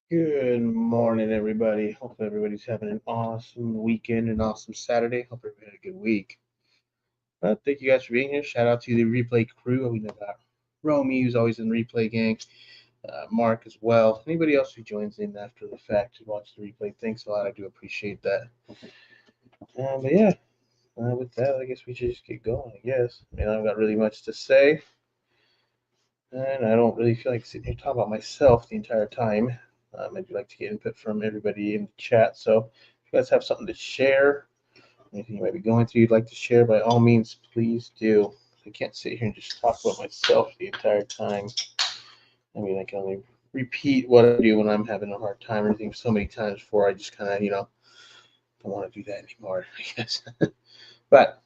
Good morning, everybody. Hope everybody's having an awesome weekend, an awesome Saturday. Hope everybody had a good week. Thank you guys for being here. Shout out to the replay crew. We got Romy, who's always in the replay gang, Mark as well. Anybody else who joins in after the fact to watch the replay, thanks a lot. I do appreciate that. But yeah, with that, I guess we should just get going. I guess. I mean, I've got really much to say, and I don't really feel like sitting here talking about myself the entire time. I do like to get input from everybody in the chat. So if you guys have something to share, anything you might be going through you'd like to share, by all means, please do. I can't sit here and just talk about myself the entire time. I mean, I can only repeat what I do when I'm having a hard time or anything so many times before I just kind of, don't want to do that anymore, I guess. But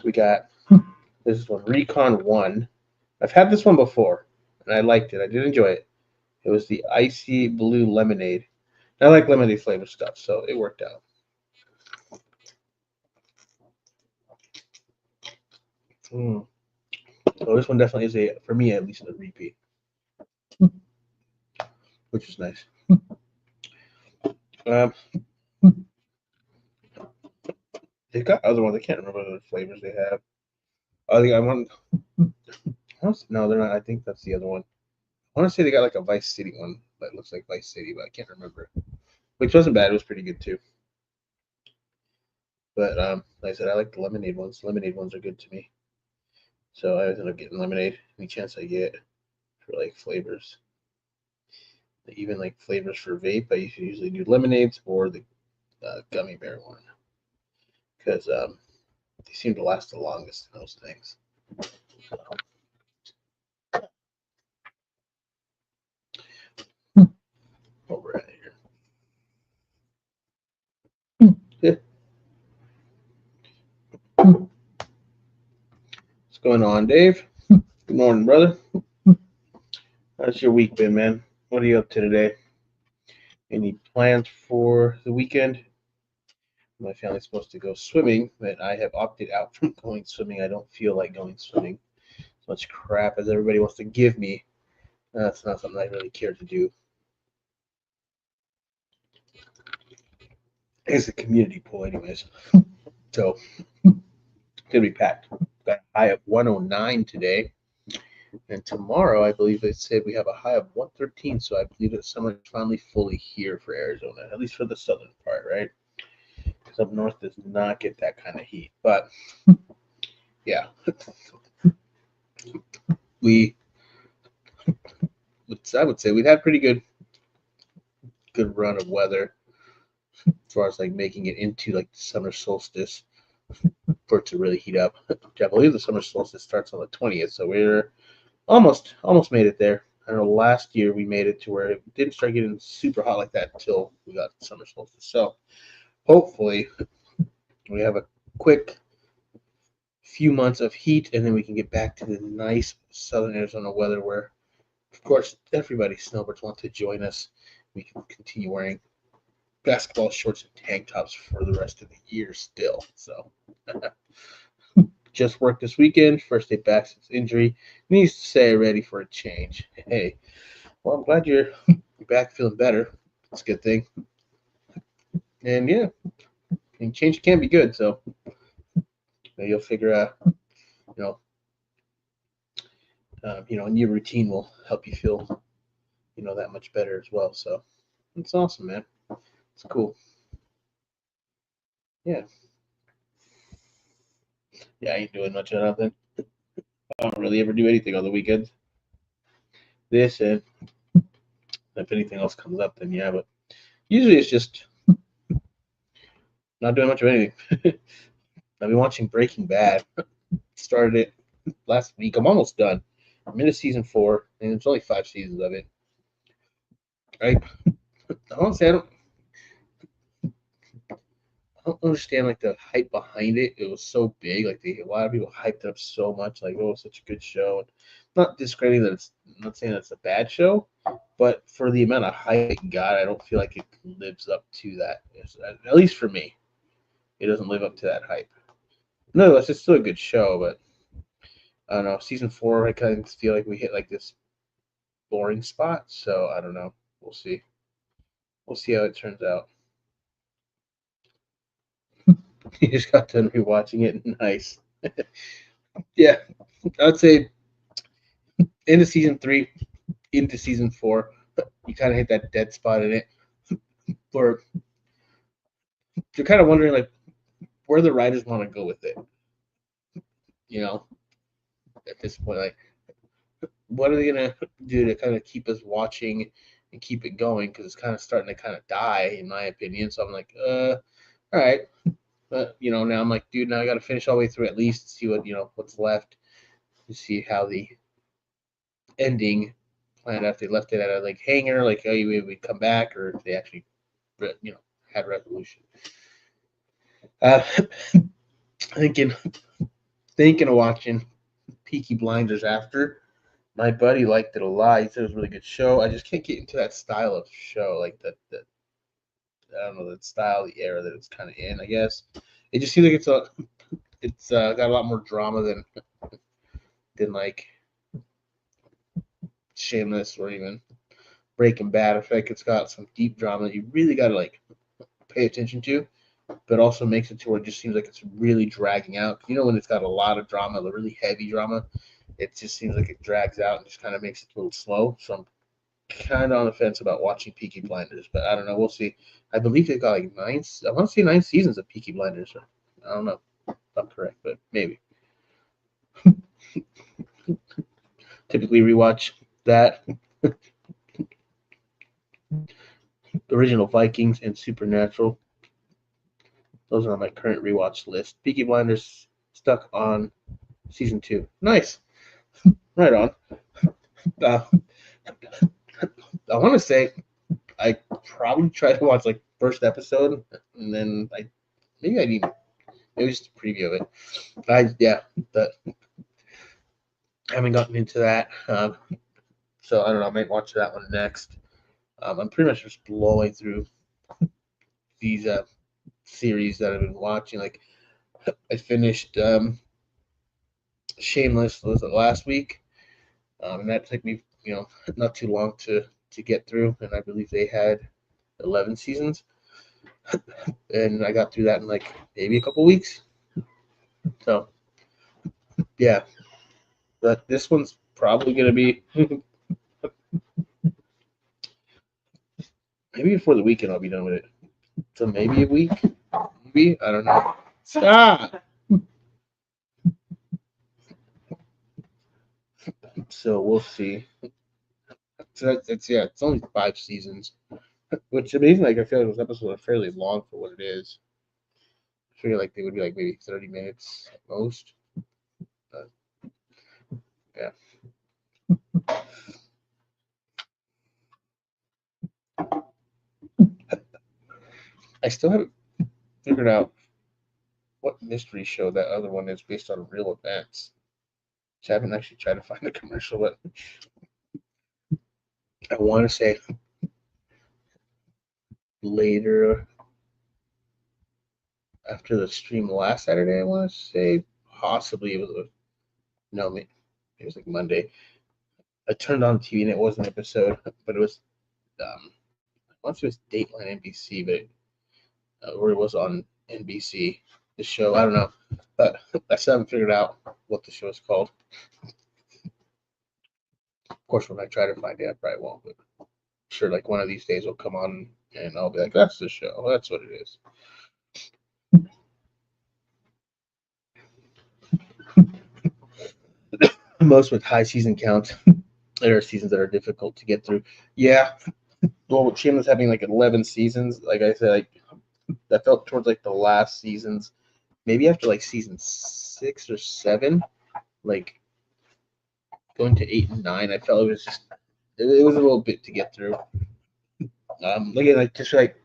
we got this one, Recon 1. I've had this one before, and I liked it. I did enjoy it. It was the icy blue lemonade. I like lemonade flavor stuff, so it worked out. Mm. So this one definitely is a, for me at least, a repeat, which is nice. Um, they've got other ones. I can't remember the flavors they have. I think I want. No, they're not. I think that's the other one. I want to say they got like a Vice City one that looks like Vice City, but I can't remember. Which wasn't bad. It was pretty good too. But like I said, I like the lemonade ones. The lemonade ones are good to me. So I always end up getting lemonade any chance I get for like flavors. Even like flavors for vape, I usually do lemonades or the gummy bear one because they seem to last the longest in those things. Over at here. Yeah. What's going on, Dave? Good morning, brother. How's your week been, man? What are you up to today? Any plans for the weekend? My family's supposed to go swimming, but I have opted out from going swimming. I don't feel like going swimming. As much crap as everybody wants to give me, that's not something I really care to do. It's a community pool, anyways. So it's gonna be packed. Got a high of 109 today, and tomorrow I believe they said we have a high of 113. So I believe that summer is finally fully here for Arizona, at least for the southern part, right? Because up north does not get that kind of heat. But yeah, we I would say we've had pretty good run of weather as far as like making it into like the summer solstice for it to really heat up. I believe the summer solstice starts on the 20th, so we're almost made it there. I know last year we made it to where it didn't start getting super hot like that until we got summer solstice. So hopefully we have a quick few months of heat and then we can get back to the nice southern Arizona weather where, of course, everybody snowbirds want to join us. We can continue wearing basketball shorts and tank tops for the rest of the year still. So just worked this weekend, first day back since injury. Needs to say ready for a change. Hey, well, I'm glad you're back feeling better. It's a good thing. And yeah, and change can be good. So maybe you'll figure out, you know, a new routine will help you feel, that much better as well. So it's awesome, man. It's cool. Yeah, yeah. I ain't doing much of nothing. I don't really ever do anything on the weekends. This and if anything else comes up, then yeah. But usually it's just not doing much of anything. I've been watching Breaking Bad. Started it last week. I'm almost done. I'm into season 4, and there's only 5 seasons of it. I honestly, I don't understand like the hype behind it. It was so big. Like a lot of people hyped it up so much. Like, oh, it's such a good show. And not discrediting that it's I'm not saying it's a bad show, but for the amount of hype it got, I don't feel like it lives up to that. At least for me, it doesn't live up to that hype. No, it's still a good show, but I don't know. Season 4, I kind of feel like we hit like this boring spot. So I don't know. We'll see. We'll see how it turns out. You just got done rewatching it. Nice. Yeah, I'd say into season 3, into season 4, you kind of hit that dead spot in it, where you're kind of wondering like where the writers want to go with it. You know, at this point, like what are they gonna do to kind of keep us watching and keep it going? Because it's kind of starting to kind of die, in my opinion. So I'm like, all right. But now I'm like, dude, now I got to finish all the way through at least see what what's left to see how the ending planned out. If they left it at a like hanger, like oh, we come back, or if they actually had resolution. Uh, thinking of watching Peaky Blinders after. My buddy liked it a lot. He said it was a really good show. I just can't get into that style of show, like that. I don't know that style, the era that it's kind of in. I guess it just seems like it's got a lot more drama than like Shameless or even Breaking Bad. I feel like it's got some deep drama that you really got to like pay attention to, but also makes it to where it just seems like it's really dragging out. When it's got a lot of drama, the really heavy drama, it just seems like it drags out and just kind of makes it a little slow. So I'm kind of on the fence about watching Peaky Blinders, but I don't know. We'll see. I believe they've got like nine. I want to say 9 seasons of Peaky Blinders. I don't know if I'm correct, but maybe. Typically rewatch that, original Vikings, and Supernatural. Those are on my current rewatch list. Peaky Blinders stuck on season 2. Nice. Right on. Uh, I want to say I probably tried to watch like first episode, and then maybe I didn't. It was just a preview of it. But I haven't gotten into that. So I don't know. I might watch that one next. I'm pretty much just blowing through these series that I've been watching. Like I finished Shameless was it last week, and that took me not too long to get through, and I believe they had 11 seasons, and I got through that in like maybe a couple weeks. So yeah, but this one's probably gonna be maybe before the weekend I'll be done with it. So maybe a week, maybe I don't know. Stop. So we'll see. So it's only 5 seasons, which amazing. Like I feel like those episodes are fairly long for what it is. I figure like they would be like maybe 30 minutes at most. But yeah. I still haven't figured out what mystery show that other one is based on real events. Which I haven't actually tried to find a commercial, but I want to say later after the stream last Saturday. I want to say possibly it was no, it was like Monday. I turned on TV and it was an episode, but it was once it was Dateline NBC, but or it was on NBC. The show I don't know, but I still haven't figured out what the show is called. Of course, when I try to find it, I probably won't. But I'm sure, like one of these days will come on, and I'll be like, "That's the show. That's what it is." Most with high season counts, there are seasons that are difficult to get through. Yeah, well, Shameless having like 11 seasons, like I said, like that felt towards like the last seasons, maybe after like season 6 or 7, like going to 8 and 9. I felt it was just it was a little bit to get through. Again, like just like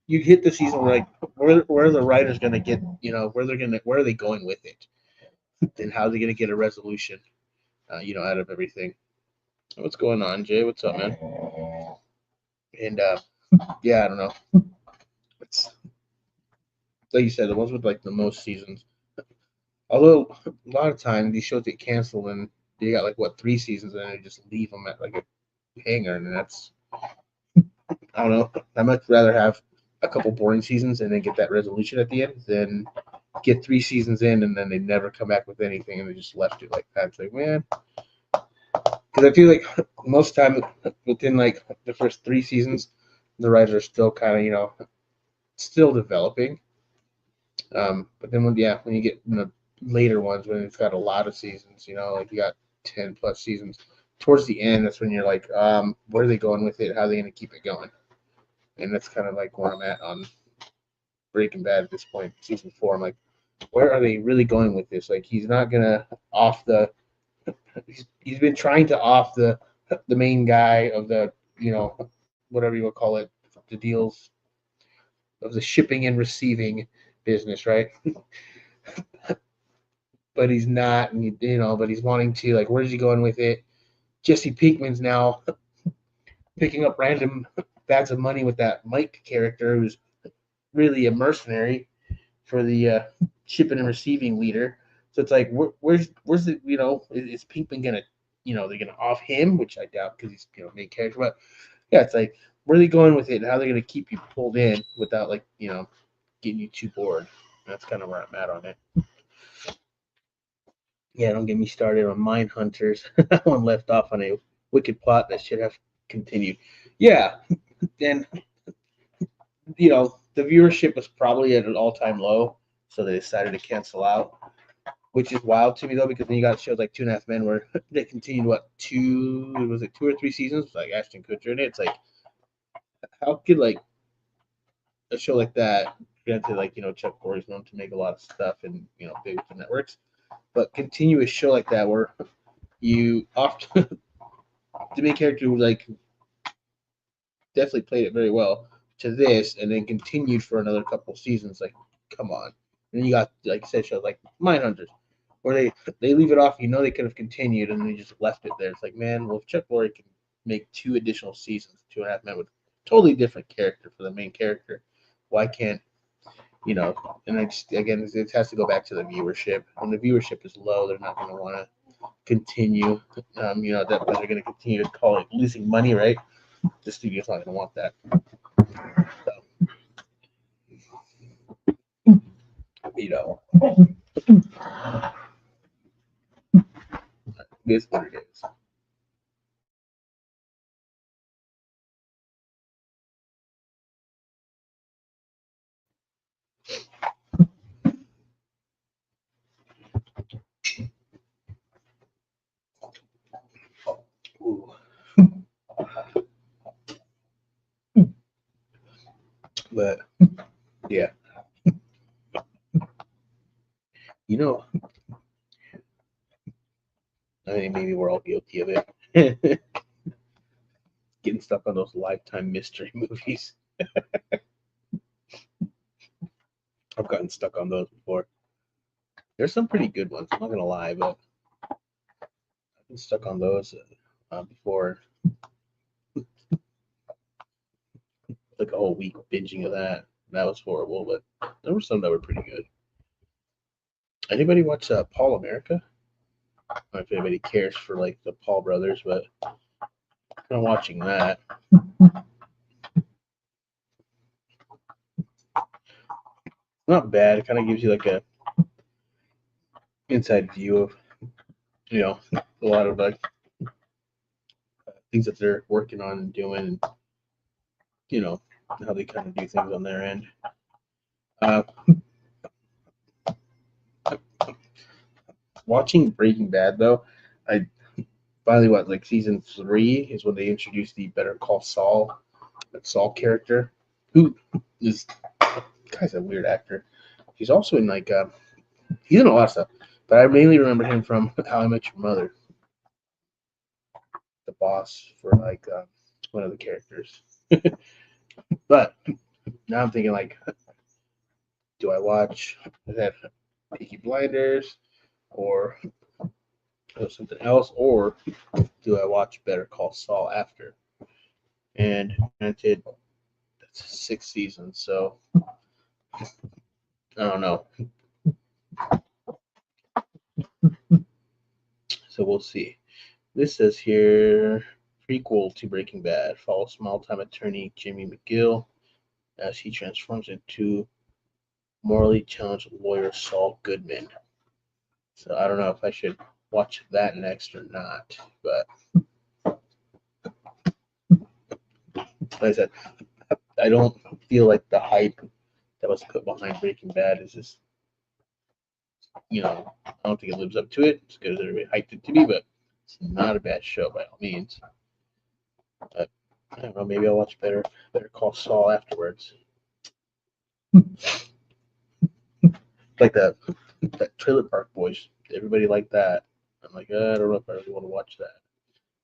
you hit the season where like where are the writers gonna get where are they going with it, and how are they gonna get a resolution, out of everything. What's going on, Jay? What's up, man? And yeah, I don't know. It's like you said, the ones with like the most seasons. Although a lot of time these shows get canceled and they got like what 3 seasons and they just leave them at like a hanger, and that's I don't know. I'd much rather have a couple boring seasons and then get that resolution at the end than get 3 seasons in and then they never come back with anything and they just left it like that. It's like, man, because I feel like most time within like the first 3 seasons, the writers are still kind of still developing. But then when you get in the later ones when it's got a lot of seasons, like you got 10+ seasons, towards the end that's when you're like, where are they going with it? How are they going to keep it going? And that's kind of like where I'm at on Breaking Bad at this point, season 4. I'm like, where are they really going with this? Like he's not gonna off the he's been trying to off the main guy of the whatever you would call it, the deals of the shipping and receiving business, right? But he's not, and but he's wanting to, like, where's he going with it? Jesse Pinkman's now picking up random bags of money with that Mike character, who's really a mercenary for the shipping and receiving leader. So it's like, where's the is Pinkman gonna they're gonna off him, which I doubt because he's main character, but yeah, it's like where are they going with it and how they're gonna keep you pulled in without like getting you too bored. And that's kind of where I'm at on it. Yeah, don't get me started on Mine Hunters. That one left off on a wicked plot that should have continued. Yeah, and the viewership was probably at an all-time low, so they decided to cancel out, which is wild to me though, because then you got shows like Two and a Half Men where they continued two or 3 seasons, like Ashton Kutcher in it. It's like, how could like a show like that, granted, like Chuck Lorre's known to make a lot of stuff and big with the networks, but continue a show like that where you often the main character who like definitely played it very well to this and then continued for another couple of seasons. Like, come on. And then you got, like I said, shows like Mindhunters, where they leave it off. They could have continued and they just left it there. It's like, man, well, if Chuck Lorre can make 2 additional seasons, Two and a Half Men with totally different character for the main character, why can't and again, it has to go back to the viewership. When the viewership is low, they're not going to want to continue. That they're going to continue to call it losing money, right? The studio's not going to want that. So, it is what it is. Ooh. But yeah, you know, I think maybe we're all guilty of it. Getting stuck on those Lifetime mystery movies. I've gotten stuck on those before. There's some pretty good ones. I'm not gonna lie, but I've been stuck on those before. Like a whole week binging of that. That was horrible, but there were some that were pretty good. Anybody watch Paul America? I don't know if anybody cares for like the Paul brothers, but I'm watching that. Not bad. It kind of gives you like a inside view of a lot of like things that they're working on and doing, and how they kind of do things on their end. Uh, Watching Breaking Bad though, I finally like season 3 is when they introduced the Better Call Saul, that Saul character, who is guy's a weird actor. He's also in like he's in a lot of stuff, but I mainly remember him from How I Met Your Mother, the boss for like one of the characters. But now I'm thinking like, do I watch that Peaky Blinders or something else, or do I watch Better Call Saul after? And granted, that's 6 seasons, so I don't know. So we'll see. This says here prequel to Breaking Bad follows small-time attorney Jimmy McGill as he transforms into morally challenged lawyer Saul Goodman. So I don't know if I should watch that next or not, but like I said, I don't feel like the hype that was put behind Breaking Bad is just, I don't think it lives up to it. It's good as everybody hyped it to be, but it's not a bad show by all means. But I don't know, maybe I'll watch Better Call Saul afterwards. Like that Trailer Park Boys, everybody liked that. I'm like, I don't know if I really want to watch that.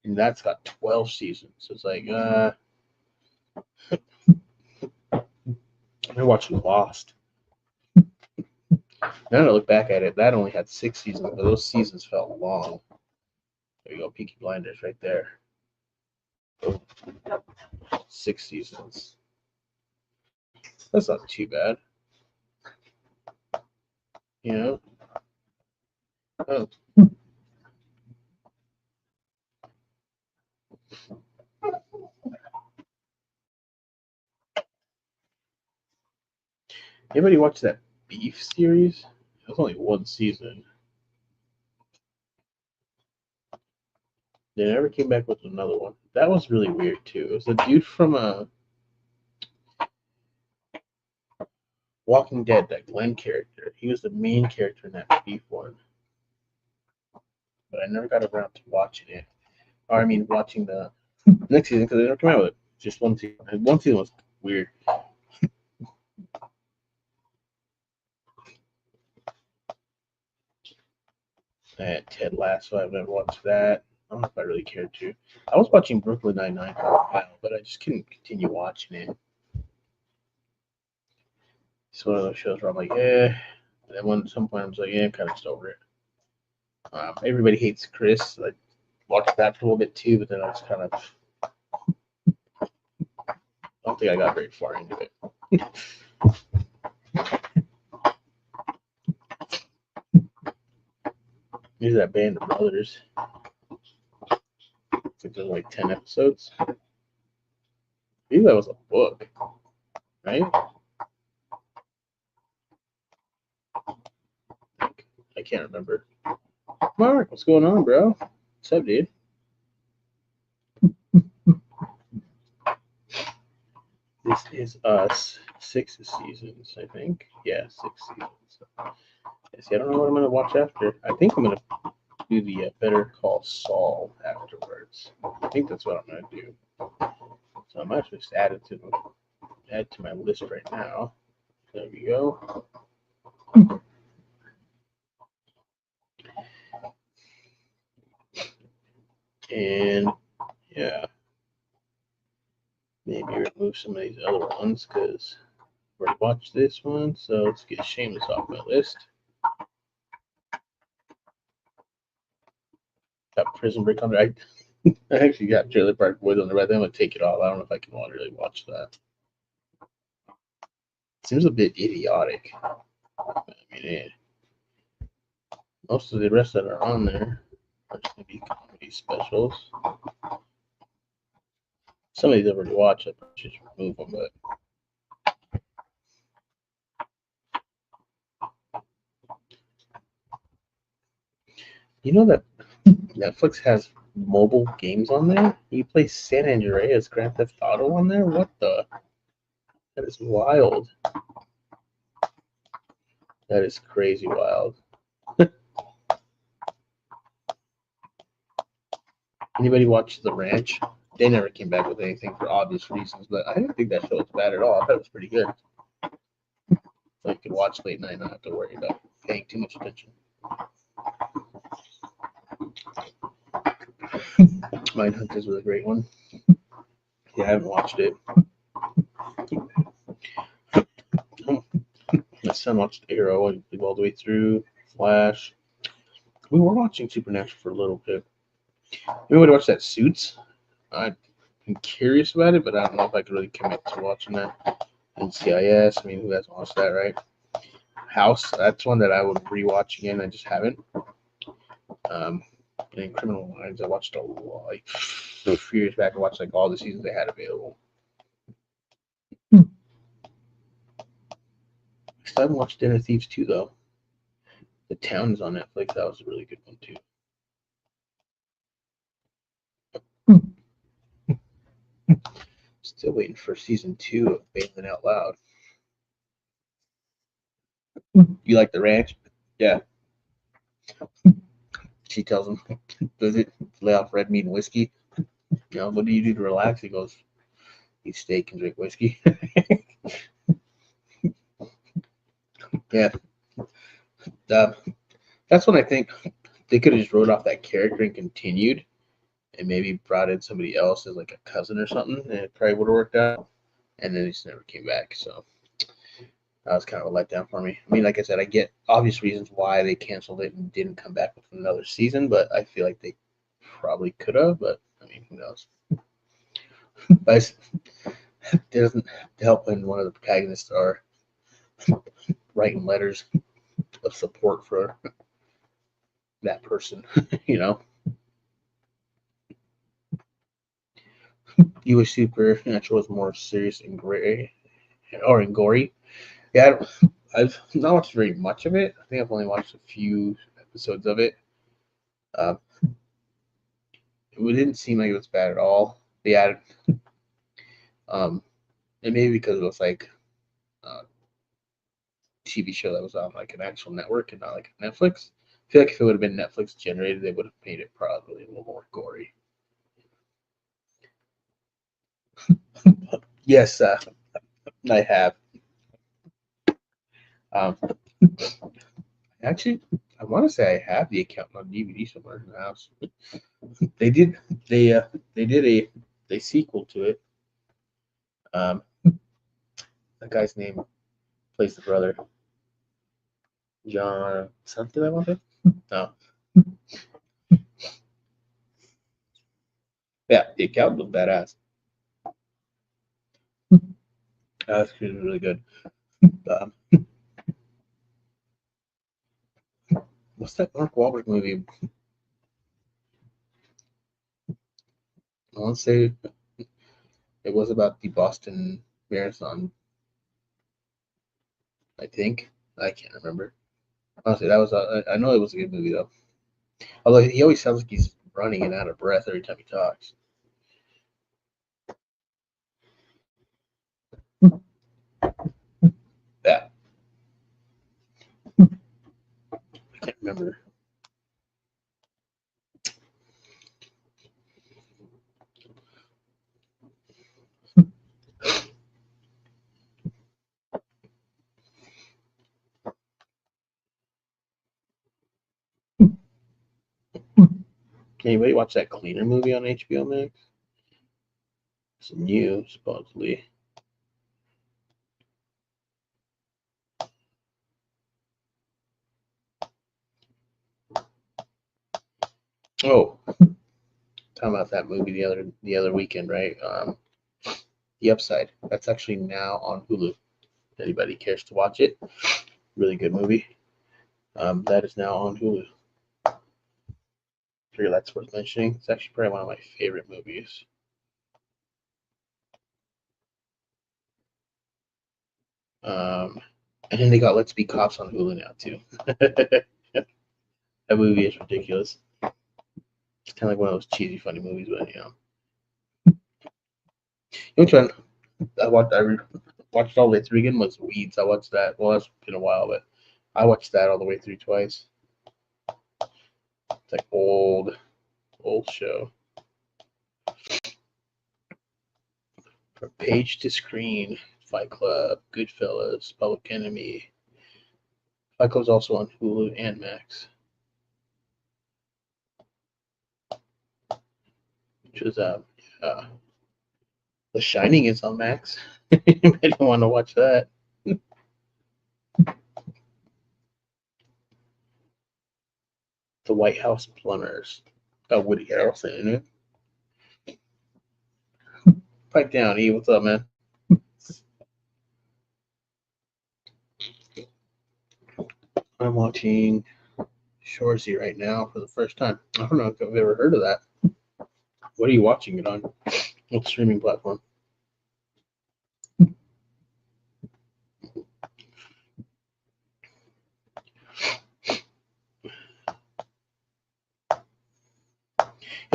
And that's got 12 seasons. So it's like, I'm watching Lost. Now that I look back at it, that only had 6 seasons, but those seasons felt long. There you go, Peaky Blinders right there. 6 seasons. That's not too bad. Oh. Anybody watch that Beef series? It was only 1 season. They never came back with another one. That was really weird too. It was a dude from Walking Dead, that Glenn character. He was the main character in that Beef one. But I never got around to watching it. Or I mean, watching the next season because they never came out with it. Just 1 season. And 1 season was weird. I had Ted Lasso. I've never watched that. I don't know if I really cared to. I was watching Brooklyn Nine-Nine for a while, but I just couldn't continue watching it. It's one of those shows where I'm like, And then at some point I was like, I'm kind of just over it. Everybody Hates Chris. I watched that for a little bit too, but then I was kind of. I don't think I got very far into it. There's that Band of Brothers. I think there's like 10 episodes. Maybe that was a book, right? I can't remember. Mark, what's going on, bro? What's up, dude? This is us 6 seasons, I think. Yeah, 6 seasons. See, I don't know what I'm going to watch after. I think I'm going to do the Better Call Saul afterwards. I think that's what I'm going to do. So I might just add it to my list right now. There we go. And yeah, maybe remove some of these other ones because we already watched this one. So let's get Shameless off my list. Got Prison Break on the right. I actually got Trailer Park Boys on the right. I'm gonna take it off. I don't know if I can really watch that. Seems a bit idiotic. I mean, most of the rest that are on there are just gonna be comedy specials. Some of these I've already watched. I probably should remove them, but. You know that Netflix has mobile games on there? You play San Andreas Grand Theft Auto on there? What the? That is wild. That is crazy wild. Anybody watch The Ranch? They never came back with anything for obvious reasons, but I didn't think that show was bad at all. I thought it was pretty good. So you could watch late night and not have to worry about paying too much attention. Mindhunters was a great one. Yeah, I haven't watched it. My son watched Arrow and played all the way through. Flash. We were watching Supernatural for a little bit. Anybody watch that Suits? I'm curious about it, but I don't know if I could really commit to watching that. NCIS, I mean, who hasn't watched that, right? House, that's one that I would rewatch again. I just haven't. And in Criminal Minds, I watched a lot. Like a few years back, I watched like all the seasons they had available. I still haven't watched Den of Thieves 2 though. The Town is on Netflix. That was a really good one too. Still waiting for season 2 of Bailing Out Loud. You like the ranch? Yeah. She tells him, does it lay off red meat and whiskey? You know, what do you do to relax? He goes, eat steak and drink whiskey. Yeah. That's when I think they could have just wrote off that character and continued and maybe brought in somebody else as like a cousin or something, and it probably would have worked out. And then he just never came back. So that was kind of a letdown for me. I mean, like I said, I get obvious reasons why they canceled it and didn't come back with another season, but I feel like they probably could have. But I mean, who knows? But it doesn't help when one of the protagonists are writing letters of support for that person. You know, you wish Supernatural was more serious and gray or and gory. Yeah, I've not watched very much of it. I think I've only watched a few episodes of it. Uh, it didn't seem like it was bad at all. They added, and maybe because it was like a TV show that was on like an actual network and not like Netflix. I feel like if it would have been Netflix generated, they would have made it probably a little more gory. Yes, I have. Um, actually, I want to say I have the account on DVD somewhere in the house. They did. They they did a sequel to it. That guy's name plays the brother, John something. I want to. No. Yeah, the account was badass. That's really good. Um, what's that Mark Wahlberg movie? I want to say it was about the Boston Marathon. I think I can't remember. Honestly, that was I know it was a good movie though. Although he always sounds like he's running and out of breath every time he talks. Yeah, I can't remember. Anybody watch that Cleaner movie on HBO Max? It's new, supposedly. Oh, talking about that movie the other weekend, right? The Upside. That's actually now on Hulu. If anybody cares to watch it, really good movie. That is now on Hulu. I figure that's worth mentioning. It's actually probably one of my favorite movies. Um, and then they got Let's Be Cops on Hulu now too. That movie is ridiculous. It's kind of like one of those cheesy, funny movies, but you know. Which one I watched all the way through again was Weeds. I watched that. Well, that's been a while, but I watched that all the way through twice. It's like old show. From Page to Screen, Fight Club, Goodfellas, Public Enemy. Fight Club's also on Hulu and Max. Which was The Shining is on Max. Anybody want to watch that? The White House Plumbers. Got Woody Harrelson in it. Pipe down, E. What's up, man? I'm watching Shoresy right now for the first time. I don't know if I've ever heard of that. What are you watching it on? What streaming platform? You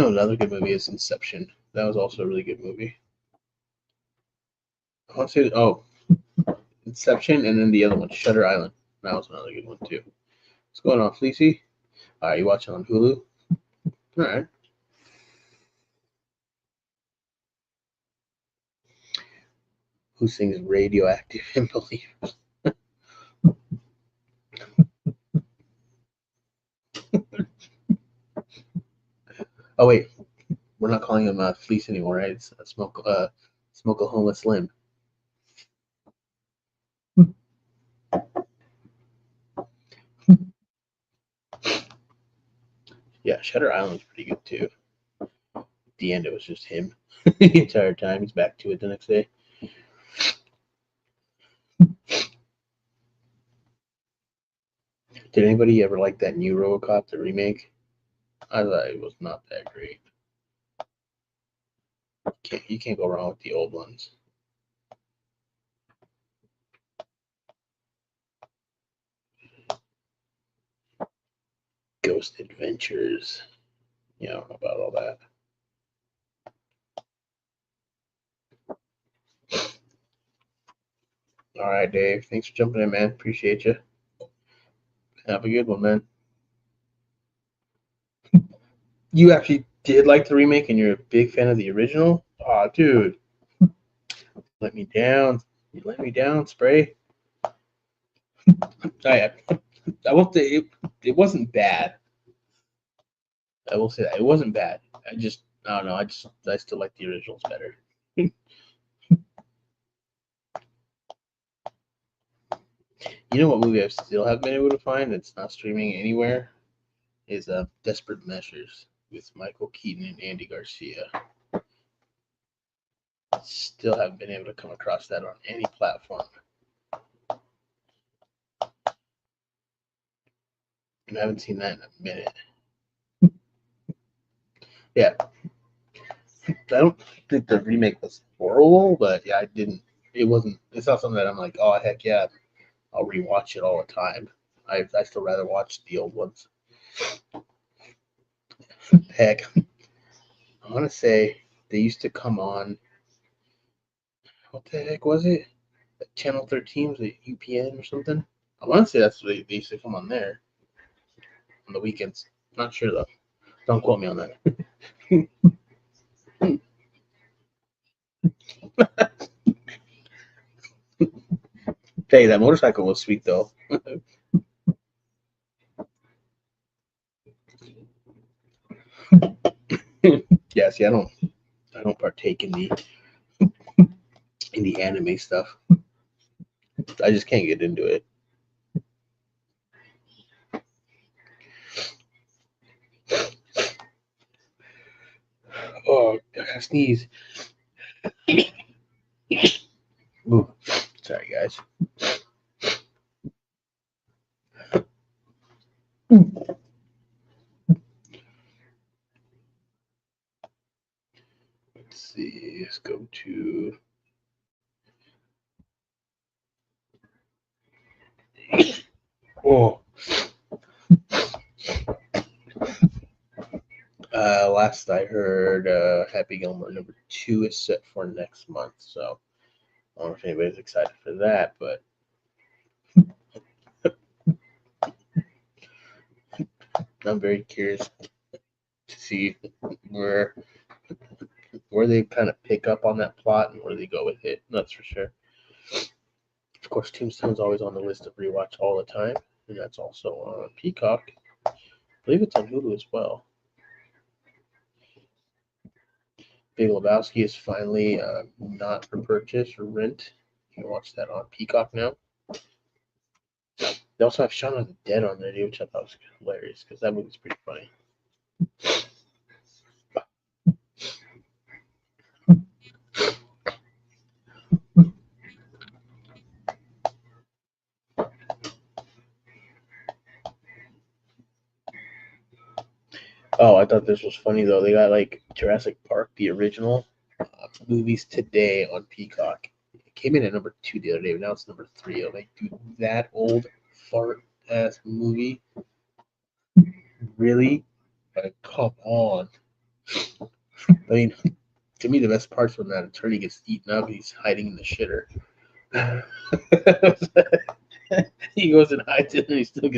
know, another good movie is Inception. That was also a really good movie. I want to say, Inception, and then the other one, Shutter Island. That was another good one too. What's going on, Fleecy? You watching on Hulu? All right. Who sings Radioactive in Believers? Oh wait, we're not calling him Fleece anymore, right? It's Smokeahoma Slim. Yeah, Shutter Island's pretty good too. At the end, it was just him the entire time. He's back to it the next day. Did anybody ever like that new RoboCop, the remake? I thought it was not that great. You can't go wrong with the old ones. Ghost Adventures. Yeah, I don't know about all that. All right, Dave. Thanks for jumping in, man. Appreciate you. Have a good one, man. You actually did like the remake, and you're a big fan of the original? Aw, dude. Let me down. You let me down, Spray. I won't say it wasn't bad. I will say that it wasn't bad. I don't know. I still like the originals better. You know what movie I still haven't been able to find that's not streaming anywhere is Desperate Measures with Michael Keaton and Andy Garcia. Still haven't been able to come across that on any platform. I haven't seen that in a minute. Yeah, I don't think the remake was horrible, but yeah, I didn't. It wasn't. It's not something that I'm like, oh heck yeah, I'll rewatch it all the time. I still rather watch the old ones. Heck, I want to say they used to come on. What the heck was it? Channel 13, was it UPN or something? I want to say that's what they used to come on there on the weekends. Not sure though. Don't quote me on that. Hey, that motorcycle was sweet though. Yeah, see, I don't partake in the anime stuff. I just can't get into it. Oh, I gotta sneeze. Ooh, sorry, guys. Let's see. Let's go to. Oh. Last I heard, Happy Gilmore #2 is set for next month. So I don't know if anybody's excited for that, but I'm very curious to see where they kind of pick up on that plot and where they go with it. That's for sure. Of course, Tombstone's always on the list of rewatch all the time, and that's also on Peacock. I believe it's on Hulu as well. Big Lebowski is finally not for purchase or rent. You can watch that on Peacock now. They also have Shaun of the Dead on there, which I thought was hilarious because that movie's pretty funny. Oh, I thought this was funny though. They got like Jurassic Park, the original movies today on Peacock. It came in at number 2 the other day, but now it's number 3. I'm like, dude, that old fart ass movie, really? Like, come on. I mean, to me, the best part's when that attorney gets eaten up. He's hiding in the shitter. He goes and hides it, and he still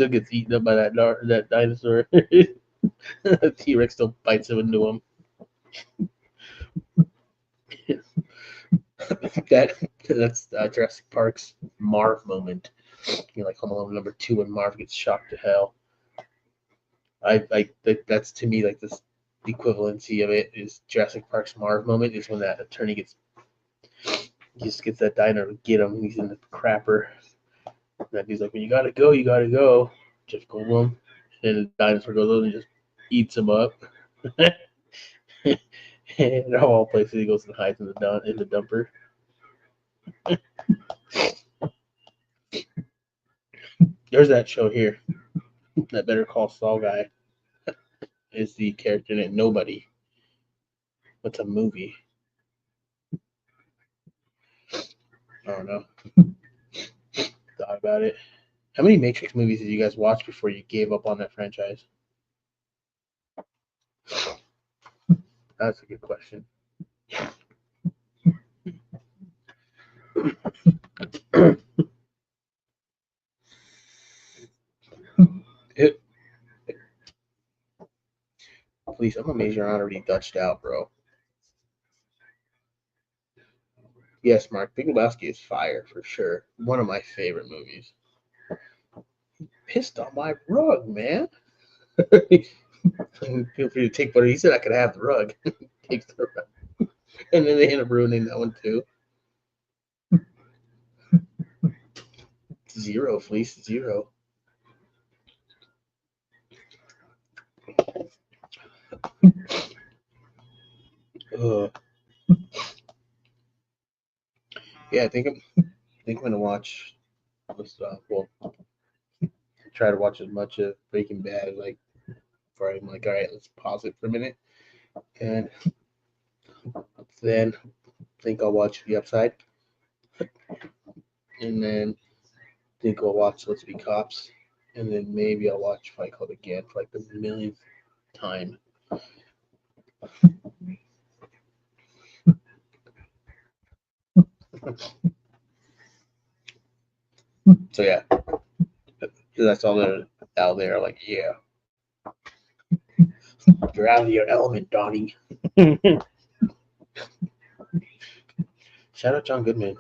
gets eaten up by that dinosaur. The T-Rex still bites him into him. that's Jurassic Park's Marv moment. Like Home Alone number 2 when Marv gets shocked to hell. That's to me like this the equivalency of it is Jurassic Park's Marv moment is when that attorney just gets that dino to get him. He's in the crapper. And that dude's like, when you gotta go, you gotta go. Jeff Goldblum. And the dinosaur goes over and just eats him up. And of all places, he goes and hides in the dumper. There's that show here. That Better Call Saul guy is the character in it. Nobody. What's a movie? I don't know. Thought about it. How many Matrix movies did you guys watch before you gave up on that franchise? That's a good question. it, Please, I'm amazed you're not already Dutched out, bro. Yes, Mark, Big Lebowski is fire for sure. One of my favorite movies. Pissed on my rug, man. Feel free to take whatever. He said I could have the rug. Takes the rug. And then they end up ruining that one too. 0, Fleece, 0. Yeah, I think I'm gonna watch this. Well, try to watch as much of Breaking Bad like before I'm like, all right, let's pause it for a minute, and then think I'll watch The Upside, and then think I'll watch Let's Be Cops, and then maybe I'll watch Fight Club again for like the millionth time. So yeah, that's all that out there. Like, yeah, you're out of your element, Donnie. Shout out John Goodman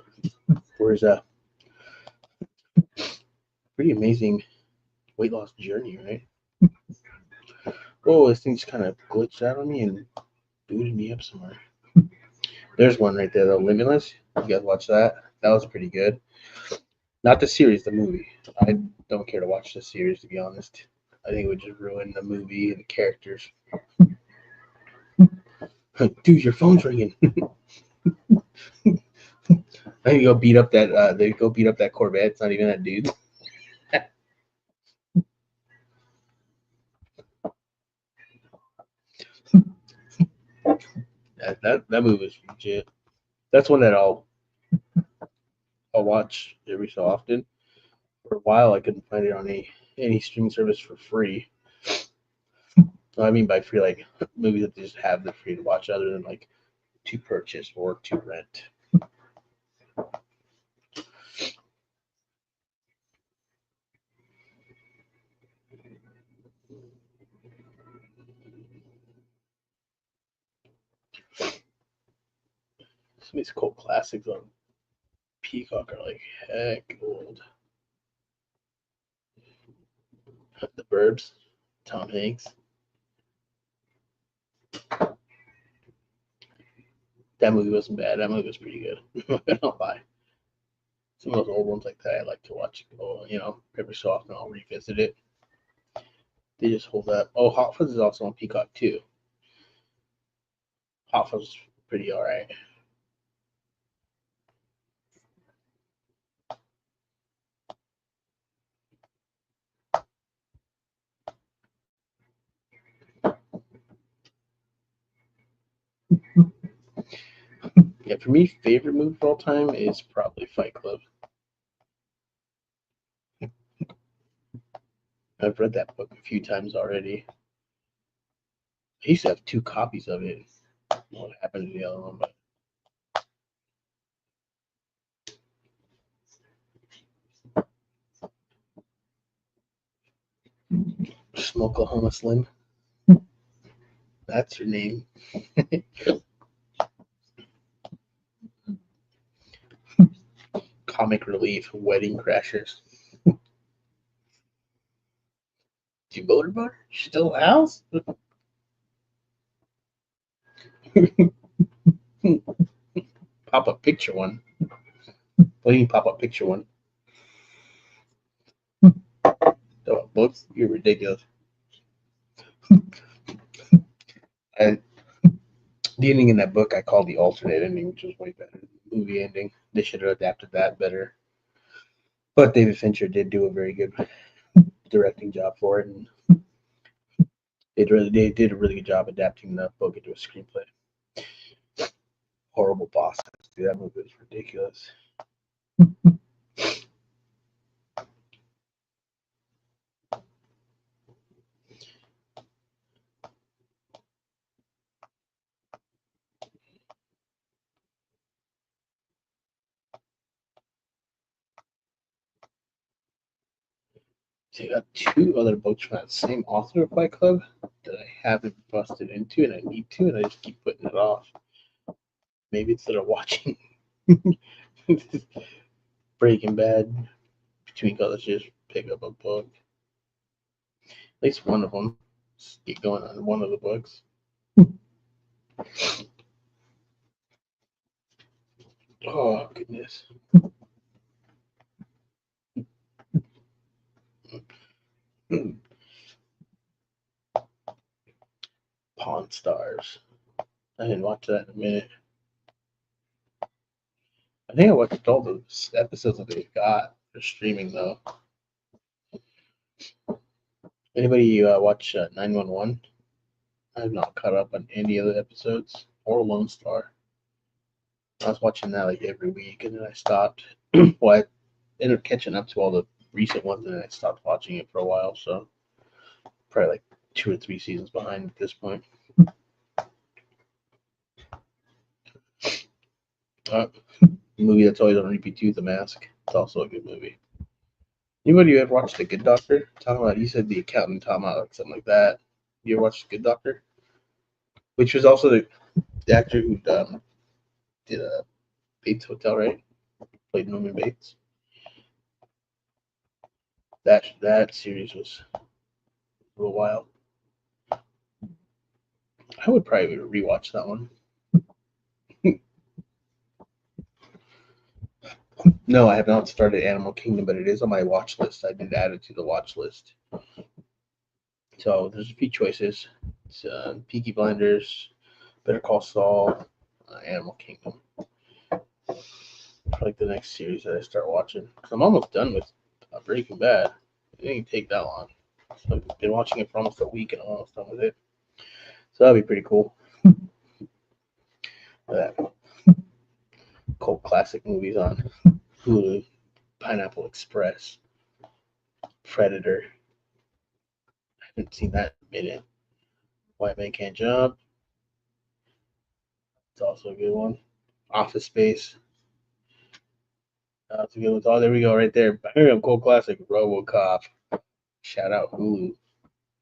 for his pretty amazing weight loss journey, right? Oh, this thing's kind of glitched out on me and booted me up somewhere. There's one right there, though. Limitless. You guys watch that? That was pretty good. Not the series, the movie. I don't care to watch the series, to be honest. I think it would just ruin the movie and the characters. Dude, your phone's ringing. I think go beat up that. They go beat up that Corvette. It's not even that dude. That movie was legit. That's one that I'll watch every so often. For a while, I couldn't find it on any streaming service for free. I mean by free, like movies that they just have the free to watch, other than like to purchase or to rent. Some of these cult classics on Peacock are like heck old. The Burbs, Tom Hanks. That movie wasn't bad. That movie was pretty good. I'm not gonna lie. Some of those old ones like that I like to watch. Every so often I'll revisit it. They just hold up. Oh, Hot Fuzz is also on Peacock too. Hot Fuzz is pretty alright. Yeah, for me, favorite movie of all time is probably Fight Club. I've read that book a few times already. I used to have 2 copies of it. What happened to the other one? But Smokeahoma Slim. That's your name. Comic relief, wedding crashers. Do you motorboat? Still house? Pop up picture one. What do you mean pop up picture one? Oh, books? You're ridiculous. And the ending in that book I call the alternate ending, which was way better than the movie ending. They should have adapted that better. But David Fincher did do a very good directing job for it, and they did a really good job adapting the book into a screenplay. Horrible boss. Dude, that movie was ridiculous. So I got 2 other books from that same author of Fight Club that I haven't busted into, and I need to, and I just keep putting it off. Maybe instead of watching Breaking Bad, between colors, just pick up a book. At least one of them. Just get going on one of the books. Oh goodness. Pawn Stars. I didn't watch that in a minute. I think I watched all the episodes that they've got for streaming though. Anybody watch 911? I've not caught up on any of the episodes or Lone Star. I was watching that like every week, and then I stopped. Well, I ended up catching up to all the recent ones, and then I stopped watching it for a while. So probably like 2 or 3 seasons behind at this point. Movie that's always on repeat too, The Mask. It's also a good movie. Anybody ever watched The Good Doctor? Talking about, you said the accountant, talking about something like that. You ever watched The Good Doctor? Which was also the actor who did Bates Hotel, right? Played Norman Bates. That series was a little wild. I would probably rewatch that one. No, I have not started Animal Kingdom, but it is on my watch list. I did add it to the watch list. So there's a few choices. It's Peaky Blinders, Better Call Saul, Animal Kingdom. For like the next series that I start watching. Cause I'm almost done with Breaking Bad. It didn't take that long. So I've been watching it for almost a week and I'm almost done with it. So that'll be pretty cool. That cult classic movies on Hulu, Pineapple Express, Predator. I haven't seen that in a minute. White Man Can't Jump. It's also a good one. Office Space. That's a good one. Oh, there we go, right there. Bam, cold classic. RoboCop. Shout out Hulu.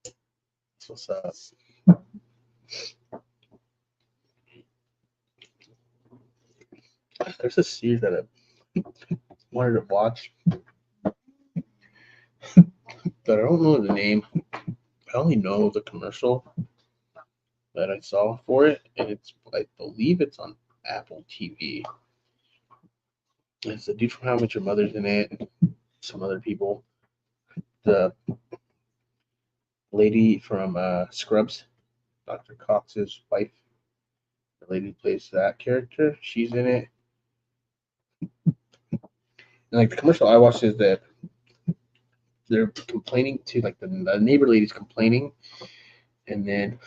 That's what's up. There's a series that I wanted to watch, but I don't know the name. I only know the commercial that I saw for it, and I believe it's on Apple TV. It's the dude from How I Met Your Mother's in it. Some other people. The lady from Scrubs, Dr. Cox's wife. The lady who plays that character, she's in it. And like the commercial I watched is that they're complaining to like the neighbor lady's complaining, and then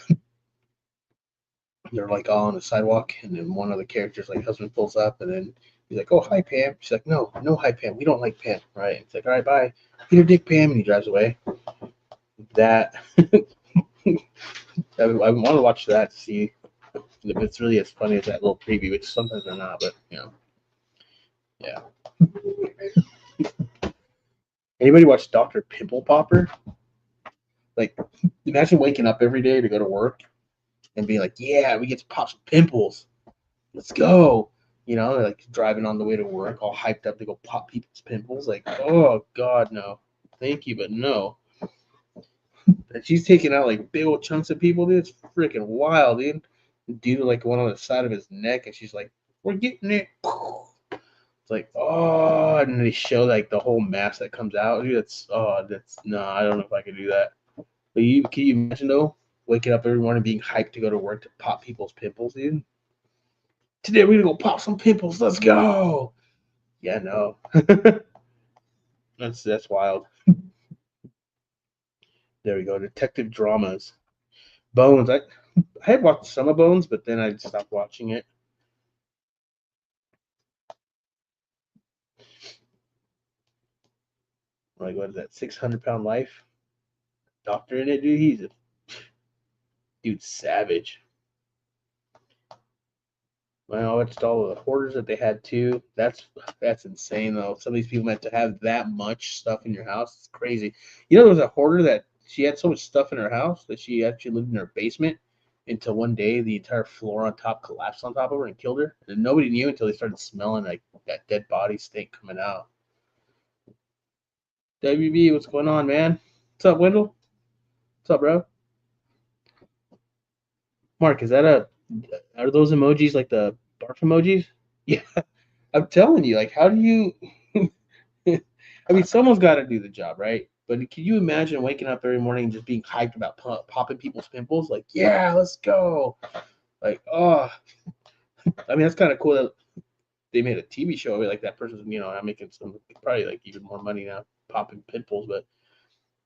they're like all on the sidewalk, and then one of the characters, like husband, pulls up, and then he's like, "Oh, hi, Pam." She's like, "No, no, hi, Pam. We don't like Pam." Right? It's like, "All right, bye. Get your dick, Pam," and he drives away. That I want to watch that to see if it's really as funny as that little preview, which sometimes they're not, but yeah. Anybody watch Dr. Pimple Popper? Like, imagine waking up every day to go to work and being like, "Yeah, we get to pop some pimples. Let's go." Like driving on the way to work, all hyped up to go pop people's pimples. Like, oh God, no, thank you, but no. And she's taking out like big old chunks of people, dude. It's freaking wild, dude. Dude, like one on the side of his neck, and she's like, "We're getting it." It's like, oh, and they show like the whole mass that comes out, dude. That's no, I don't know if I could do that. But can you imagine though, waking up every morning being hyped to go to work to pop people's pimples, dude? Today we're gonna go pop some pimples. Let's go. Yeah, no. That's wild. There we go. Detective dramas. Bones. I had watched some of Bones, but then I stopped watching it. Like, what is that? 600-pound life. Doctor in it, dude. He's a dude savage. I watched all the hoarders that they had too. That's insane though. Some of these people meant to have that much stuff in your house. It's crazy. There was a hoarder that she had so much stuff in her house that she actually lived in her basement until one day the entire floor on top collapsed on top of her and killed her. And nobody knew until they started smelling like that dead body stink coming out. WB, what's going on, man? What's up, Wendell? What's up, bro? Mark, are those emojis like the barf emojis? Yeah, I'm telling you, like, how do you? I mean, someone's got to do the job, right? But can you imagine waking up every morning and just being hyped about popping people's pimples? Like, yeah, let's go. Like, oh, I mean, that's kind of cool that they made a TV show of it. Like that person's, I'm making some probably like even more money now popping pimples. But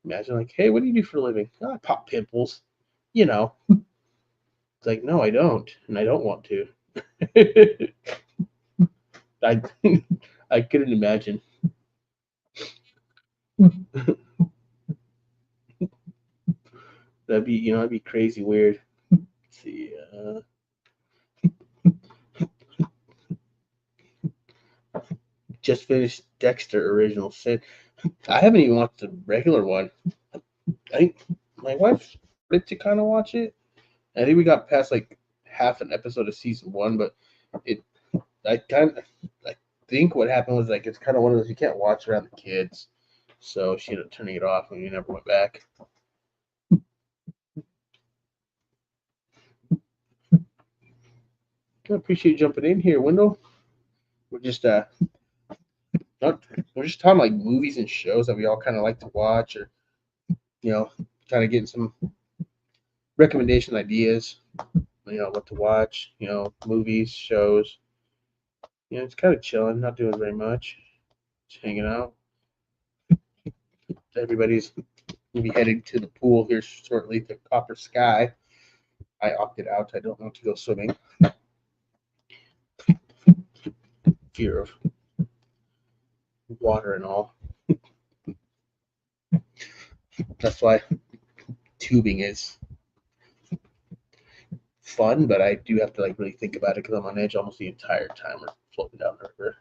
imagine like, hey, what do you do for a living? Oh, I pop pimples. You know, it's like, no, I don't, and I don't want to. I I couldn't imagine. That'd be crazy weird. Let's see, just finished Dexter Original Sin. I haven't even watched the regular one. I think my wife wanted to kind of watch it. I think we got past like half an episode of season one, but it I think what happened was like it's kind of one of those you can't watch around the kids, so she ended up turning it off and we never went back. I appreciate you jumping in here, Wendell. We're just not, we're just talking like movies and shows that we all kind of like to watch, or you know, kind of getting some recommendation ideas. What to watch. Movies, shows. It's kind of chilling, not doing very much, just hanging out. Everybody's gonna be heading to the pool here shortly to Copper Sky. I opted out. I don't want to go swimming. Fear of water and all. That's why tubing is fun, but I do have to like really think about it because I'm on edge almost the entire time we're floating down the river.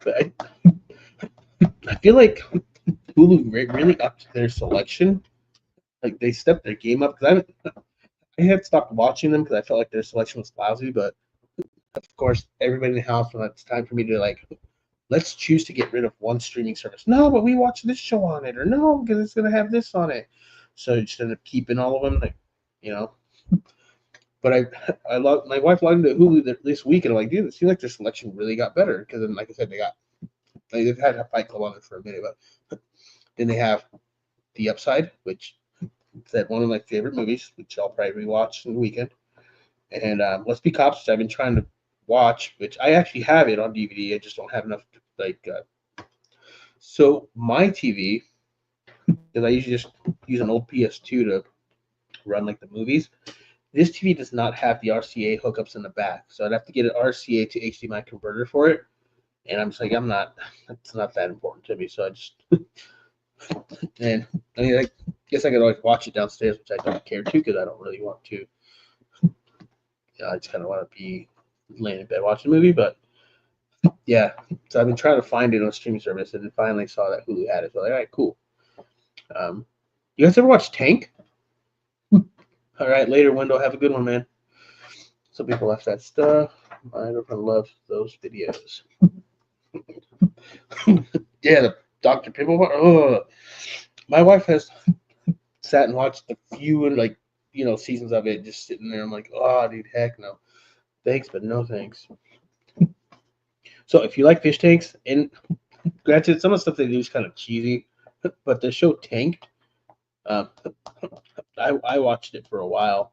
But I feel like Hulu really upped their selection. Like they stepped their game up because I had stopped watching them because I felt like their selection was lousy. But of course, everybody in the house when it's time for me to like, let's choose to get rid of one streaming service. No, but we watch this show on it, or no, because it's gonna have this on it. So you just end up keeping all of them, like, you know. But I love my wife logged into Hulu this week, and I'm like, dude, it seems like their selection really got better because then, like I said, they've had a Fight Club on it for a minute, but then they have The Upside, which is one of my favorite movies, which I'll probably rewatch in the weekend. And Let's Be Cops, which I've been trying to watch, which I actually have it on DVD. I just don't have enough. So my TV, because I usually just use an old PS2 to run like the movies. This TV does not have the RCA hookups in the back, so I'd have to get an RCA to HDMI converter for it. And I'm just like, it's not that important to me. So I just, and I mean, I guess I could always watch it downstairs, which I don't care to because I don't really want to. I just kind of want to be laying in bed watching a movie. But yeah, so I've been trying to find it on a streaming service, and then finally saw that Hulu had it. So like, all right, cool. You guys ever watch Tank? All right, later, Wendell. Have a good one, man. Some people left that stuff. My girlfriend loves those videos. Yeah, the Dr. Pimple one. Oh, my wife has sat and watched a few like seasons of it, just sitting there. I'm like, oh, dude, heck no, thanks, but no thanks. So if you like fish tanks, and granted, some of the stuff they do is kind of cheesy, but the show Tank, I watched it for a while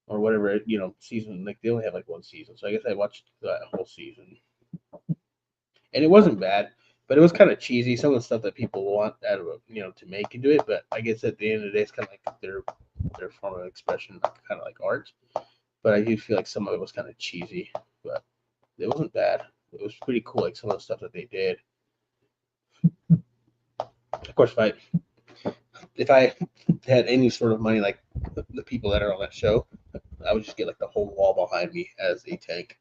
or whatever season. Like they only have like one season, so I guess I watched that whole season, and it wasn't bad. But it was kind of cheesy. Some of the stuff that people want out of to make into it. But I guess at the end of the day, it's kind of like their form of expression, kind of like art. But I do feel like some of it was kind of cheesy. But it wasn't bad. It was pretty cool, like some of the stuff that they did. Of course, if I had any sort of money like the people that are on that show, I would just get like the whole wall behind me as a tank,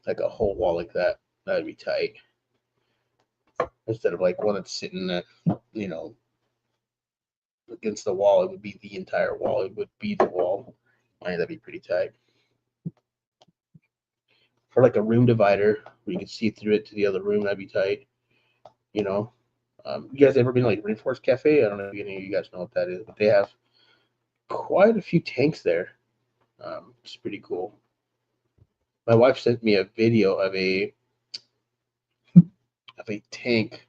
like a whole wall like that. That'd be tight. Instead of like one that's sitting at, against the wall, it would be the entire wall. It would be the wall. That'd be pretty tight. For like a room divider where you can see through it to the other room, that'd be tight. You guys ever been like Rainforest Cafe? I don't know if any of you guys know what that is, but they have quite a few tanks there. It's pretty cool. My wife sent me a video of a tank.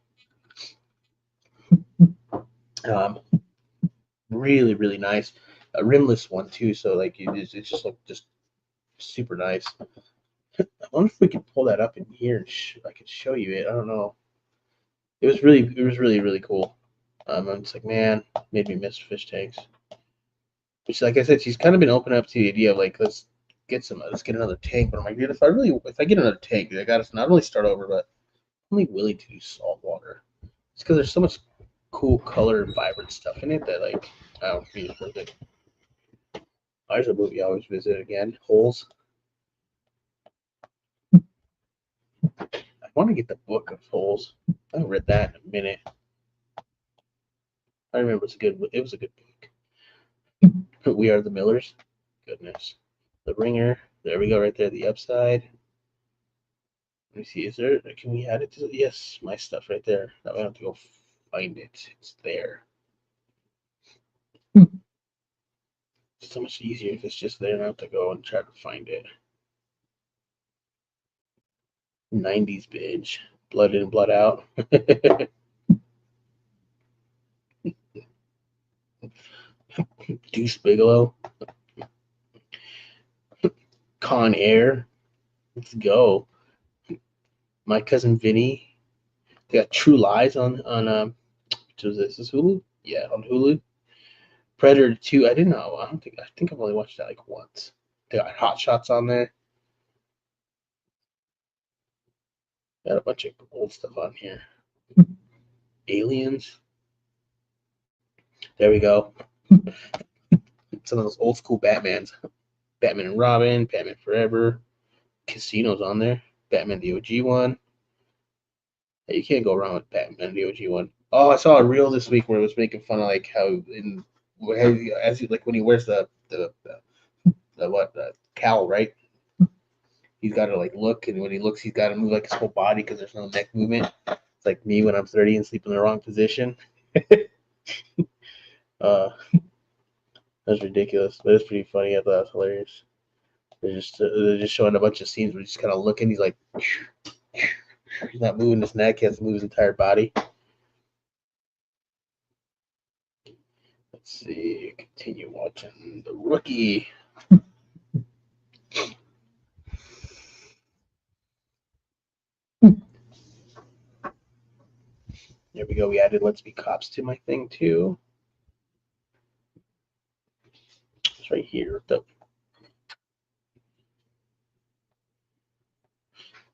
Really, really nice. A rimless one too, so like it just looked just super nice. I wonder if we could pull that up in here and I could show you it. I don't know. It was really, really cool. I'm just like, man, made me miss fish tanks. Which, like I said, she's kind of been open up to the idea of like, let's get another tank. But I'm like, dude, if I get another tank, I got to not only start over, but I'm only willing to do salt water. It's because there's so much cool color and vibrant stuff in it that like, I don't think it's worth it. There's a movie I always visit again, Holes. I want to get the book of Holes. I haven't read that in a minute. I remember it was a good book. We Are the Millers. Goodness. The Ringer. There we go, right there, the upside. Let me see, can we add it to, yes, my stuff right there. Now I have to go find it. It's there. It's so much easier if it's just there and I have to go and try to find it. 90s binge. Blood in, blood out. Deuce Bigelow. Con Air. Let's go. My Cousin Vinny. They got True Lies on which was this? Is Hulu? Yeah, on Hulu. Predator 2. I didn't know. I think I've only watched that like once. They got Hot Shots on there. Got a bunch of old stuff on here. Aliens. There we go. Some of those old school Batmans. Batman and Robin, Batman Forever. Casino's on there. Batman the OG one. Hey, you can't go wrong with Batman the OG one. Oh, I saw a reel this week where it was making fun of like how like when he wears the cowl, right? He's got to like look, and when he looks, he's got to move like his whole body because there's no neck movement. It's like me when I'm 30 and sleep in the wrong position. That's ridiculous, but it's pretty funny. I thought it was hilarious. They're just showing a bunch of scenes where he's just kind of looking. He's like, he's not moving his neck. He has to move his entire body. Let's see. Continue watching The Rookie. There we go. We added Let's Be Cops to my thing too. It's right here. The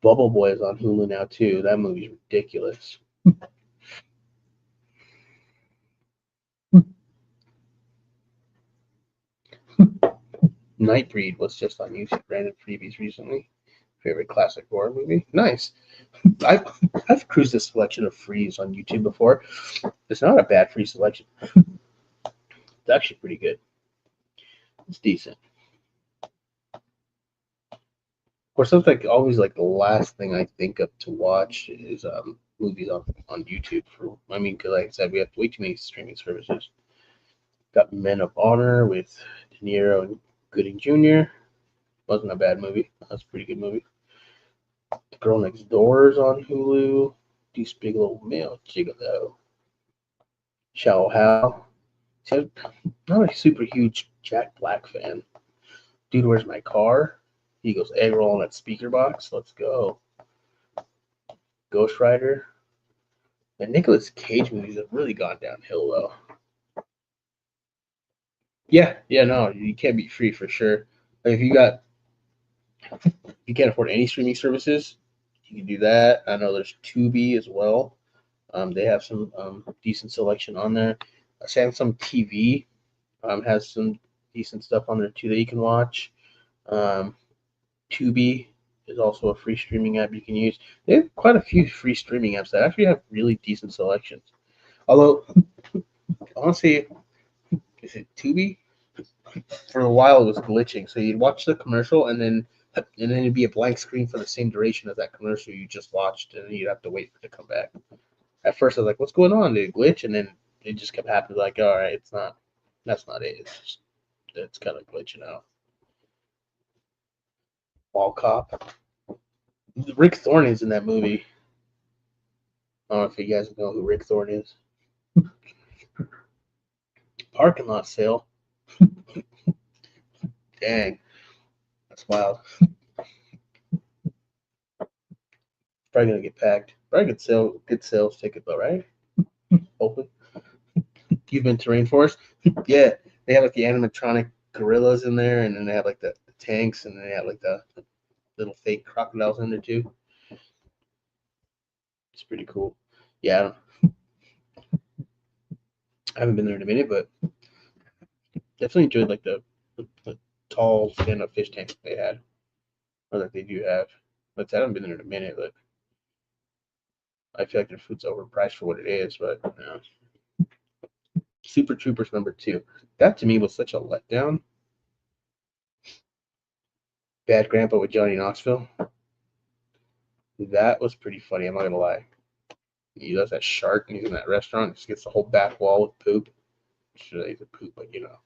Bubble Boy is on Hulu now too. That movie's ridiculous. Nightbreed was just on YouTube. Random freebies recently. Favorite classic horror movie? Nice. I've cruised a selection of frees on YouTube before. It's not a bad free selection. It's actually pretty good. It's decent. Of course, that's like always like the last thing I think of to watch is movies on YouTube. Because like I said, we have way too many streaming services. Got Men of Honor with De Niro and Gooding Jr. Wasn't a bad movie. That's a pretty good movie. The Girl Next Door is on Hulu. Deuce Bigelow, Male Gigolo. Shallow Hal. See, I'm not a super huge Jack Black fan. Dude, Where's My Car? He goes egg roll on that speaker box. Let's go. Ghost Rider. The Nicolas Cage movies have really gone downhill though. Yeah, no, you can't be free for sure. Like if you can't afford any streaming services, you can do that. I know there's Tubi as well. They have some decent selection on there. Samsung TV has some decent stuff on there too that you can watch. Tubi is also a free streaming app you can use. They have quite a few free streaming apps that actually have really decent selections. Although, honestly, is it Tubi? For a while, it was glitching. So you'd watch the commercial, and then it'd be a blank screen for the same duration as that commercial you just watched, and then you'd have to wait for it to come back. At first, I was like, "What's going on?" Did it glitch? And then it just kept happening. Like, all right, it's not. That's not it. It's kind of glitching out. Mall Cop. Rick Thorne is in that movie. I don't know if you guys know who Rick Thorne is. Parking lot sale. Dang, that's wild. Probably gonna get packed. Probably good sales ticket though, right? Hopefully. You've been to Rainforest? Yeah, they have like the animatronic gorillas in there, and then they have like the tanks, and then they have like the little fake crocodiles in there too. It's pretty cool. Yeah, I haven't been there in a minute, but definitely enjoyed like the tall stand-up fish tank they had, or that they do have. But I haven't been there in a minute, but I feel like their food's overpriced for what it is. But Super Troopers #2. That to me was such a letdown. Bad Grandpa with Johnny Knoxville. That was pretty funny. I'm not gonna lie. He does that shark, and he's in that restaurant. Just gets the whole back wall with poop. Should he's a poop, but you know.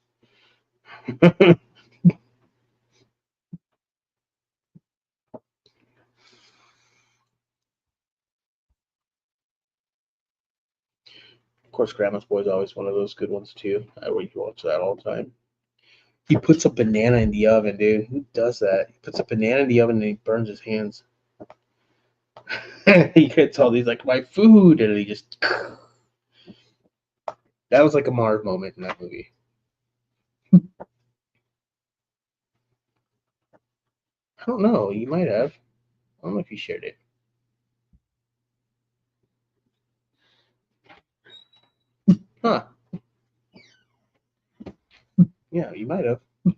Of course, Grandma's Boy is always one of those good ones too. I would watch that all the time. He puts a banana in the oven, dude. Who does that? He puts a banana in the oven and he burns his hands. He gets all these like my food, and he just. That was like a Marv moment in that movie. I don't know. You might have. I don't know if you shared it. Huh. Yeah, you might have. I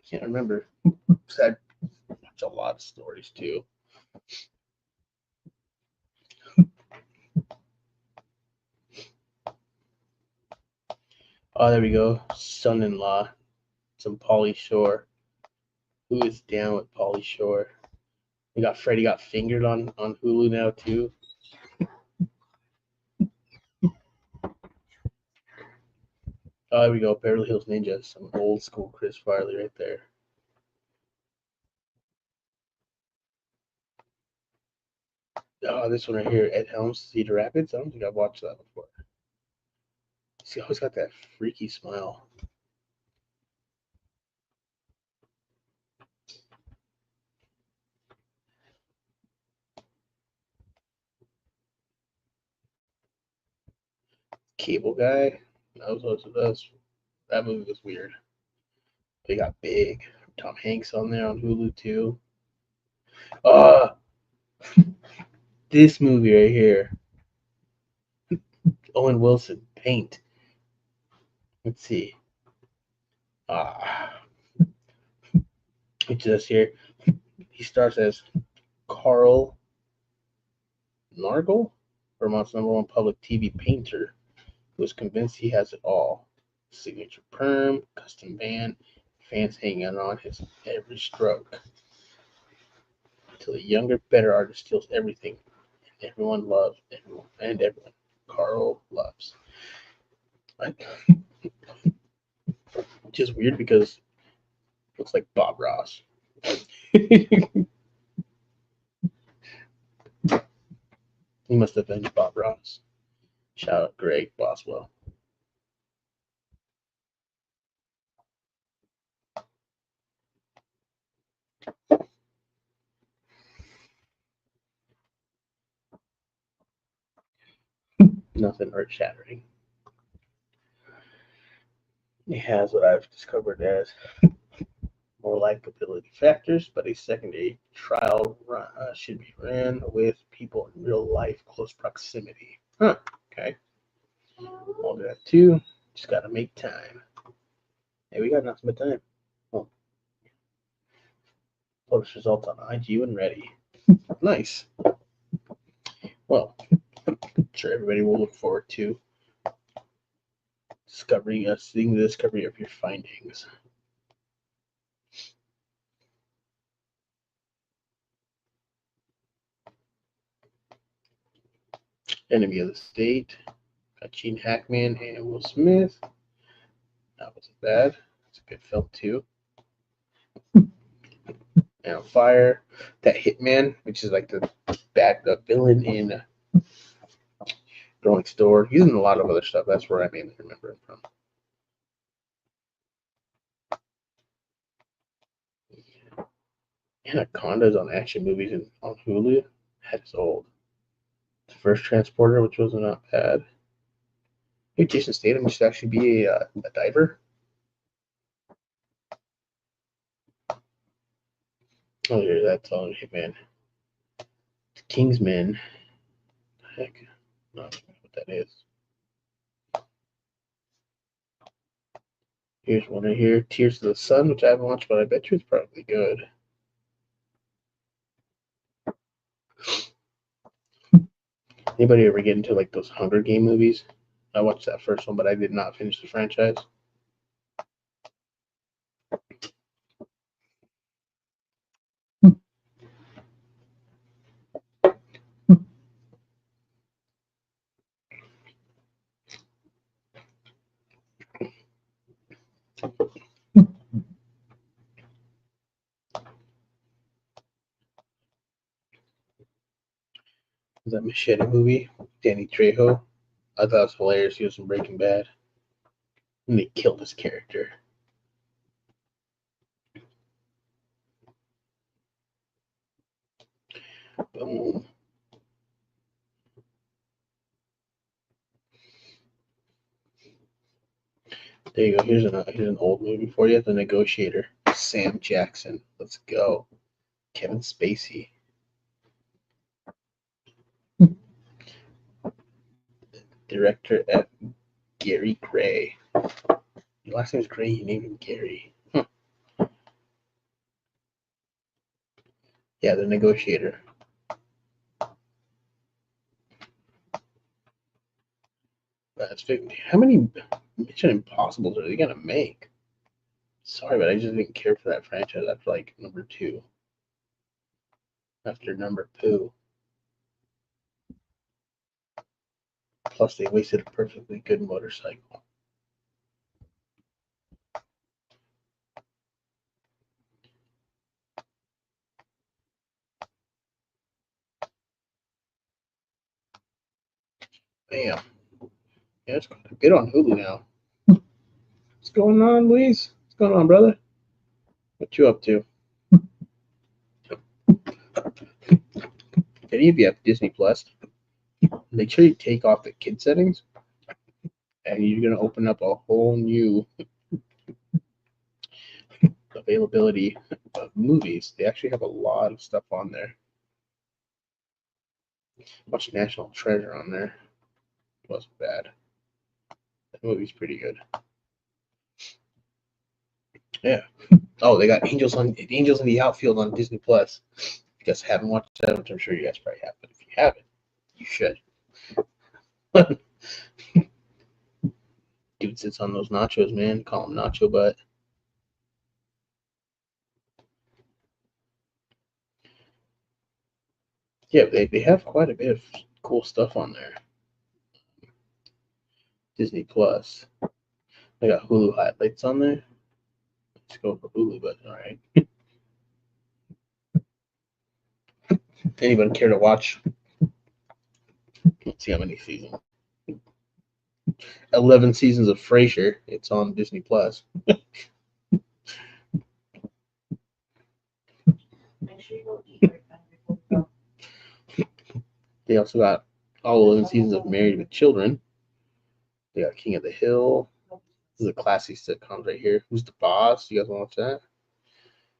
can't remember. I watch a lot of stories too. Oh, there we go. Son-in-law. Some Pauly Shore. Who is down with Pauly Shore? We got Freddie Got Fingered on Hulu now too. Oh, there we go. Beverly Hills Ninja. Some old school Chris Farley right there. Oh, this one right here, Ed Helms, Cedar Rapids. I don't think I've watched that before. He always got that freaky smile. Cable Guy. That movie was weird. They got big. Tom Hanks on there on Hulu too. This movie right here. Owen Wilson, Paint. Let's see. It just here. He starts as Carl Nargle, Vermont's #1 public TV painter, who is convinced he has it all. Signature perm, custom van, fans hanging on his every stroke. Until a younger, better artist steals everything, and everyone loves everyone, and everyone Carl loves. Which is weird because it looks like Bob Ross. He must have been Bob Ross. Shout out Greg Boswell. Nothing earth shattering. It has what I've discovered as more likability factors, but a secondary trial should be ran with people in real life close proximity. Okay. I'll do that too. Just gotta make time. Hey, we got nothing but time. Oh. Publish results on IG when ready. Nice. Well, I'm sure everybody will look forward to seeing the discovery of your findings. Enemy of the State, got Gene Hackman and Will Smith. That wasn't bad. It's a good film too. And on Fire, that Hitman, which is like the villain in Growing Store. He's in a lot of other stuff. That's where I mainly remember him from. Anaconda's on Action Movies and on Hulu. That is old. The First Transporter, which was not bad. Hey, Jason Statham used to actually be a diver. Oh, yeah, that's on Hitman. Kingsman. Heck, not what that is. Here's one right here, Tears of the Sun, which I haven't watched, but I bet you it's probably good. Anybody ever get into like those Hunger Game movies? I watched that first one, but I did not finish the franchise. That Machete movie, Danny Trejo. I thought it was hilarious. He was in Breaking Bad. And they killed his character. Boom. There you go. Here's an old movie for you, The Negotiator. Sam Jackson. Let's go. Kevin Spacey. Director F. Gary Gray. Your last name's Gray, you named him Gary. Yeah, The Negotiator. That's 50. How many Mission Impossibles are they gonna make? Sorry, but I just didn't care for that franchise after like number 2. After number 2. Plus, they wasted a perfectly good motorcycle. Bam. Yeah, it's quite a bit on Hulu now. What's going on, Luis? What's going on, brother? What you up to? Any of you have Disney Plus? Make sure you take off the kid settings and you're gonna open up a whole new availability of movies. They actually have a lot of stuff on there. Much National Treasure on there. It wasn't bad. That movie's pretty good. Yeah. Oh, they got Angels in the Outfield on Disney Plus. If you guys haven't watched that, which I'm sure you guys probably have, but if you haven't, you should. Dude sits on those nachos, man. Call him Nacho Butt. Yeah, they have quite a bit of cool stuff on there. Disney Plus. They got Hulu highlights on there. Let's go for Hulu, but all right. Anybody care to watch? Let's see how many seasons. 11 seasons of Frasier. It's on Disney Plus. Make sure you go eat right before we go. They also got all 11 seasons of Married with Children. They got King of the Hill. This is a classy sitcom right here. Who's the Boss? You guys want to watch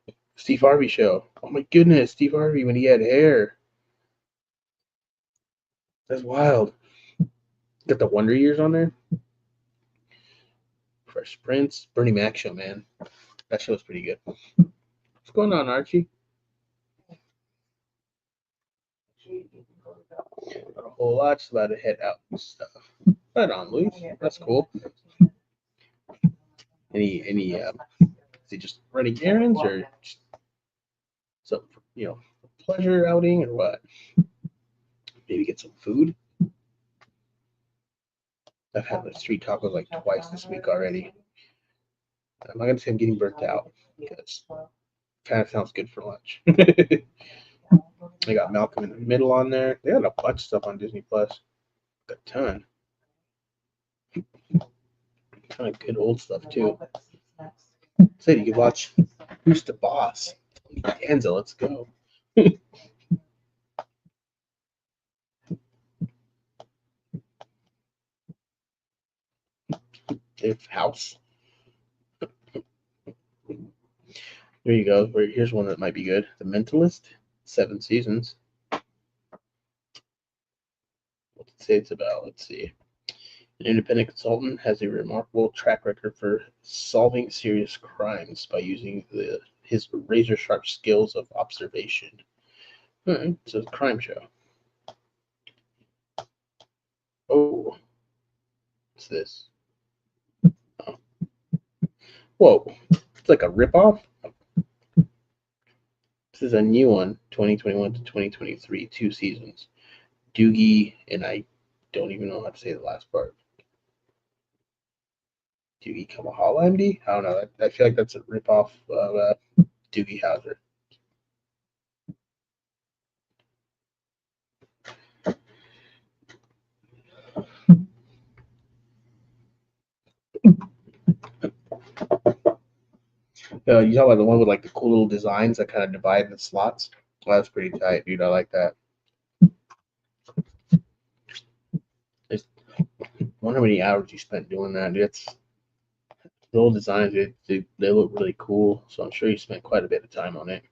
that? Steve Harvey Show. Oh my goodness, Steve Harvey when he had hair. That's wild. Got the Wonder Years on there. Fresh Prince. Bernie Mac Show, man. That show's pretty good. What's going on, Archie? Not a whole lot. Just about to head out and stuff. Right on, Luis. That's cool. Any is he just running errands or just some pleasure outing or what? Maybe get some food. I've had the street tacos like twice this week already. I'm not gonna say I'm getting burnt out because it kind of sounds good for lunch. They got Malcolm in the Middle on there. They got a bunch of stuff on Disney Plus. A ton. Kind of good old stuff too. Said you could watch Who's the Boss? Danza, let's go. If House. There you go. Here's one that might be good. The Mentalist, 7 seasons. What's it say it's about? Let's see. An independent consultant has a remarkable track record for solving serious crimes by using his razor-sharp skills of observation. All right, it's a crime show. Oh, what's this? Oh. Whoa, it's like a ripoff. This is a new one, 2021 to 2023, 2 seasons. Doogie, and I don't even know how to say the last part. Doogie Kamahala MD? I don't know. I feel like that's a ripoff of Doogie Howser. You talk about the one with like the cool little designs that kind of divide the slots. Well, that's pretty tight, dude. I like that. I wonder how many hours you spent doing that. It's the old designs. They look really cool, so I'm sure you spent quite a bit of time on it.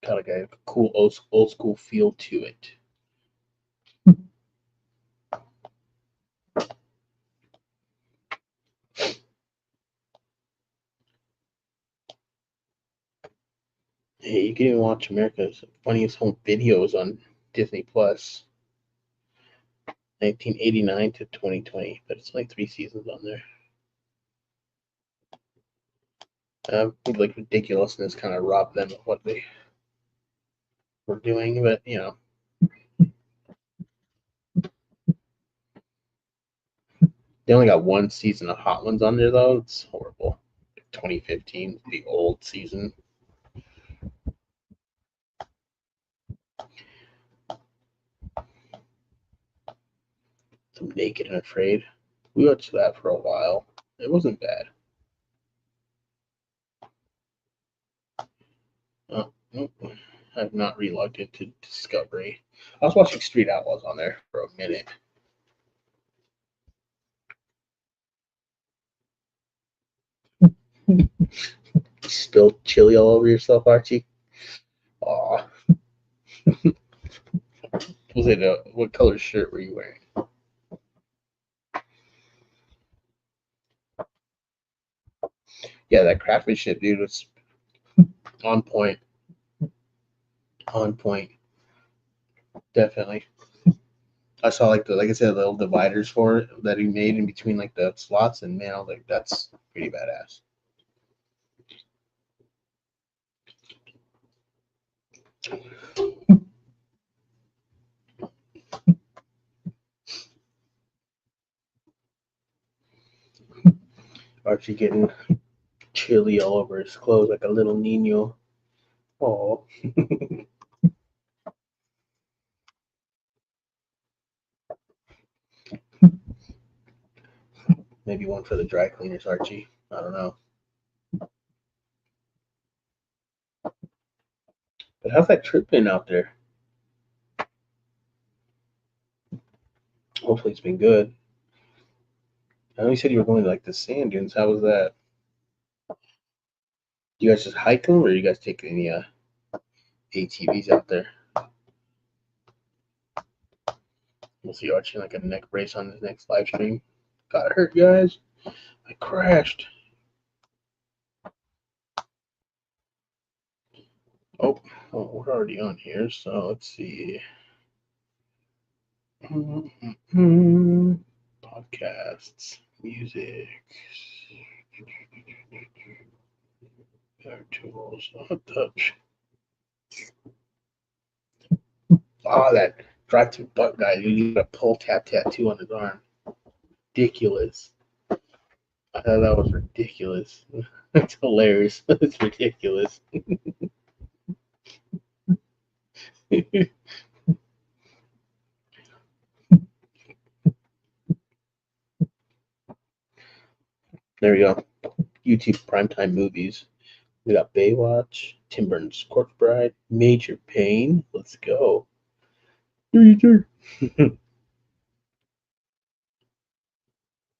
Got like a cool old school feel to it. Hey, you can even watch America's Funniest Home Videos on Disney Plus. 1989 to 2020, but it's only 3 seasons on there. Like ridiculousness kind of robbed them of what they were doing, but they only got 1 season of Hot Ones on there though. It's horrible. 2015, the old season. Some Naked and Afraid. We watched that for a while. It wasn't bad. Oh, nope. I've not relogged into Discovery. I was watching Street Outlaws on there for a minute. Spilled chili all over yourself, Archie. Aw. Was it what color shirt were you wearing? Yeah, that craftsmanship, dude, was on point. On point. Definitely. I saw like I said, the little dividers for it that he made in between like the slots, and man, I was like, that's pretty badass. Archie getting chili all over his clothes like a little Nino. Oh. Maybe one for the dry cleaners, Archie. I don't know. But how's that trip been out there? Hopefully it's been good. I know you said you were going to like the sand dunes. How was that? You guys just hike them, or you guys take any ATVs out there? We'll see Archie like a neck brace on his next live stream. Got hurt, guys. I crashed. Oh, well, we're already on here, so let's see. Podcasts, music, tools, touch. Oh, that drive through butt guy. You got a pull tap tattoo on his arm. Ridiculous. I thought that was ridiculous. It's hilarious. It's ridiculous. There we go. YouTube primetime movies. We got Baywatch, Tim Burton's Corpse Bride, Major Pain. Let's go. Major.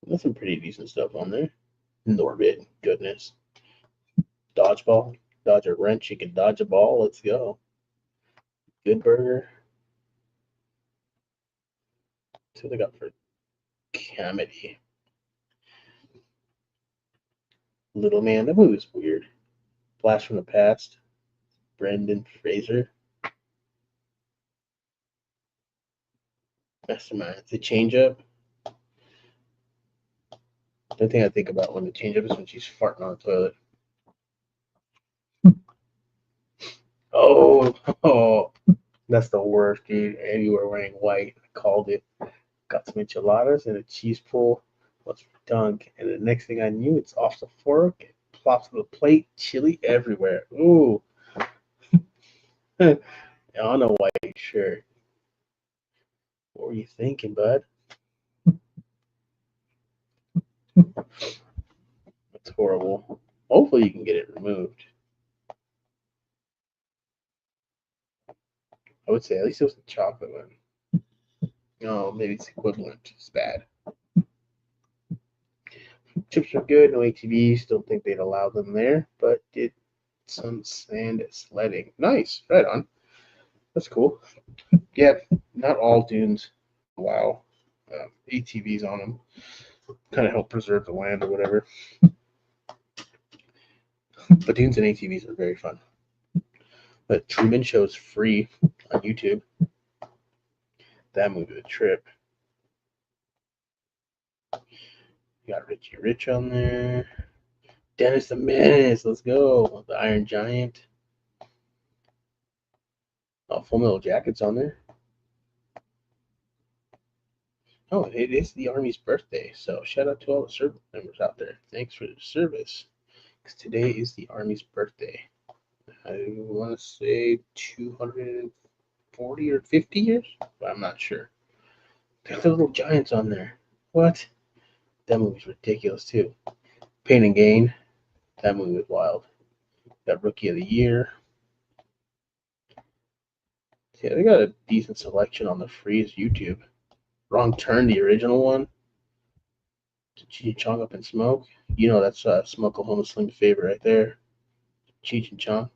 That's some pretty decent stuff on there. Norbit, goodness. Dodgeball, dodge a wrench, you can dodge a ball. Let's go. Good Burger. That's what they got for comedy. Little Man, that movie was weird. Blast from the Past, Brendan Fraser. Mastermind. The change up. The thing I think about when the change up is when she's farting on the toilet. Oh, that's the worst, dude. And you were wearing white. I called it. Got some enchiladas and a cheese pull. Was dunk. And the next thing I knew, it's off the fork. It plops to the plate. Chili everywhere. Ooh. On a white shirt. What were you thinking, bud? That's horrible. Hopefully you can get it removed. I would say at least it was the chocolate one. No, maybe it's equivalent. It's bad. Chips are good. No ATVs. Don't think they'd allow them there, but did some sand sledding. Nice. Right on. That's cool. Yeah, not all dunes allow ATVs on them. Kind of help preserve the land or whatever. But dunes and ATVs are very fun. But Truman Show's free on YouTube. That movie, a trip. You got Richie Rich on there. Dennis the Menace, let's go. The Iron Giant. Oh, Full Metal Jacket's on there. Oh, it is the Army's birthday, so shout out to all the service members out there. Thanks for the service, because today is the Army's birthday. I want to say 240 or 50 years, but I'm not sure. They got the little giants on there. What? That movie's ridiculous too. Pain and Gain. That movie was wild. Got Rookie of the Year. Yeah, they got a decent selection on the Freeze YouTube. Wrong Turn, the original one. Chong Up in Smoke. You know that's Smoke Oklahoma Slim's favorite right there. Cheech and Chong.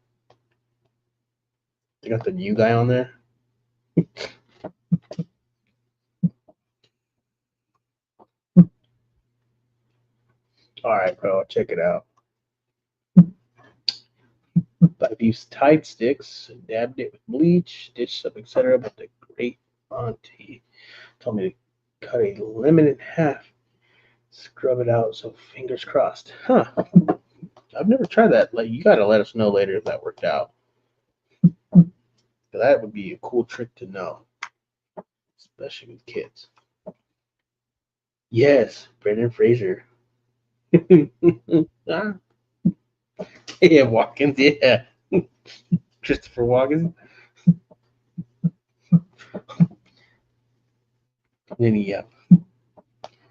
They got the new guy on there. All right, bro, check it out. I've used Tide sticks, dabbed it with bleach, ditched up, etc. But the great auntie told me to cut a lemon in half, scrub it out. So fingers crossed. Huh? I've never tried that. Like, you gotta let us know later if that worked out. That would be a cool trick to know, especially with kids. Yes, Brendan Fraser. Ah, yeah, Watkins. Yeah, Christopher Walken. Then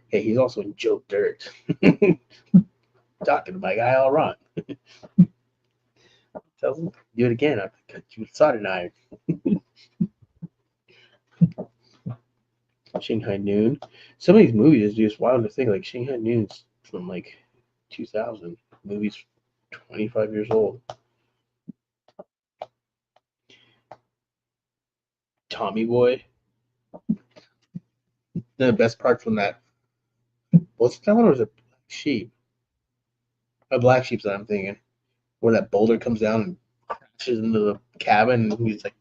hey, he's also in Joe Dirt. Talking to my guy all wrong. Tells him, do it again. I'll cut you with solder knife. Shanghai Noon. Some of these movies is just wild to think. Like Shanghai Noon's from like 2000. Movie's 25 years old. Tommy Boy. The best part from that. What's that one? Or was it Black Sheep? A Black Sheep's that I'm thinking. Where that boulder comes down and crashes into the cabin, and he's like,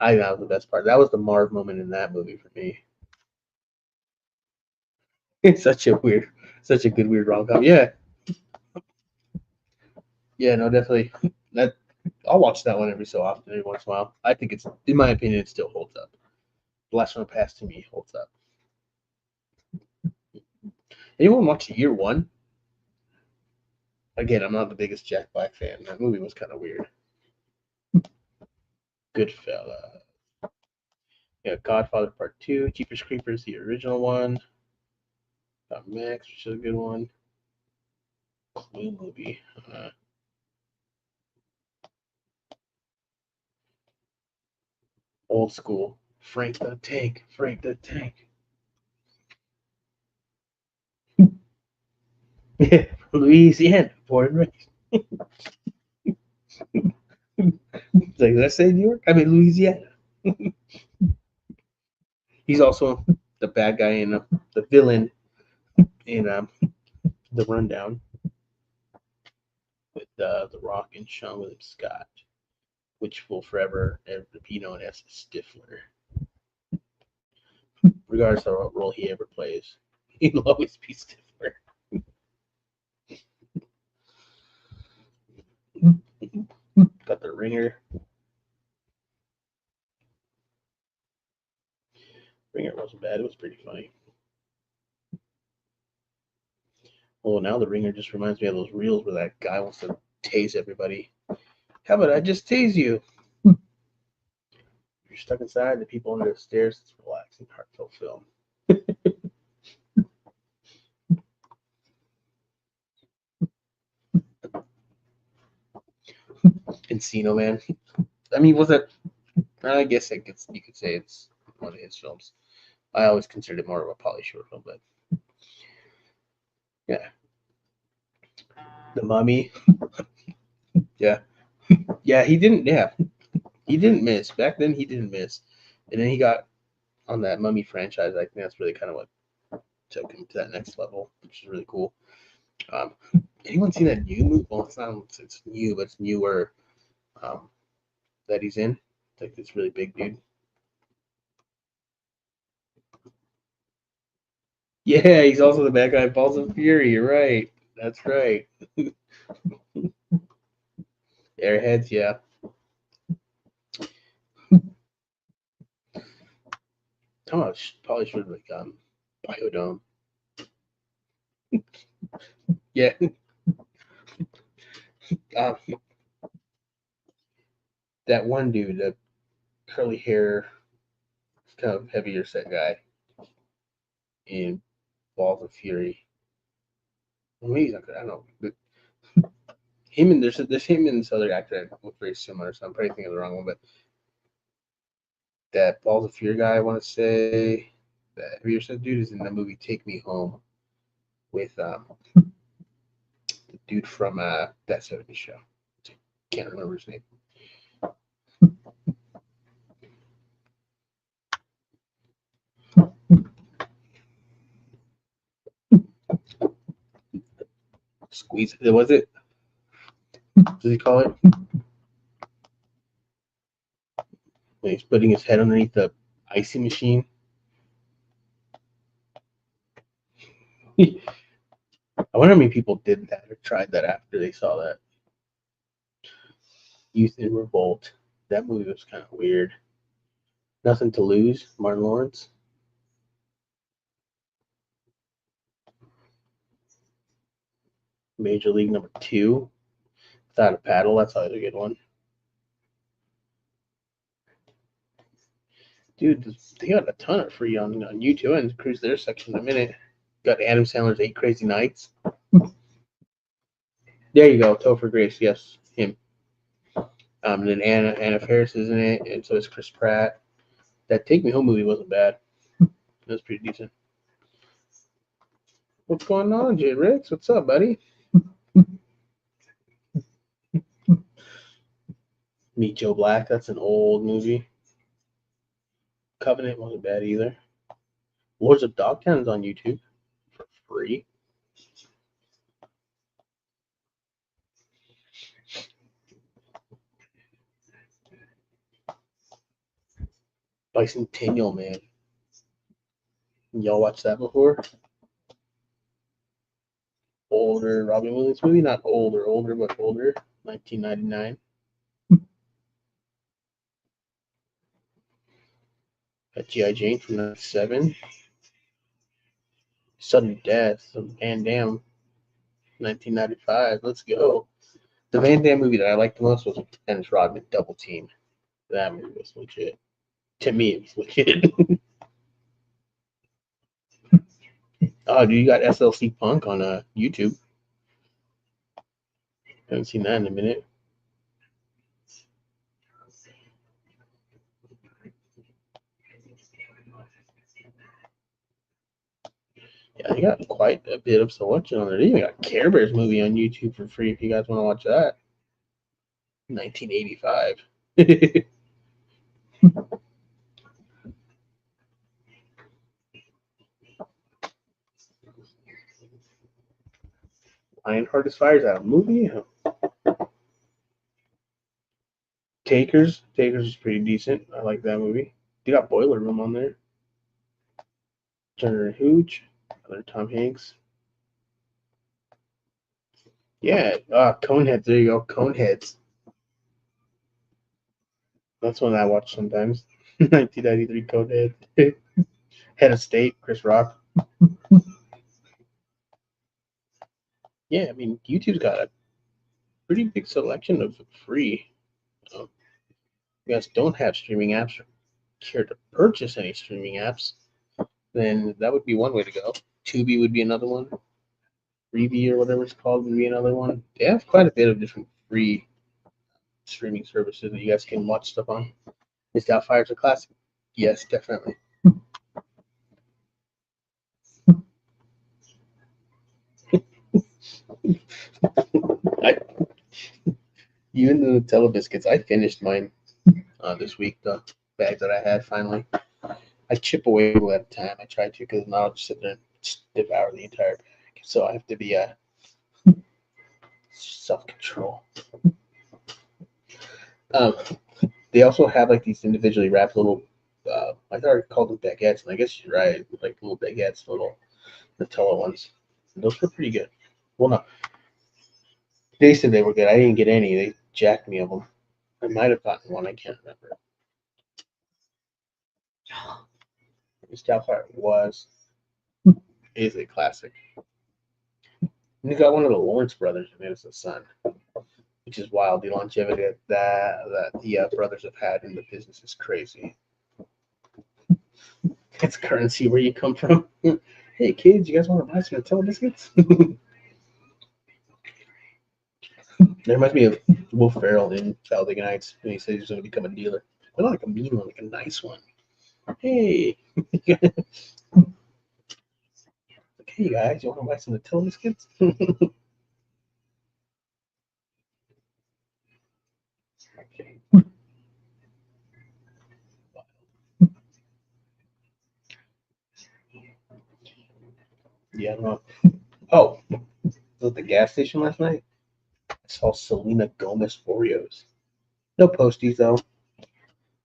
I think that was the best part. That was the Marv moment in that movie for me. It's such a good weird rom com. Yeah, yeah, no, definitely. That I'll watch that one every so often, every once in a while. I think it's, in my opinion, it still holds up. Blast from the Past to me holds up. Anyone watch Year One? Again, I'm not the biggest Jack Black fan. That movie was kind of weird. Goodfella. Yeah, Godfather Part Two, Jeepers Creepers, the original one. Got Max, which is a good one. Clue movie. Old school. Frank the Tank. Frank the Tank. Yeah, Louisiana, born and raised. It's like, did I say New York? I mean Louisiana. He's also the bad guy in the villain in the Rundown with the Rock and Sean William Scott, which will forever be known as Stifler, regardless of what role he ever plays. He'll always be Stifler. Got the Ringer. Ringer wasn't bad. It was pretty funny. Oh, now the Ringer just reminds me of those reels where that guy wants to tase everybody. How about I just tase you? If you're stuck inside, the people under the stairs, it's a relaxing, heartfelt film. Encino Man. I mean, was it? I guess you could say it's one of his films. I always considered it more of a Pauly Shore film, but yeah. The Mummy. Yeah. Yeah, he didn't. Yeah, he didn't miss. Back then, he didn't miss. And then he got on that Mummy franchise. I think that's really kind of what took him to that next level, which is really cool. Um, anyone seen that new movie? Well, it's new, but it's newer. Um, that he's in. It's like this really big dude. Yeah, he's also the bad guy in Balls of Fury. You're right. That's right. Airheads, yeah. How much probably should have like Biodome. Yeah. Um, that one dude, the curly hair, kind of heavier set guy in Balls of Fury. Well, maybe he's not good. I don't know. But him and there's him and this other actor that look very similar, so I'm probably thinking of the wrong one. But that Balls of Fury guy, I want to say that heavier set dude is in the movie Take Me Home. with the dude from that '70s show. Can't remember his name. Squeeze. Was it? Does he call it? When he's putting his head underneath the icy machine. I wonder how many people did that or tried that after they saw that. Youth in Revolt. That movie was kind of weird. Nothing to Lose. Martin Lawrence. Major League number 2. Without a Paddle. That's always a good one. Dude, they got a ton of free on YouTube and cruise their section in a minute. Got Adam Sandler's 8 Crazy Nights. There you go, Topher Grace, yes, him. And then Anna Faris is in it, and so is Chris Pratt. That Take Me Home movie wasn't bad. It was pretty decent. What's going on, J. Ricks? What's up, buddy? Meet Joe Black, that's an old movie. Covenant wasn't bad either. Lords of Dogtown is on YouTube for free. Bicentennial Man. Y'all watched that before? Older Robin Williams movie, not older, but older. 1999. Got G.I. Jane from '97. Sudden Death of Van Damme, 1995. Let's go. The Van Damme movie that I liked the most was Dennis Rodman, Double Team. That movie was legit. To me, it was legit. Oh, dude, you got SLC Punk on YouTube. Haven't seen that in a minute. Yeah, they got quite a bit of selection on there. They even got Care Bears movie on YouTube for free if you guys want to watch that. 1985. Lionheart is Fire's out. Movie? Takers is pretty decent. I like that movie. You got Boiler Room on there. Turner and Hooch. Another Tom Hanks. Yeah, Coneheads. There you go. Coneheads. That's one I watch sometimes. 1993 Conehead. Head of State, Chris Rock. Yeah, I mean, YouTube's got a pretty big selection of free. You guys don't have streaming apps or care to purchase any streaming apps, then that would be one way to go. Tubi would be another one. Freebie or whatever it's called would be another one. They have quite a bit of different free streaming services that you guys can watch stuff on. Is Doubtfire's a classic? Yes, definitely. Even the Nutella biscuits, I finished mine this week. The bag that I had finally. I chip away at a time. I try to because now I'll just sit there and devour the entire bag. So I have to be self-control. They also have like these individually wrapped little. I thought I called them baguettes, and I guess you're right. Like little baguettes, little Nutella ones. And those were pretty good. Well, no, they said they were good. I didn't get any. They jacked me of them. I might have gotten one. I can't remember. This Doubtfire is a classic. And you got one of the Lawrence brothers, and it's a son, which is wild. The longevity that the brothers have had in the business is crazy. It's currency where you come from. Hey kids, you guys want to buy some Nutella biscuits? There reminds me of Will Ferrell in Talladega Nights when he says he's going to become a dealer. But not like a mean one, like a nice one. Hey, like Hey guys, you want to buy some Nutella biscuits? Okay. Yeah, no. Oh, I was at the gas station last night. I saw Selena Gomez Oreos. No posties though.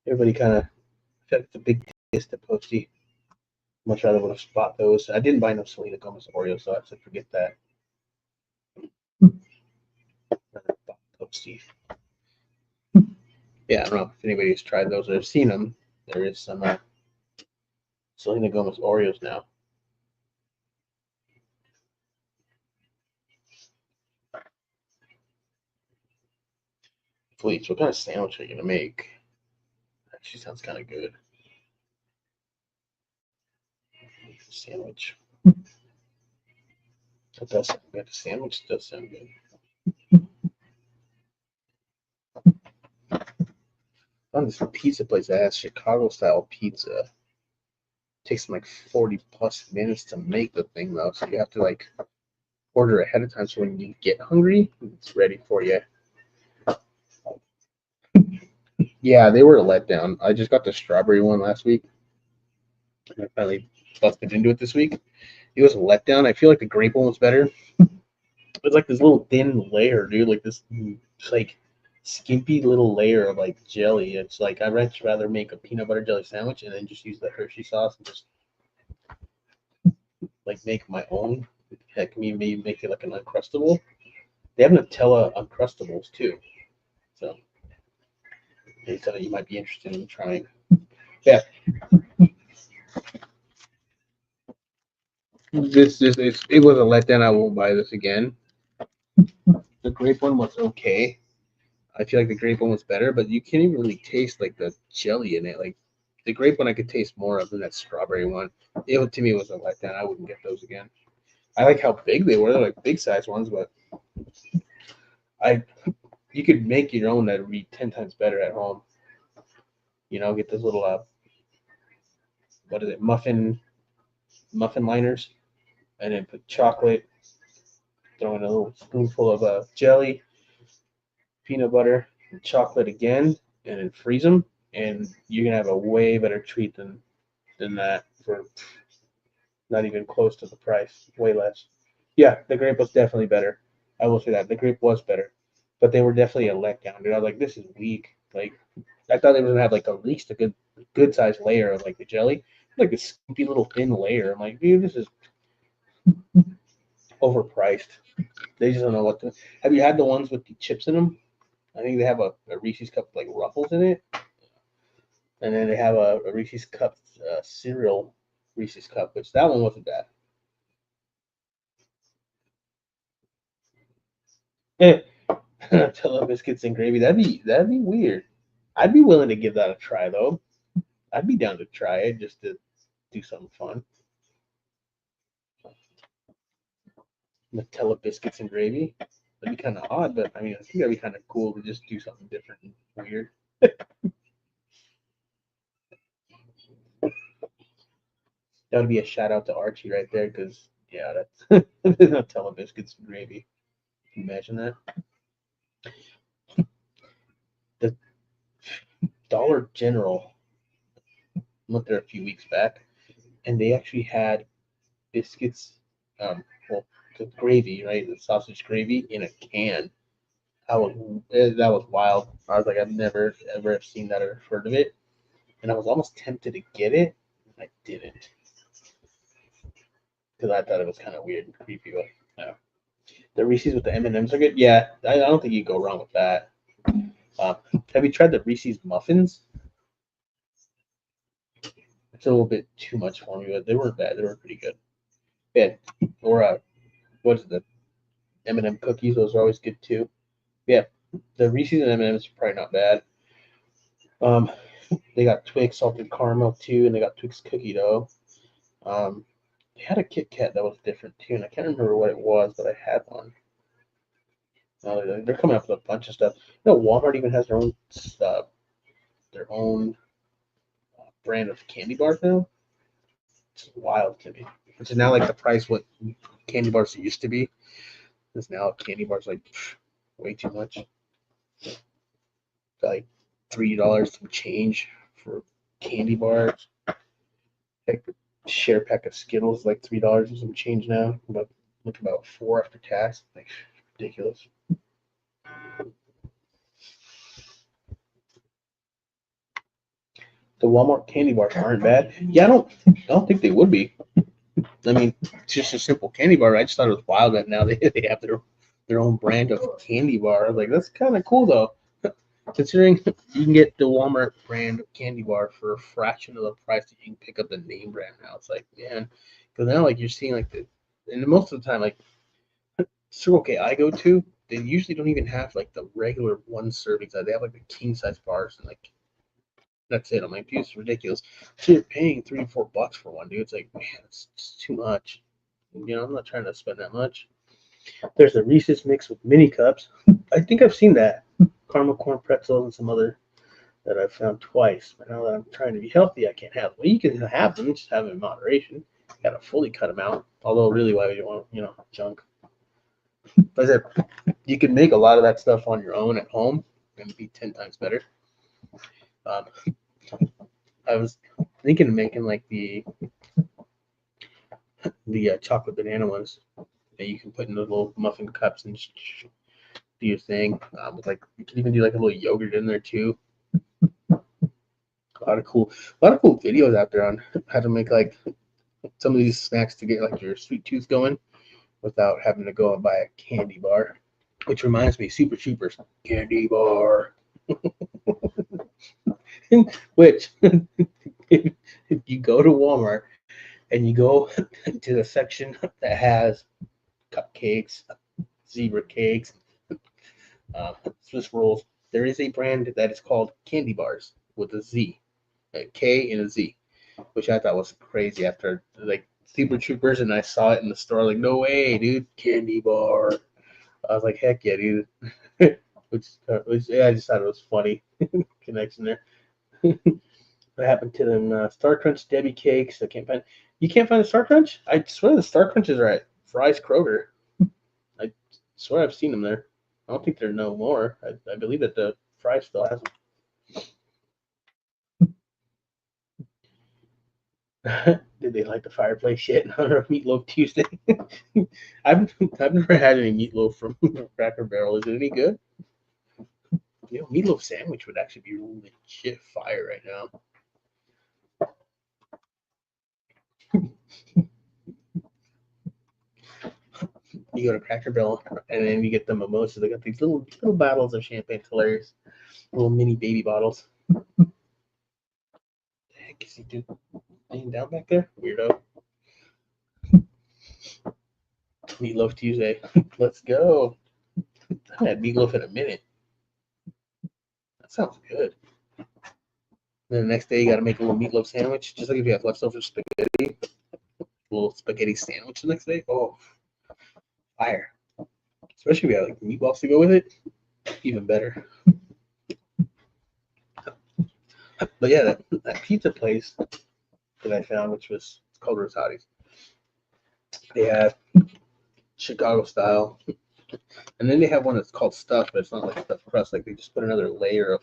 Everybody kind of felt it's a big diss to posty. Much rather would have spot those. I didn't buy no Selena Gomez Oreos, so I said forget that. Posty. Yeah, I don't know if anybody's tried those or have seen them. There is some Selena Gomez Oreos now. Fleets, what kind of sandwich are you gonna make? Actually, sounds kind of good. Sandwich. That does sound good. The sandwich does sound good. On this pizza place that has Chicago style pizza. It takes like 40 plus minutes to make the thing though, so you have to like order ahead of time so when you get hungry, it's ready for you. Yeah, they were a letdown. I just got the strawberry one last week. And I finally busted into it this week. It was a letdown. I feel like the grape one was better. It's like this little thin layer, dude. Like this, like skimpy little layer of like jelly. It's like I'd much rather make a peanut butter jelly sandwich and then just use the Hershey sauce and just like make my own. Heck, maybe make it like an uncrustable. They have Nutella uncrustables too, so they said that you might be interested in trying. Yeah, it was a letdown. I won't buy this again. The grape one was okay. I feel like the grape one was better, but you can't even really taste like the jelly in it. Like the grape one, I could taste more of than that strawberry one. It to me was a letdown. I wouldn't get those again. I like how big they were. They're like big size ones, but I you could make your own that'd be 10 times better at home. You know, get those little what is it, muffin liners, and then put chocolate. Throw in a little spoonful of jelly, peanut butter, and chocolate again, and then freeze them. And you're gonna have a way better treat than that for not even close to the price, way less. Yeah, the grape was definitely better. I will say that the grape was better, but they were definitely a letdown. Dude, I was like, this is weak. Like, I thought they were gonna have like at least a good sized layer of like the jelly, like a skimpy little thin layer. I'm like, dude, this is overpriced. They just don't know what to. Have you had the ones with the chips in them? I think they have a Reese's cup with like ruffles in it, and then they have a Reese's cup cereal Reese's cup, which that one wasn't bad. Nutella biscuits and gravy. That'd be weird. I'd be willing to give that a try though. I'd be down to try it just to do something fun. Nutella biscuits and gravy. That'd be kind of odd, but I mean, I think that'd be kind of cool to just do something different and weird. That would be a shout out to Archie right there, because yeah, that's Nutella biscuits and gravy. Can you imagine that? The Dollar General went there a few weeks back, and they actually had biscuits, well, the gravy, right, the sausage gravy in a can. That was wild. I was like, I've never ever seen that or heard of it, and I was almost tempted to get it, and I didn't because I thought it was kind of weird and creepy. But no, the Reese's with the M&Ms are good. Yeah, I don't think you go wrong with that. Uh, have you tried the Reese's muffins? It's a little bit too much for me, but they weren't bad. They were pretty good. Yeah, or what is it, the M&M cookies? Those are always good too. Yeah, the Reese's and M&Ms are probably not bad. Um, they got Twix salted caramel too, and they got Twix cookie dough. They had a Kit Kat that was different too, and I can't remember what it was, but I had one. They're coming up with a bunch of stuff. You know, Walmart even has their own brand of candy bars now. It's wild to me. which is now like the price what candy bars used to be. Because now candy bars like way too much. Like $3 some change for candy bars. Like share pack of Skittles like $3 and some change now. But look about $4 after tax. Like ridiculous. The Walmart candy bars aren't bad. Yeah, I don't think they would be. I mean, it's just a simple candy bar. I just thought it was wild that now they have their own brand of candy bar. I was like, that's kind of cool though. Considering you can get the Walmart brand candy bar for a fraction of the price that you can pick up the name brand now. It's like, man, because now like you're seeing like and most of the time like Circle K I go to, they usually don't even have like the regular one serving size. They have like the king size bars and like that's it. I'm like, dude, it's ridiculous. So you're paying $3 or $4 for one, dude. It's like, man, it's just too much. You know, I'm not trying to spend that much. There's a Reese's mix with mini cups. I think I've seen that. Caramel corn pretzels and some other that I've found twice. But now that I'm trying to be healthy, I can't have them. Well, you can have them, just have them in moderation. You gotta fully cut them out. Although, really, why would you want, junk? But I said, you can make a lot of that stuff on your own at home and be 10 times better. Um, I was thinking of making like the chocolate banana ones that you can put in the little muffin cups and just do your thing. With like you can even do like a little yogurt in there too. A lot of cool videos out there on how to make like some of these snacks to get like your sweet tooth going without having to go and buy a candy bar. Which reminds me, Super Troopers candy bar. Which if you go to Walmart and you go to the section that has cupcakes, zebra cakes, Swiss rolls, there is a brand that is called Candy Bars with a Z, a K and a Z, which I thought was crazy after like Super Troopers and I saw it in the store. Like, no way, dude, Candy Bar. I was like, heck yeah, dude. which yeah, I just thought it was funny connection there. What happened to them Star Crunch Debbie cakes? I can't find. You can't find the Star Crunch? I swear the Star Crunches are at Fry's Kroger. I swear I've seen them there. I don't think they're no more. I believe that the Fry still has them. Did they like the fireplace shit on our Meatloaf Tuesday? I've never had any meatloaf from Cracker Barrel. Is it any good? Meatloaf sandwich would actually be really shit fire right now. You go to Cracker Barrel and then you get the mimosas. They got these little bottles of champagne. It's hilarious. Little mini baby bottles. The heck is he doing? Laying down back there? Weirdo. Meatloaf Tuesday. Let's go. I haven't had meatloaf in a minute. That sounds good. Then the next day you got to make a little meatloaf sandwich, just like if you have leftover spaghetti. A little spaghetti sandwich the next day. Oh, fire! Especially if you have like meatballs to go with it, even better. But yeah, that pizza place that I found, which was it's called Rosati's, they have Chicago style, and then they have one that's called stuffed, but it's not like stuffed crust. Like they just put another layer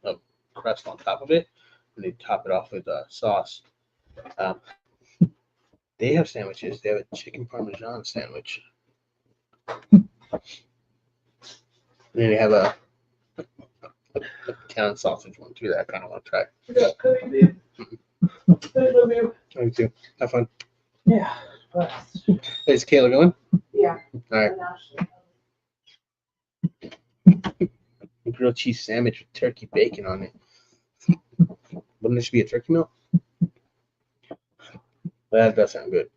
of crust on top of it, and they top it off with sauce. Um, they have sandwiches. They have a chicken parmesan sandwich. And then they have a town sausage one too that I kind of want to try. I love you. I do too. Have fun. Yeah. Is Kayla going? Yeah. All right. A grilled cheese sandwich with turkey bacon on it. Wouldn't this be a turkey melt? That does sound good.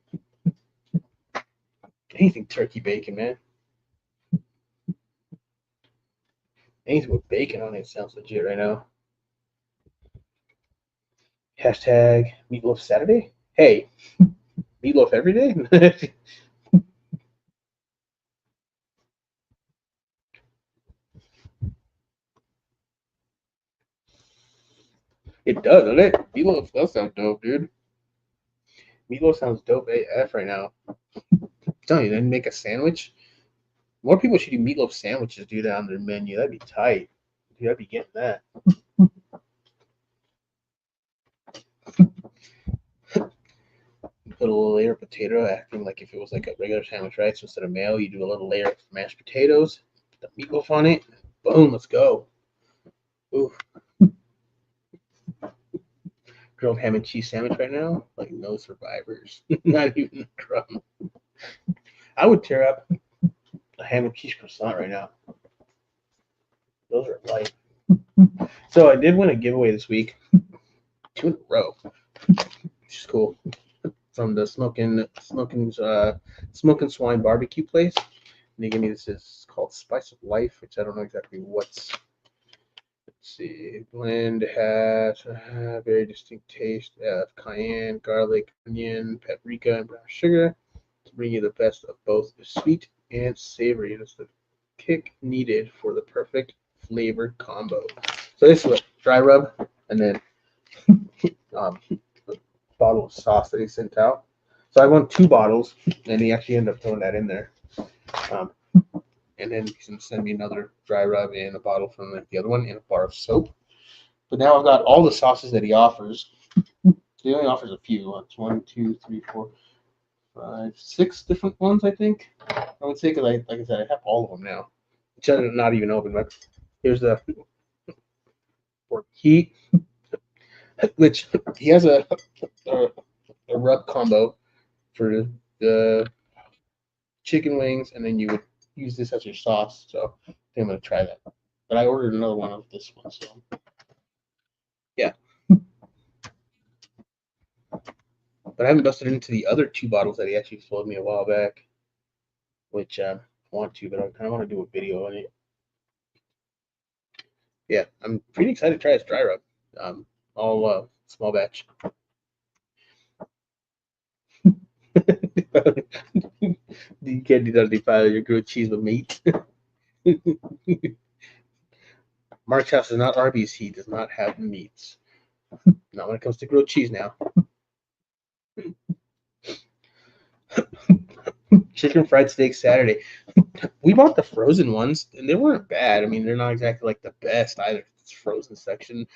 Anything turkey bacon, man. Anything with bacon on it sounds legit right now. Hashtag meatloaf Saturday. Hey, meatloaf every day? It does, doesn't it? Meatloaf does sound dope, dude. Meatloaf sounds dope AF right now. I'm telling you, then make a sandwich. More people should do meatloaf sandwiches, do that on their menu. That'd be tight. Dude, I'd be getting that. Put a little layer of potato, acting like if it was like a regular sandwich, right? So instead of mayo, you do a little layer of mashed potatoes, put the meatloaf on it. Boom, let's go. Ooh, grilled ham and cheese sandwich right now, like no survivors, not even a crumb. I would tear up a ham and cheese croissant right now. Those are light. So I did win a giveaway this week, 2 in a row, which is cool. From the smoking swine barbecue place. And they gave me this is called Spice of Life, which I don't know exactly what's. Let's see, blend has a very distinct taste of cayenne, garlic, onion, paprika, and brown sugar to bring you the best of both sweet and savory. It's the kick needed for the perfect flavor combo. So this is a dry rub, and then a bottle of sauce that he sent out. So I won 2 bottles, and he actually ended up throwing that in there. Um, and then he's gonna send me another dry rub and a bottle from the other one and a bar of soap. But now I've got all the sauces that he offers. He only offers a few. It's 6 different ones, I think. I would say because like I said, I have all of them now, which are not even open. But here's the pork heat, which he has a, a rub combo for the chicken wings, and then you would use this as your sauce. So I think I'm gonna try that. But I ordered another one of this one, so yeah. But I haven't busted into the other 2 bottles that he actually sold me a while back, which I want to, but I kind of want to do a video on it. Yeah, I'm pretty excited to try his dry rub. All small batch. You can't identify your grilled cheese with meat. Mark's house is not Arby's. He does not have meats. Not when it comes to grilled cheese now. Chicken fried steak Saturday. We bought the frozen ones, and they weren't bad. I mean, they're not exactly like the best either. It's frozen section,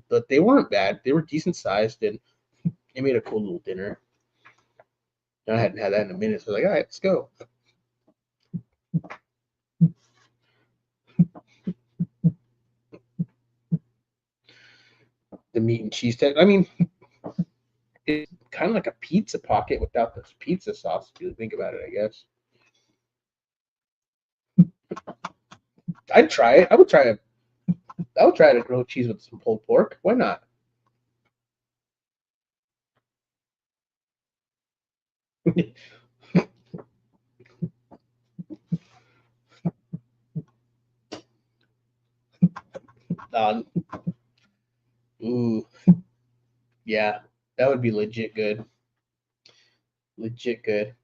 but they weren't bad. They were decent sized, and they made a cool little dinner. I hadn't had that in a minute, so I was like, all right, let's go. The meat and cheese tech. I mean, it's kind of like a pizza pocket without the pizza sauce. If you think about it, I guess. I'd try it. I would try it. I would try a grilled cheese with some pulled pork. Why not? um, ooh, yeah, that would be legit good. Legit good.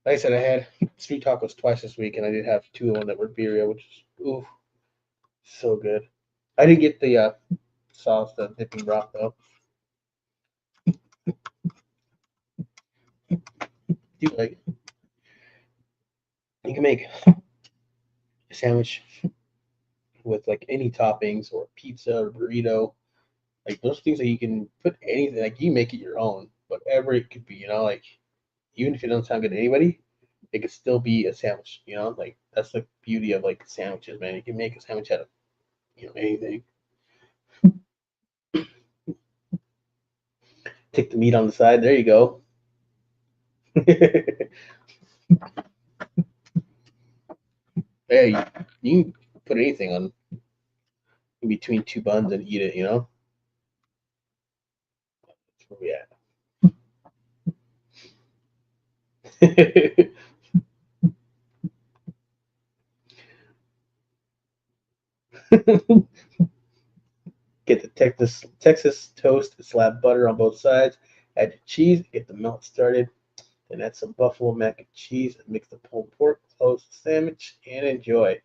Like I said, I had street tacos twice this week, and I did have 2 of them that were birria, which is ooh, so good. I didn't get the sauce, the dipping broth though. Dude, like you can make a sandwich with like any toppings or pizza or burrito. Like those things that you can put anything, like you make it your own, whatever it could be. Like even if it doesn't sound good to anybody, it could still be a sandwich. Like that's the beauty of like sandwiches, man. You can make a sandwich out of anything. Take the meat on the side. There you go. Hey, you can put anything on in between 2 buns and eat it. That's where we at. Get the Texas toast, slap butter on both sides, add your cheese, get the melt started, then add some buffalo mac and cheese and mix the pulled pork, close the sandwich, and enjoy.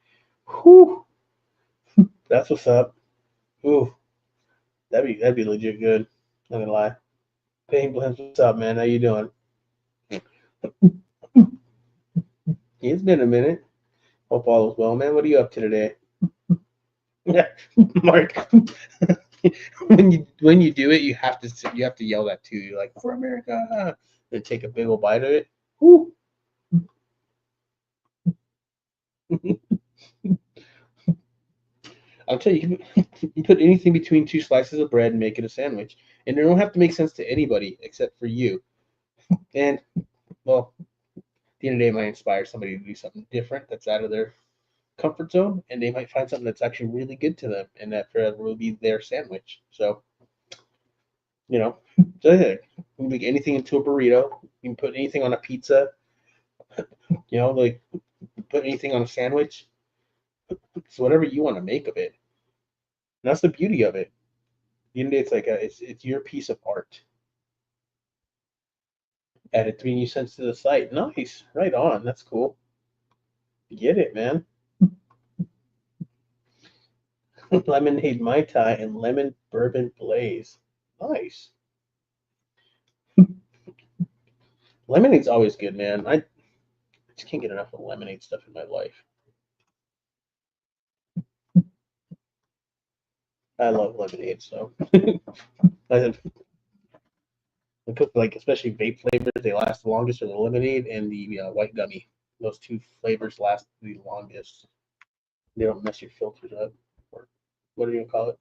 Whew, that's what's up. Ooh, that'd be legit good. Not gonna lie. Pain Blends, what's up, man? How you doing? It's been a minute. Hope all is well, man. What are you up to today? Yeah, Mark. when you do it, you have to yell that too. You're like for America, and take a big old bite of it. Woo. I'll tell you, you put anything between two slices of bread and make it a sandwich, and it don't have to make sense to anybody except for you. And well, at the end of the day, it might inspire somebody to do something different that's out of their comfort zone, and they might find something that's actually really good to them, and that forever will be their sandwich. So, you know, so yeah, you can make anything into a burrito. You can put anything on a pizza. Like put anything on a sandwich. It's whatever you want to make of it. And that's the beauty of it. At the end of the day, it's like it's your piece of art. Added 3 new cents to the site. Nice, right on. That's cool. Get it, man. Lemonade Mai Tai and lemon bourbon blaze. Nice. Lemonade's always good, man. I just can't get enough of lemonade stuff in my life. I love lemonade, so I put like especially vape flavors. They last the longest are the lemonade and the white gummy. Those two flavors last the longest. They don't mess your filters up. Or what are you gonna call it?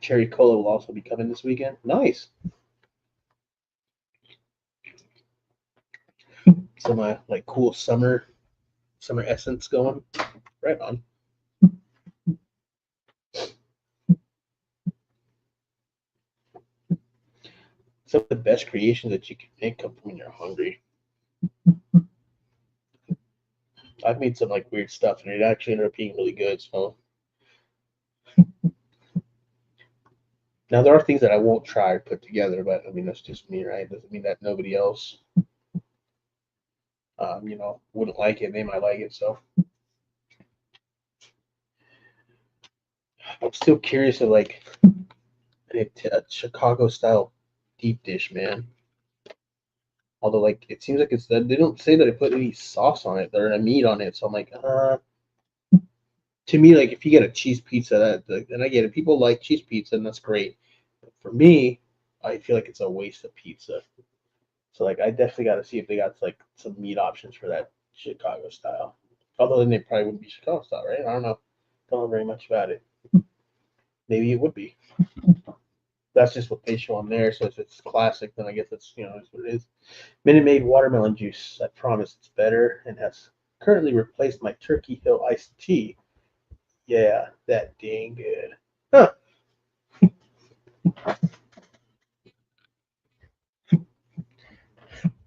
Cherry cola will also be coming this weekend. Nice. Some like cool summer essence going. Right on. Some of the best creations that you can make come from when you're hungry. I've made some like weird stuff and it actually ended up being really good. So now there are things that I won't try or put together, but I mean that's just me, right? Doesn't mean that nobody else, wouldn't like it. They might like it. So I'm still curious of like a Chicago style deep dish, man. Although like it seems like it's they don't say that I put any sauce on it or a meat on it, so I'm like, to me, like if you get a cheese pizza, and I get it, people like cheese pizza, and that's great. But for me, I feel like it's a waste of pizza. So like I definitely got to see if they got like some meat options for that Chicago style. Although then they probably wouldn't be Chicago style, right? I don't know. Don't know very much about it. Maybe it would be. That's just what they show on there. So if it's classic, then I guess that's what it is. Minute Maid watermelon juice. I promise it's better and has currently replaced my Turkey Hill iced tea. Yeah, that dang good. Huh.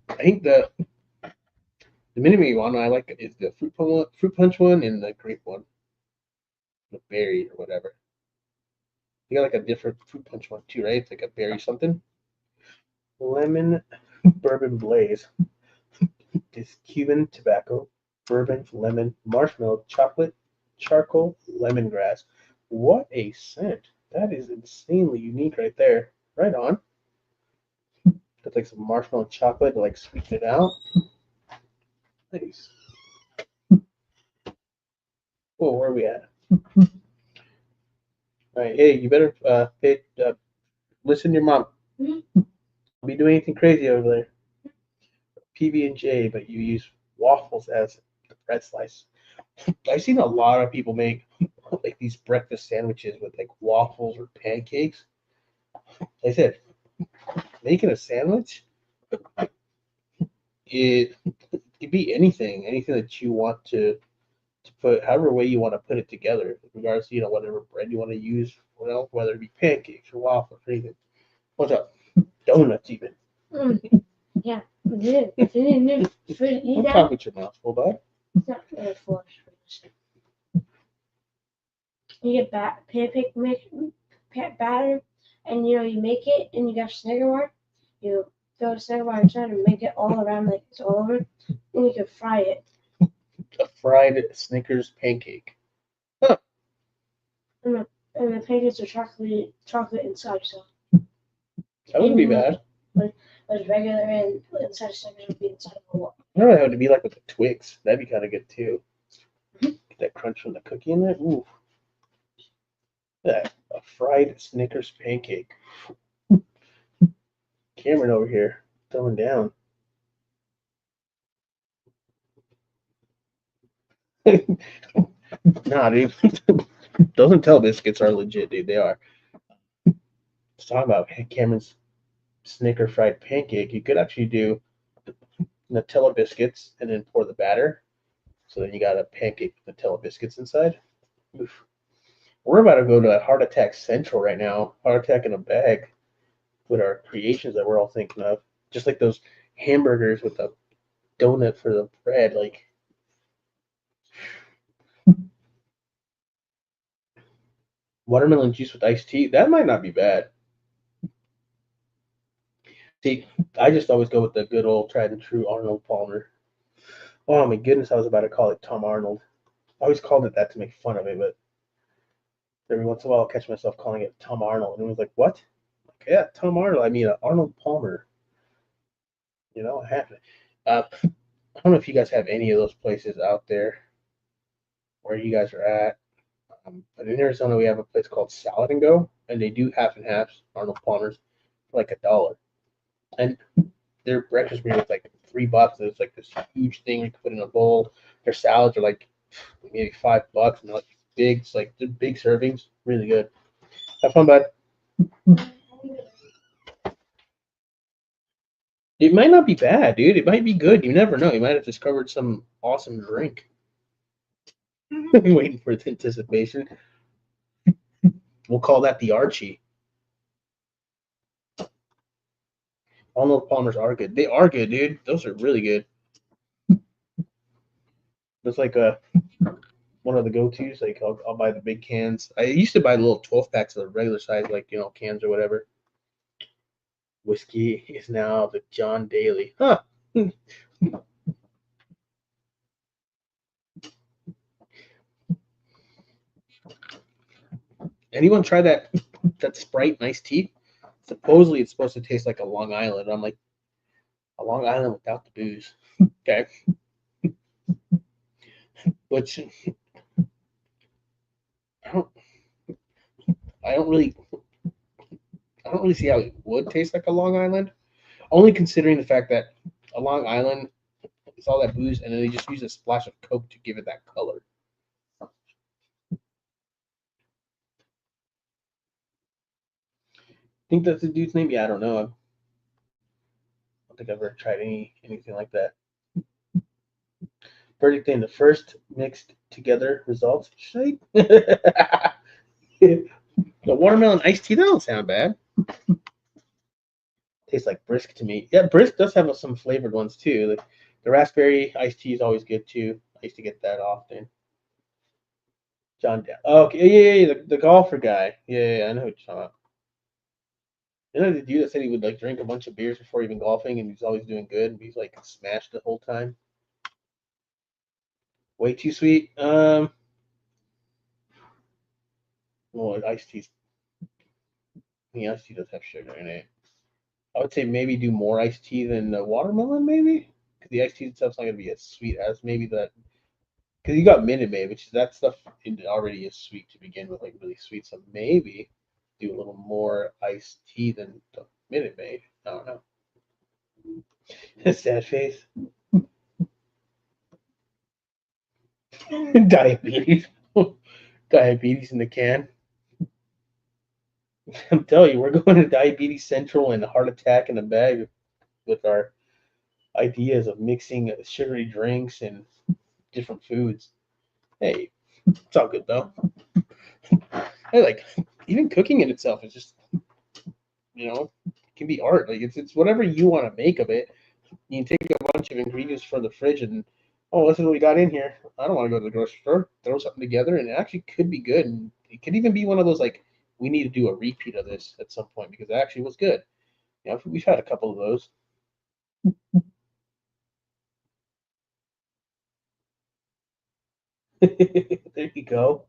I think the Minute Maid one I like is the fruit punch one and the grape one, the berry or whatever. You got like a different fruit punch one too, right? It's like a berry something. Lemon bourbon blaze is Cuban tobacco, bourbon, lemon, marshmallow, chocolate, charcoal, lemongrass. What a scent! That is insanely unique right there. Right on. Got like some marshmallow chocolate to like sweeten it out. Nice. Whoa, where are we at? All right, hey, you better listen to your mom. Don't be doing anything crazy over there. PB&J, but you use waffles as the bread slice. I've seen a lot of people make like these breakfast sandwiches with like waffles or pancakes. Like I said, making a sandwich, it could be anything that you want to put, however way you want to put it together, regardless, whatever bread you want to use, whether it be pancakes or waffles or anything. What's up? Donuts even. Yeah, if you didn't eat Don't that, talk with your mouth full, bud. it's not really forced. You get pancake batter, and you make it, and you got Snicker bar. You throw a Snicker bar inside and make it all around like it's all over, and you can fry it. A fried Snickers pancake. Huh. And the pancakes are chocolate inside, so That wouldn't be bad. Was regular and inside of Snickers would be inside of a what? I don't know how it would be like with the Twix. That'd be kind of good too. Get that crunch from the cookie in there. Ooh, that a fried Snickers pancake. Cameron over here throwing down. Nah, dude. Those Nutella biscuits are legit, dude. They are. Let's talk about Cameron's Snicker fried pancake. You could actually do Nutella biscuits and then pour the batter. So then you got a pancake with Nutella biscuits inside. Oof. We're about to go to Heart Attack Central right now. Heart Attack in a bag with our creations that we're all thinking of. Just like those hamburgers with the donut for the bread. Like, watermelon juice with iced tea. That might not be bad. See, I just always go with the good old tried and true Arnold Palmer. Oh my goodness, I was about to call it Tom Arnold. I always called it that to make fun of it, but every once in a while I'll catch myself calling it Tom Arnold. And it was like, what? Like, yeah, Tom Arnold. I mean, Arnold Palmer. You know, I have to. I don't know if you guys have any of those places out there where you guys are at. But in Arizona, we have a place called Salad and Go, and they do half and halves, Arnold Palmer's, for like $1. And their breakfast burrito is like $3. And it's like this huge thing you can put in a bowl. Their salads are like maybe $5, and they're like big. It's like they're big servings, really good. Have fun, bud. It might not be bad, dude. It might be good. You never know. You might have discovered some awesome drink. Waiting for its anticipation. We'll call that the Archie. Arnold Palmer's are good. They are good, dude. Those are really good. It's like one of the go-tos. Like I'll buy the big cans. I used to buy the little 12 packs of the regular size, like cans or whatever. Whiskey is now the John Daly. Huh. Anyone try that Sprite iced tea? Supposedly it's supposed to taste like a Long Island. I'm like, a Long Island without the booze. Okay. Which I don't I don't really I don't really see how it would taste like a Long Island. Only considering the fact that a Long Island is all that booze and then they just use a splash of Coke to give it that color. Think that's the dude's name? Yeah, I don't know. I don't think I've ever tried anything like that. Verdict in the first mixed together results. The watermelon iced tea, that don't sound bad. Tastes like brisk to me. Yeah, brisk does have some flavored ones too. The raspberry iced tea is always good too. I used to get that often. John Dow. Oh, okay, yeah, the golfer guy. Yeah, I know what you're talking about. You know the dude that said he would like drink a bunch of beers before even golfing, and he's always doing good, and he's like smashed the whole time. Way too sweet. Well, iced tea's. Yeah, iced tea does have sugar in it. I would say maybe do more iced tea than the watermelon, maybe, because the iced tea itself's not gonna be as sweet as maybe that. Because you got Minute Maid, which is that stuff already is sweet to begin with, like really sweet. So maybe do a little more iced tea than the Minute Maid. I don't know. Sad face. Diabetes. Diabetes in the can. I'm telling you, we're going to Diabetes Central and Heart Attack in a bag with our ideas of mixing sugary drinks and different foods. Hey, it's all good though. Hey, like even cooking in itself is just it can be art. Like it's whatever you want to make of it. You can take a bunch of ingredients from the fridge and this is what we got in here. I don't want to go to the grocery store. Throw something together and it actually could be good. And it could even be one of those like we need to do a repeat of this at some point because it actually was good. We've had a couple of those. There you go.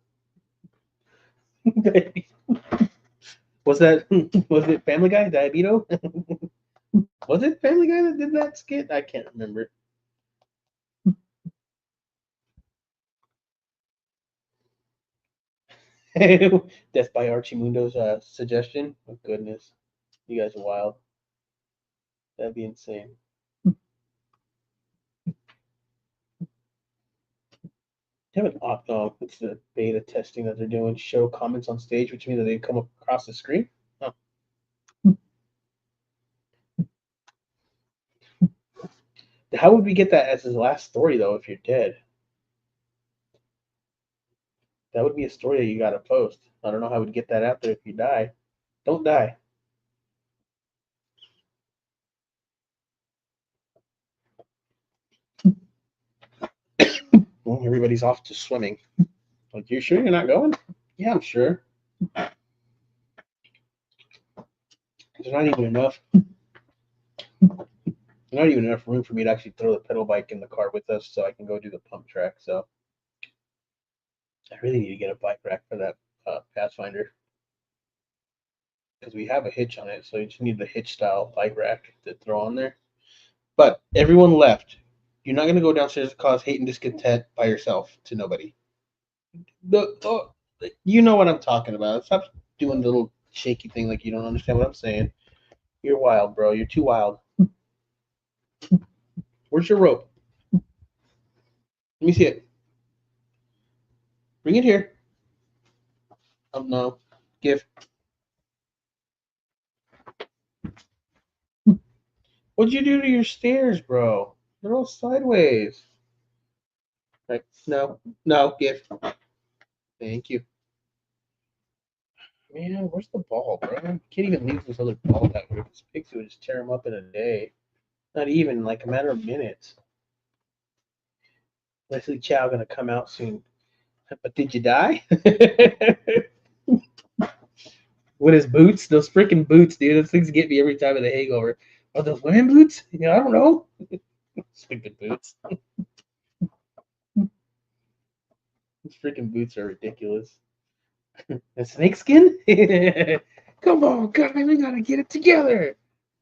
Was it Family Guy? Diabito? Was it Family Guy that did that skit? I can't remember. That's by Archie Mundo's suggestion. Oh goodness, you guys are wild. That'd be insane. They have an no, it's the beta testing that they're doing. Show comments on stage, which means that they come across the screen. Huh. How would we get that as his last story though? If you're dead, that would be a story that you got to post. I don't know how we'd get that out there if you die. Don't die. Well, everybody's off to swimming. Like, you sure you're not going? Yeah, I'm sure. There's not even enough. Not even enough room for me to actually throw the pedal bike in the car with us, so I can go do the pump track. So I really need to get a bike rack for that Pathfinder because we have a hitch on it, so you just need the hitch style bike rack to throw on there. But everyone left. You're not gonna go downstairs to cause hate and discontent by yourself to nobody. You know what I'm talking about. Stop doing the little shaky thing like you don't understand what I'm saying. You're wild, bro. You're too wild. Where's your rope? Let me see it. Bring it here. Oh no. Give. What'd you do to your stairs, bro? They're all sideways. Right. No. No. Give. Thank you. Man, where's the ball, bro? I can't even leave this other ball back here. This pixie would just tear them up in a day. Not even like a matter of minutes. Leslie Chow gonna come out soon. But did you die? With his boots, those freaking boots, dude. Those things get me every time in the hangover. Are those women boots? Yeah, I don't know. Stupid boots. These freaking boots are ridiculous. A snakeskin? Come on, guys, we gotta get it together.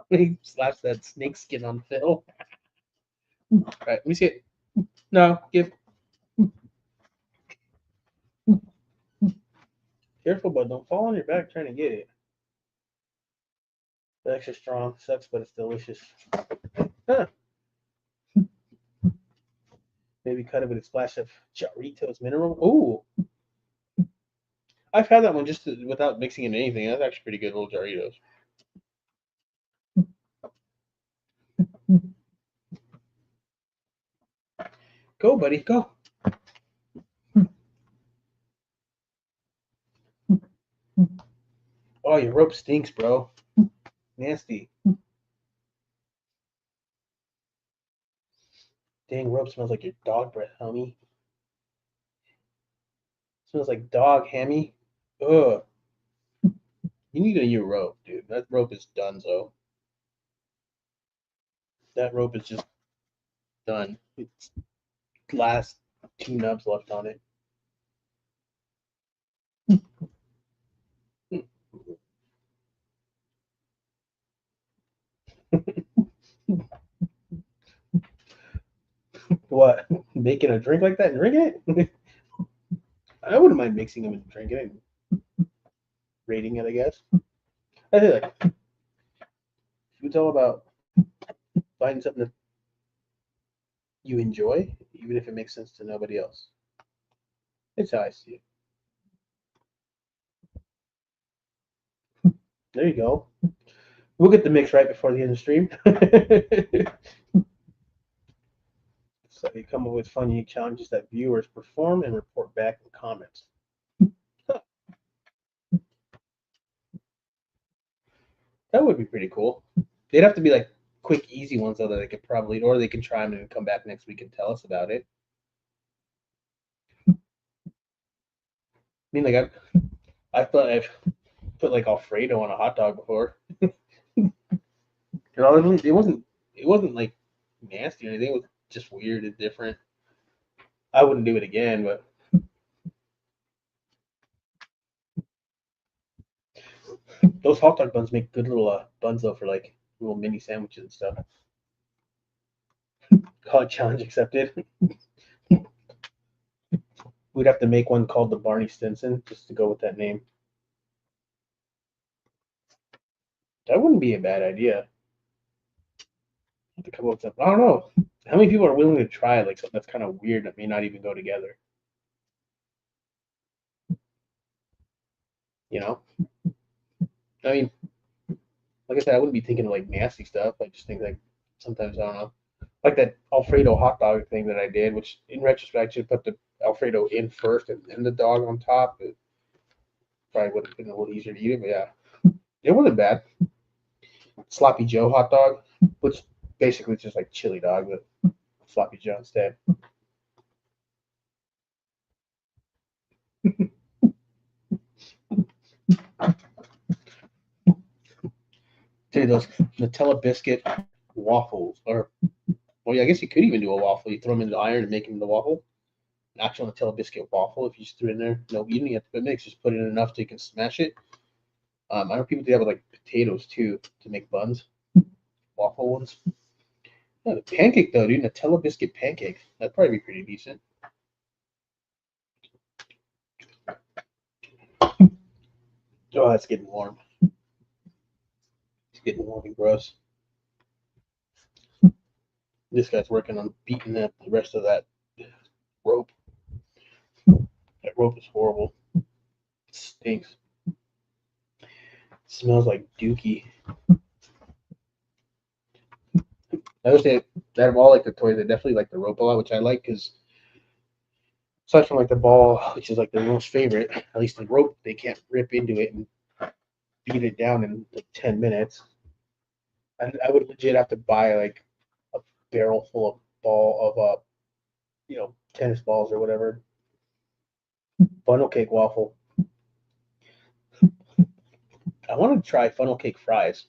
He slaps that snakeskin on Phil. All right, let me see it. No, give. Careful, bud. Don't fall on your back trying to get it. It's extra strong. Sucks, but it's delicious. Huh. Maybe cut it with a splash of Jarritos mineral. Ooh, I've had that one just without mixing in anything. That's actually pretty good, little Jarritos. Go, buddy, go. Oh, your rope stinks, bro. Nasty. Dang, rope smells like your dog breath, homie. Smells like dog, hammy. Ugh. You need a new rope, dude. That rope is done, so. That rope is just done. It's last two nubs left on it. What? Making a drink like that and drinking it? I wouldn't mind mixing them and drinking it and rating it, I guess. I feel like it's all about finding something that you enjoy, even if it makes sense to nobody else. It's how I see it. There you go. We'll get the mix right before the end of the stream. So you come up with fun, unique challenges that viewers perform and report back in comments. Huh, that would be pretty cool. They'd have to be like quick, easy ones though that they could probably, or they can try them and come back next week and tell us about it. I mean, like I thought I've put like Alfredo on a hot dog before. It wasn't like nasty or anything. It was just weird and different. I wouldn't do it again, but Those hot dog buns make good little buns though for like little mini sandwiches and stuff. Call challenge accepted. We'd have to make one called the Barney Stinson just to go with that name. That wouldn't be a bad idea. Have to come up with something. I don't know. How many people are willing to try like something that's kind of weird that may not even go together? You know? I mean, like I said, I wouldn't be thinking of like nasty stuff. I just think like sometimes I don't know. Like that Alfredo hot dog thing that I did, which in retrospect I should put the Alfredo in first and then the dog on top. It probably would have been a little easier to eat it, but yeah. It wasn't bad. Sloppy Joe hot dog, which basically is just like chili dog, but sloppy Joe instead. Dude, those Nutella biscuit waffles, or well, yeah, I guess you could even do a waffle. You throw them in the iron and make them into waffle. An actual Nutella biscuit waffle, if you just threw it in there. No, you didn't have to put mix. Just put it in enough so you can smash it. I know people do that with like potatoes too to make buns, waffle ones. Yeah, the pancake though, dude, Nutella biscuit pancake. That'd probably be pretty decent. Oh, that's getting warm. It's getting warm and gross. This guy's working on beating the rest of that rope. That rope is horrible. It stinks. It smells like dookie. I would say out of all like the toys, I definitely like the rope a lot, which I like because aside from like the ball, which is like their most favorite, at least the rope they can't rip into it and beat it down in like 10 minutes. And I would legit have to buy like a barrel full of ball of tennis balls or whatever. Funnel cake waffle. I want to try funnel cake fries.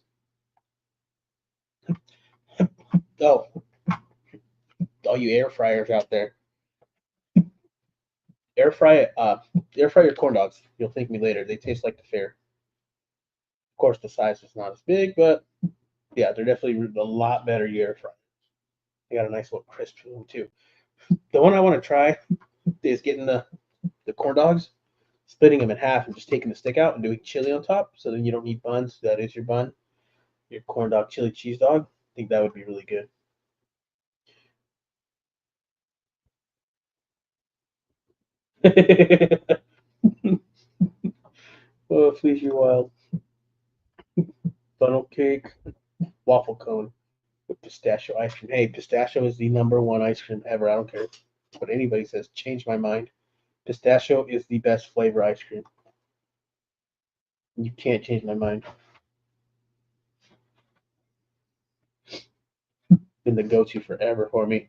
Oh, all you air fryers out there, air fry air fry your corn dogs. You'll thank me later. They taste like the fair. Of course, the size is not as big, but yeah, they're definitely a lot better air fry. They got a nice little crisp to them too. The one I want to try is getting the corn dogs, splitting them in half, and just taking the stick out and doing chili on top. So then you don't need buns. That is your bun, your corn dog chili cheese dog. I think that would be really good. Oh, please, you wild. Funnel cake, waffle cone with pistachio ice cream. Hey, pistachio is the number one ice cream ever. I don't care what anybody says. Change my mind. Pistachio is the best flavor ice cream. You can't change my mind. Been the go-to forever for me.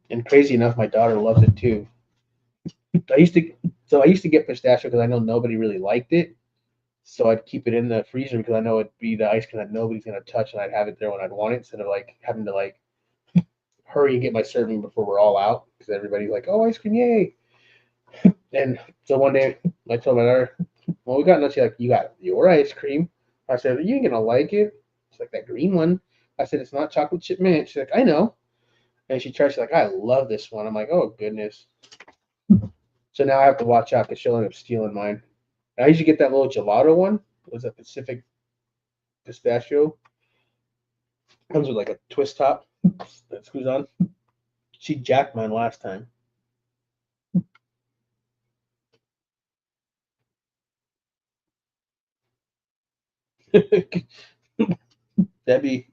And crazy enough, my daughter loves it too. I used to, I used to get pistachio because I know nobody really liked it. So I'd keep it in the freezer because I know it'd be the ice cream that nobody's gonna touch, and I'd have it there when I'd want it instead of like having to like hurry and get my serving before we're all out because everybody's like, "Oh, ice cream, yay!" And so one day I told my daughter, "Well, we got nuts. She's like, you got your ice cream." I said, "You ain't gonna like it." She's like, "That green one." I said, "It's not chocolate chip mint." She's like, "I know." And she tries. She's like, "I love this one." I'm like, "Oh goodness." So now I have to watch out because she'll end up stealing mine. I usually get that little gelato one. It was a Pacific pistachio. Comes with like a twist top that screws on. She jacked mine last time. that'd be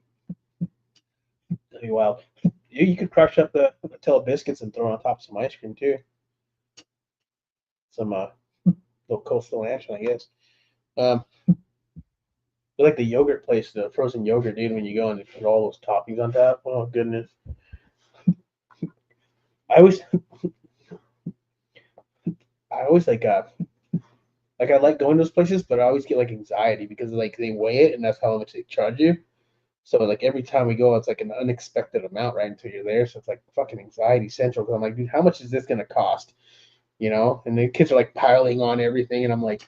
that'd be wild. You could crush up the Nutella biscuits and throw on top some ice cream too. Some little coastal action, I guess. Um, like the yogurt place, the frozen yogurt, dude. When you go and they put all those toppings on top. Oh goodness. I always, I always like I like going to those places, but I always get like anxiety because like they weigh it and that's how much they charge you. So like every time we go, it's like an unexpected amount right until you're there. So it's like fucking anxiety central. Because I'm like, dude, how much is this gonna cost? You know? And the kids are like piling on everything, and I'm like,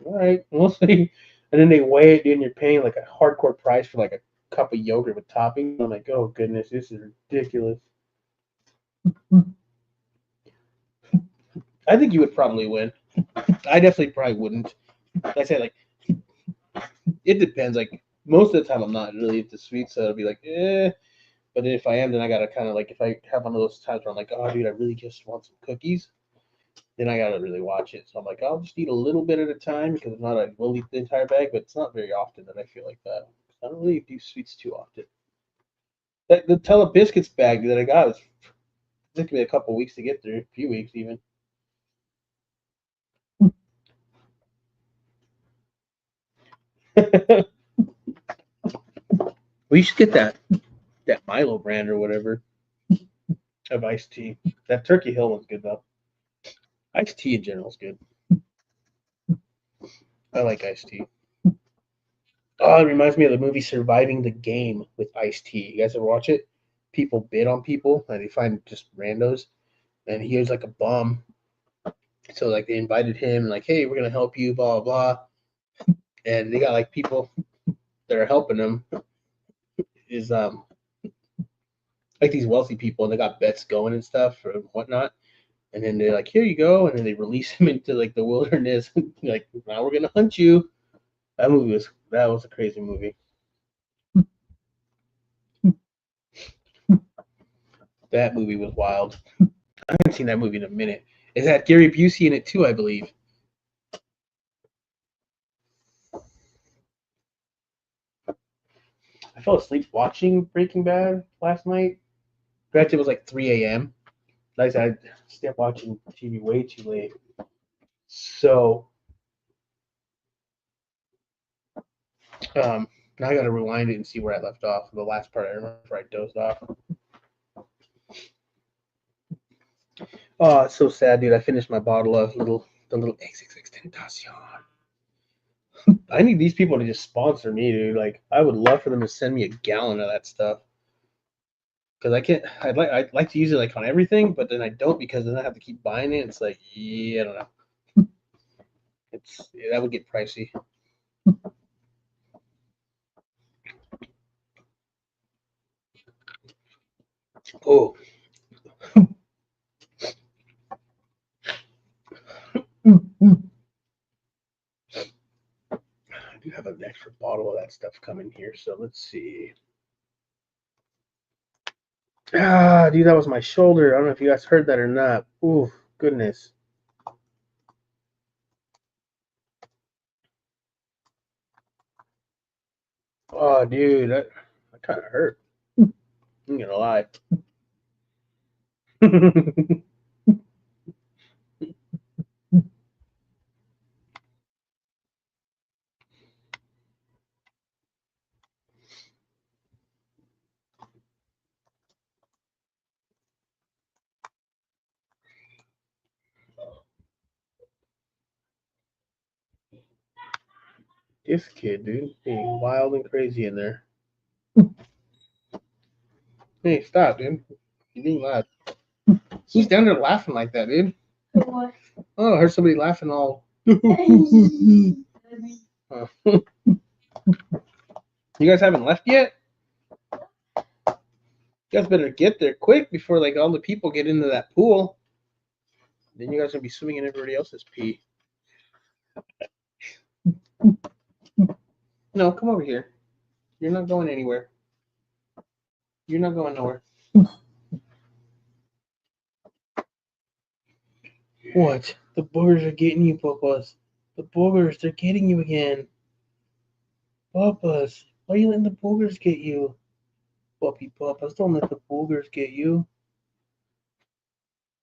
all right, we'll see. And then they weigh it, and you're paying like a hardcore price for like a cup of yogurt with toppings. I'm like, oh goodness, this is ridiculous. I think you would probably win. I definitely probably wouldn't. Like I said, like it depends. Like most of the time, I'm not really into sweets, so it'll be like, eh. But if I am, then I gotta kind of like if I have one of those times where I'm like, oh dude, I really just want some cookies, then I gotta really watch it. So I'm like, I'll just eat a little bit at a time because if not, I will eat the entire bag. But it's not very often that I feel like that. I don't really do sweets too often. That the Tella biscuits bag that I got was it took me a couple weeks to get through, a few weeks even. We should get that Milo brand or whatever of iced tea. That Turkey Hill one's good though. Iced tea in general is good. I like iced tea. Oh, it reminds me of the movie Surviving the Game with Ice T. You guys ever watch it? People bid on people and they find just randos, and he was like a bum. So like they invited him, like, hey, we're gonna help you, blah blah blah. And they got like people that are helping him is like these wealthy people, and they got bets going and stuff or whatnot. And then they're like, here you go, and then they release him into like the wilderness. Like now we're gonna hunt you. That was a crazy movie. That movie was wild. I haven't seen that movie in a minute. It had Gary Busey in it too, I believe. I fell asleep watching Breaking Bad last night. Granted, it was like 3 a.m. Like I said, I stayed up watching TV way too late. So now I got to rewind it and see where I left off. The last part I remember I dozed off. Oh, it's so sad, dude. I finished my bottle of the little XXX Tentacion. I need these people to just sponsor me, dude. Like, I would love for them to send me a gallon of that stuff. Because I can't. I'd like to use it like on everything, but then I don't because then I have to keep buying it. It's like, yeah, I don't know. That would get pricey. Oh, I do have an extra bottle of that stuff coming here, so let's see. Ah, dude, that was my shoulder. I don't know if you guys heard that or not. Ooh, goodness. Oh, dude, that kind of hurt. I'm gonna lie. This kid, dude, being wild and crazy in there. Hey, stop, dude. You being loud. Who's down there laughing like that, dude? What? Oh, I heard somebody laughing all. Oh. You guys haven't left yet? You guys better get there quick before like all the people get into that pool. Then you guys gonna be swimming in everybody else's pee. No, come over here. You're not going anywhere. You're not going nowhere. What? The boogers are getting you, Papas. The boogers, they're getting you again. Papas, why are you letting the boogers get you? Puppy Papas, don't let the boogers get you.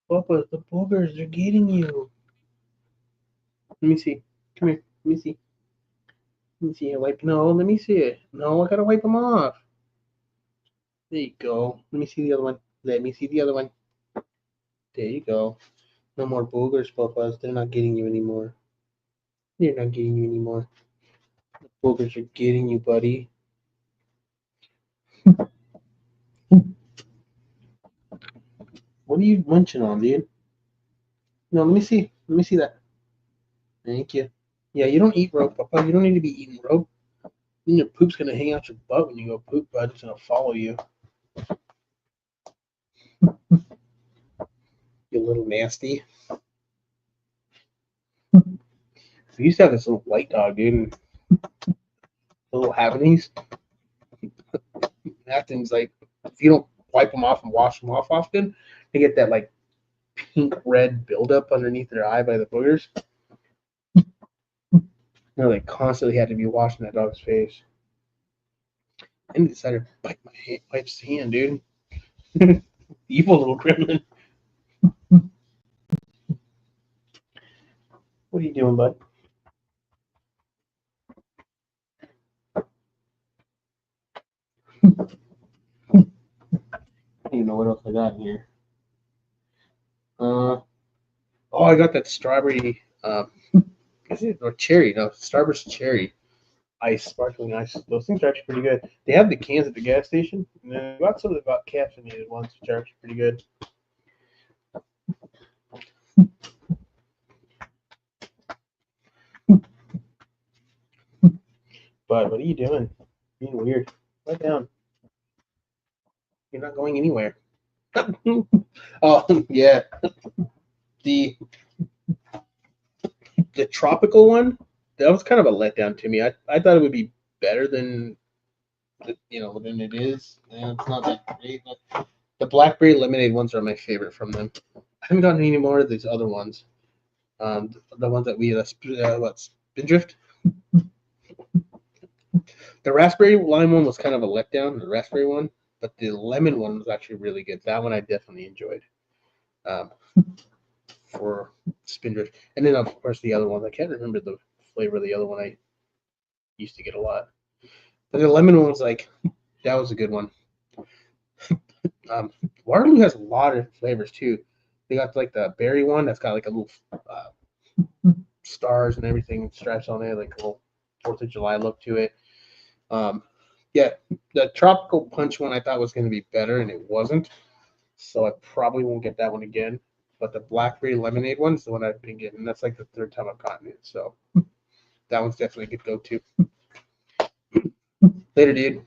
Papas, the boogers, they're getting you. Let me see. Come here. Let me see. Let me see. Wipe. No, let me see it. No, I gotta wipe them off. There you go. Let me see the other one. Let me see the other one. There you go. No more boogers, Papas. They're not getting you anymore. They're not getting you anymore. The boogers are getting you, buddy. What are you munching on, dude? No, let me see. Let me see that. Thank you. Yeah, you don't eat rope, Papa. You don't need to be eating rope. Then your poop's gonna hang out your butt when you go poop, bud. It's gonna follow you. You little nasty. We used to have this little white dog, dude, and little Havanese. That thing's like, if you don't wipe them off and wash them off often, they get that like pink red buildup underneath their eye by the boogers. They constantly had to be washing that dog's face. And he decided to bite his hand, dude. Evil little gremlin. What are you doing, bud? I don't even know what else I got in here. I got that strawberry. Is it or cherry? No, Starburst cherry ice, sparkling ice. Those things are actually pretty good. They have the cans at the gas station, and then I got some of the caffeinated ones, which are actually pretty good. Bud, what are you doing? Being weird. Lie down. You're not going anywhere. Oh yeah, the the tropical one. That was kind of a letdown to me. I thought it would be better than than it is. Yeah, it's not that great. But the blackberry lemonade ones are my favorite from them. I haven't gotten any more of these other ones. The ones that we Spindrift. The raspberry lime one was kind of a letdown. The raspberry one, but the lemon one was actually really good. That one I definitely enjoyed. Um, for Spindrift, and then of course the other ones. I can't remember the flavor of the other one I used to get a lot. But the lemon one was like that was a good one. Waterloo has a lot of flavors too. They got like the berry one that's got like a little stars and everything stripes on it, like a little 4th of July look to it. Yeah, the tropical punch one I thought was going to be better, and it wasn't. So I probably won't get that one again. But the blackberry lemonade one is the one I've been getting. That's like the 3rd time I've gotten it. So that one's definitely a good go-to. Later, dude.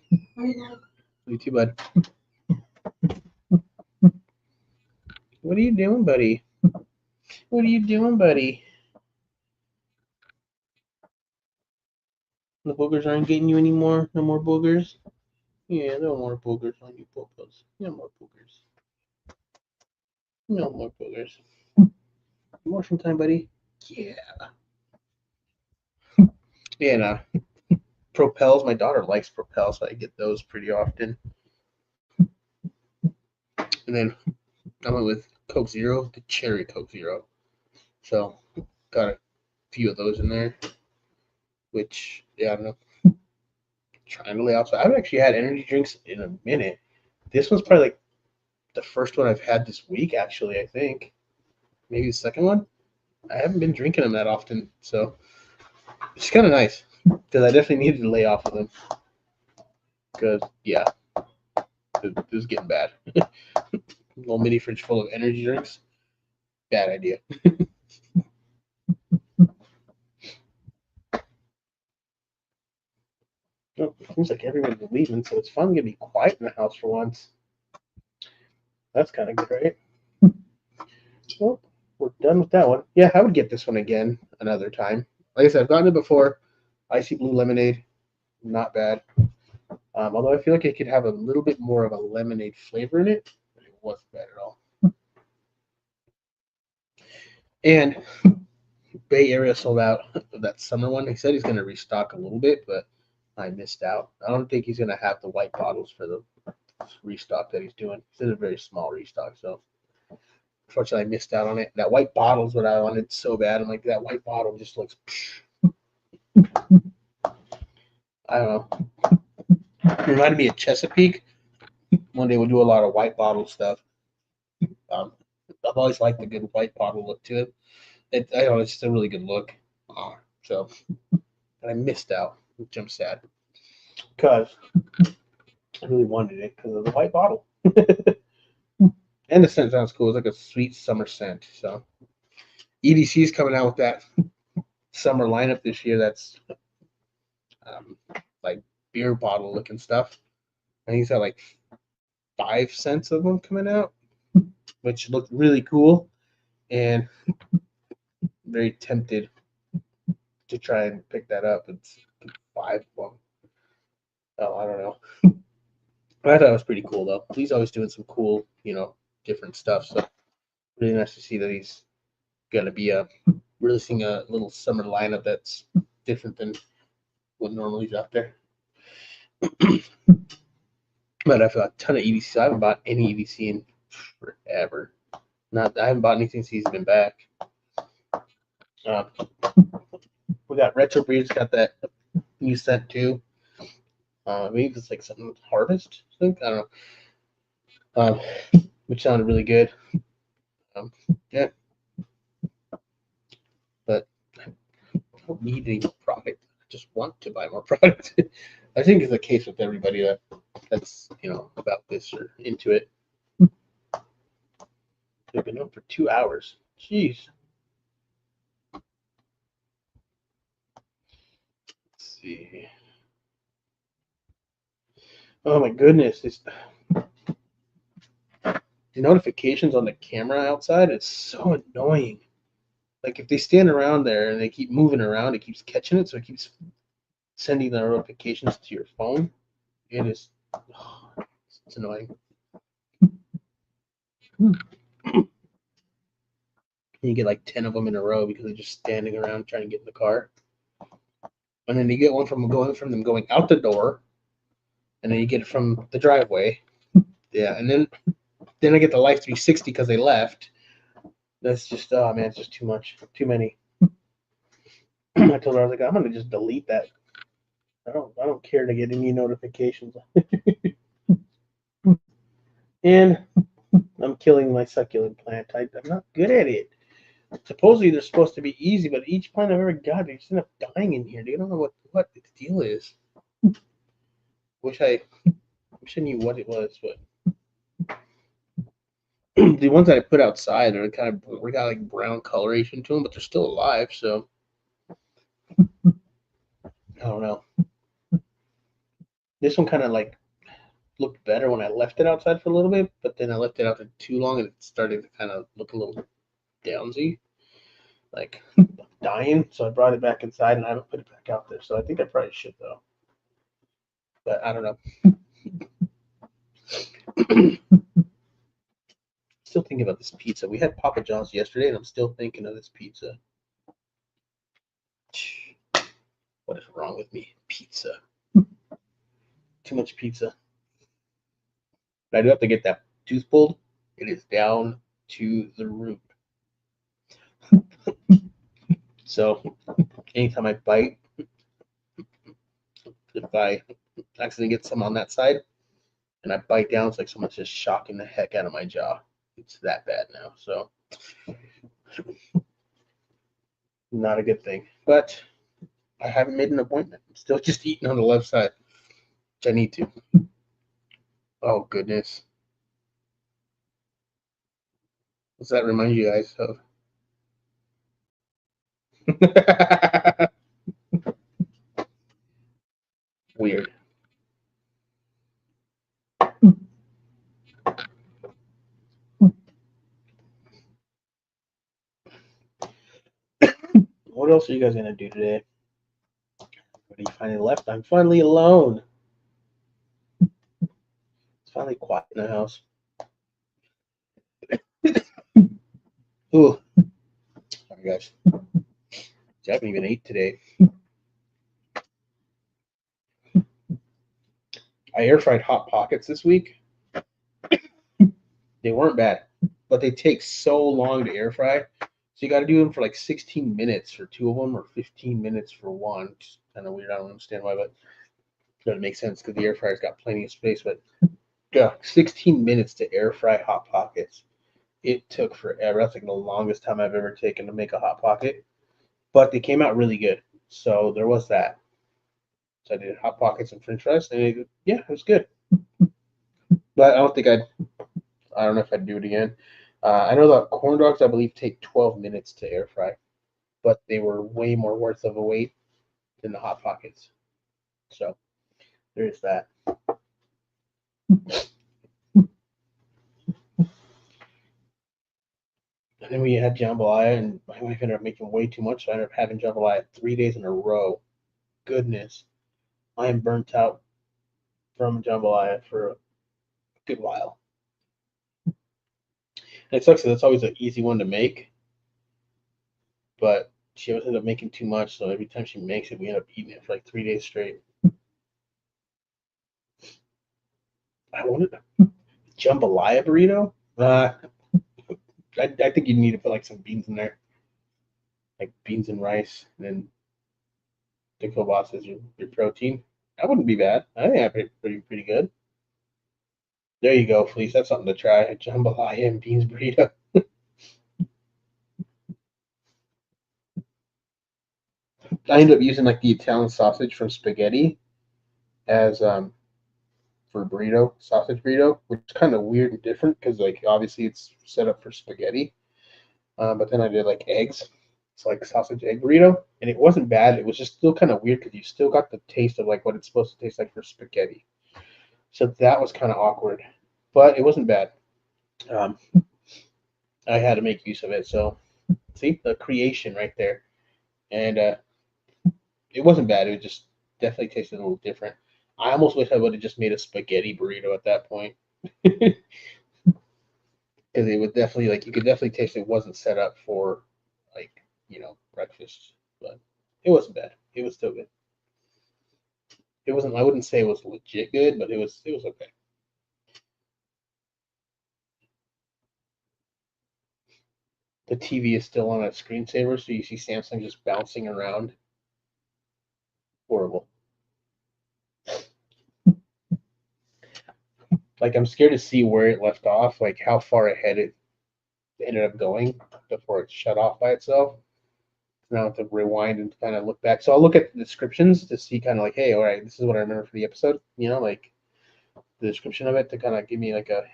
You too, bud. What are you doing, buddy? What are you doing, buddy? The boogers aren't getting you anymore? No more boogers? Yeah, no more boogers on you, popos. No more boogers. No more boogers. Motion time, buddy. Yeah. Yeah, nah. Propels. My daughter likes Propels, so I get those pretty often. And then I went with Coke Zero, the cherry Coke Zero. So got a few of those in there. Which, yeah, I don't know. Trying to lay off. So I haven't actually had energy drinks in a minute. This one's probably like the first one I've had this week, actually, I think. Maybe the second one. I haven't been drinking them that often, so it's kind of nice because I definitely needed to lay off of them. Because, yeah, it was getting bad. Little mini fridge full of energy drinks. Bad idea. Oh, it seems like everyone's leaving, so it's finally gonna be quiet in the house for once. That's kind of good, right? Well, we're done with that one. Yeah, I would get this one again another time. Like I said, I've gotten it before. Icy blue lemonade, not bad. Although I feel like it could have a little bit more of a lemonade flavor in it, but it wasn't bad at all. And Bay Area sold out of that summer one. He said he's going to restock a little bit, but I missed out. I don't think he's going to have the white bottles for the restock that he's doing. He said a very small restock, so unfortunately I missed out on it. That white bottle is what I wanted so bad. I'm like, that white bottle just looks. I don't know. It reminded me of Chesapeake. One day we'll do a lot of white bottle stuff. I've always liked the good white bottle look to it. I don't know, it's just a really good look. So, and I missed out, which I'm sad because I really wanted it because of the white bottle. And the scent sounds cool. It's like a sweet summer scent. So, EDC is coming out with that summer lineup this year that's like beer bottle looking stuff. And he's got like 5 cents of them coming out, which looked really cool, and very tempted to try and pick that up. It's 5 of them. Oh, I don't know. I thought it was pretty cool though. He's always doing some cool, different stuff. So really nice to see that he's gonna be releasing a little summer lineup that's different than what normally is out there. But I've got a ton of EDC. I haven't bought any EDC in forever. I haven't bought anything since he's been back. We got Retro Breed's got that new set too. Maybe it's like something with Harvest. I think I don't know. Which sounded really good. Yeah, but I don't need any more product. I just want to buy more product. I think it's the case with everybody that's about this or into it. We've been up for 2 hours. Jeez. Let's see. Oh my goodness. The notifications on the camera outside, it's so annoying. Like if they stand around there and they keep moving around, it keeps catching it, so it keeps sending the notifications to your phone. It is, it's annoying. You get like 10 of them in a row because they're just standing around trying to get in the car. And then you get one from them going out the door, and then you get it from the driveway. Yeah, and then I get the Life 360 because they left. That's just, oh man, it's just too much, too many. I told her, I was like, I'm gonna just delete that. I don't care to get any notifications. And I'm killing my succulent plant. I'm not good at it. Supposedly they're supposed to be easy, but each plant I've ever got, they just end up dying in here. They don't know what the deal is. Wish I knew what it was, but the ones that I put outside are we got like brown coloration to them, but they're still alive. So I don't know. This one kind of like looked better when I left it outside for a little bit, but then I left it out for too long and it started to kind of look a little downsy, like dying. So I brought it back inside and I haven't put it back out there. So I think I probably should though, but I don't know. Still thinking about this pizza. We had Papa John's yesterday, and I'm still thinking of this pizza. What is wrong with me? Pizza. Too much pizza. But I do have to get that tooth pulled. It is down to the root. So anytime I bite, if I accidentally get some on that side and I bite down, it's like someone's just shocking the heck out of my jaw. It's that bad now. So not a good thing. But I haven't made an appointment. I'm still just eating on the left side, which I need to. Oh, goodness. What's that remind you guys of? Weird. What else are you guys going to do today? What are you finally left? I'm finally alone. It's finally quiet in the house. Ooh. Sorry, guys. I haven't even ate today. I air fried Hot Pockets this week. They weren't bad, but they take so long to air fry. So you got to do them for like 16 minutes for 2 of them or 15 minutes for one. It's kind of weird. I don't understand why, but it doesn't make sense because the air fryer's got plenty of space. But yeah, 16 minutes to air fry Hot Pockets. It took forever. That's like the longest time I've ever taken to make a Hot Pocket. But they came out really good. So there was that. So I did Hot Pockets and French fries, and it was good. But I don't know if I'd do it again. I know the corn dogs, I believe, take 12 minutes to air fry. but they were way more worth of a weight than the Hot Pockets. So there's that. And then we had jambalaya, and my wife ended up making way too much, so I ended up having jambalaya 3 days in a row. Goodness, I am burnt out from jambalaya for a good while. And it sucks because it's always an easy one to make, but she always ended up making too much, so every time she makes it, we end up eating it for like 3 days straight. I wanted a jambalaya burrito. I think you need to put like some beans in there, like beans and rice, and then the kielbasa is your protein. That wouldn't be bad. I think that'd be pretty good. There you go, Felice. That's something to try. A jambalaya and beans burrito. I ended up using like the Italian sausage from spaghetti as for burrito, sausage burrito, which is kind of weird and different because like obviously it's set up for spaghetti. But then I did like eggs. It's like sausage egg burrito, and it wasn't bad. It was just still kind of weird because you still got the taste of like what it's supposed to taste like for spaghetti. So that was kind of awkward, but it wasn't bad. Um, I had to make use of it. So see the creation right there, and it wasn't bad. It just definitely tasted a little different. I almost wish I would have just made a spaghetti burrito at that point, because it would definitely like you could definitely taste it wasn't set up for like breakfast, but it wasn't bad. It was still good. It wasn't. I wouldn't say it was legit good, but it was okay. The TV is still on a screensaver, so you see Samsung just bouncing around. Horrible. Like I'm scared to see where it left off, like how far ahead it ended up going before it shut off by itself. Now I have to rewind and kind of look back. So I'll look at the descriptions to see kind of like, hey, all right, this is what I remember for the episode. Like the description of it to kind of give me like a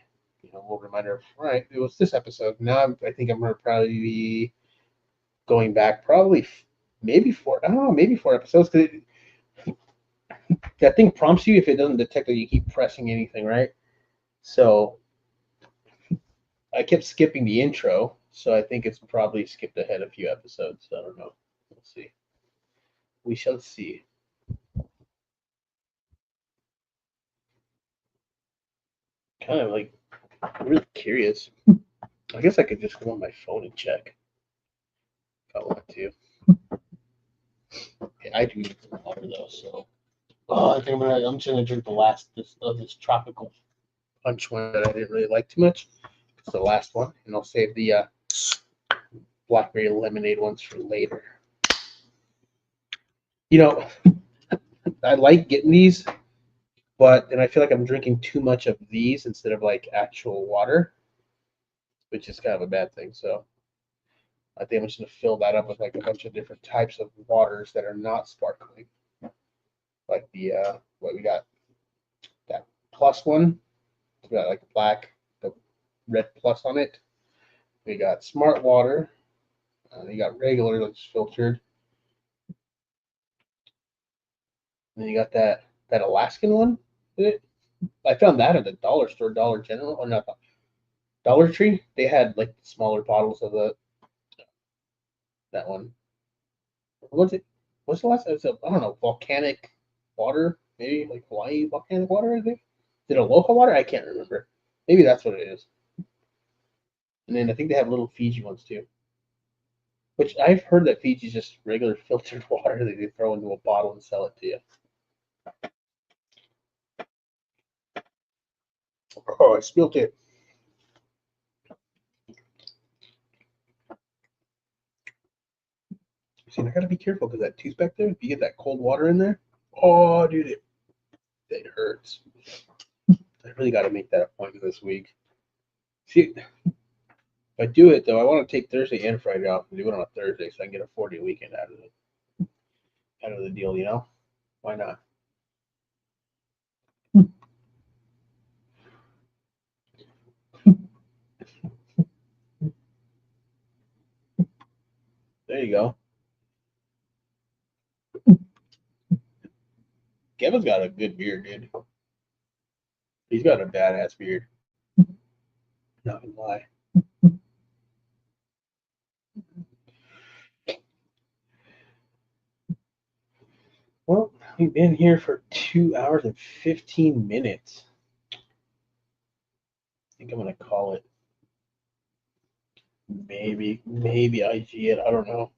little reminder of all right, it was this episode. Now I think I'm gonna probably be going back probably maybe four. I don't know, maybe 4 episodes because that thing prompts you if it doesn't detect that you keep pressing anything, right? So I kept skipping the intro, so I think it's probably skipped ahead a few episodes. I don't know. We'll see. We shall see. Kind of like really curious. I guess I could just go on my phone and check if I want to. Yeah, I do need some water though, so. Oh, I think I'm just gonna drink the last of this tropical punch one that I didn't really like too much. It's the last one, and I'll save the blackberry lemonade ones for later. You know, I like getting these, but then I feel like I'm drinking too much of these instead of like actual water, which is kind of a bad thing. So I think I'm just gonna fill that up with like a bunch of different types of waters that are not sparkling, like the what we got that plus one. We got like black, the red plus on it. We got smart water. You got regular, that's filtered. And then you got that Alaskan one. I found that at the dollar store, Dollar General, or not Dollar Tree. They had like smaller bottles of that one. What's it? What's the last? It's I don't know, volcanic water, maybe like Hawaii volcanic water. I think. Is it Aloha water? I can't remember. Maybe that's what it is. And then I think they have little Fiji ones too. Which I've heard that Fiji's just regular filtered water that they throw into a bottle and sell it to you. Oh, I spilled it. See, I gotta be careful because that tooth back there, if you get that cold water in there, oh, dude, it hurts. I really got to make that appointment this week. See, if I do it though, I want to take Thursday and Friday off and do it on a Thursday so I can get a 4-day weekend out of the deal. Why not? There you go. Kevin's got a good beard, dude. He's got a badass beard. Not gonna lie. Well, we've been here for 2 hours and 15 minutes. I think I'm gonna call it. Maybe IG it. I don't know.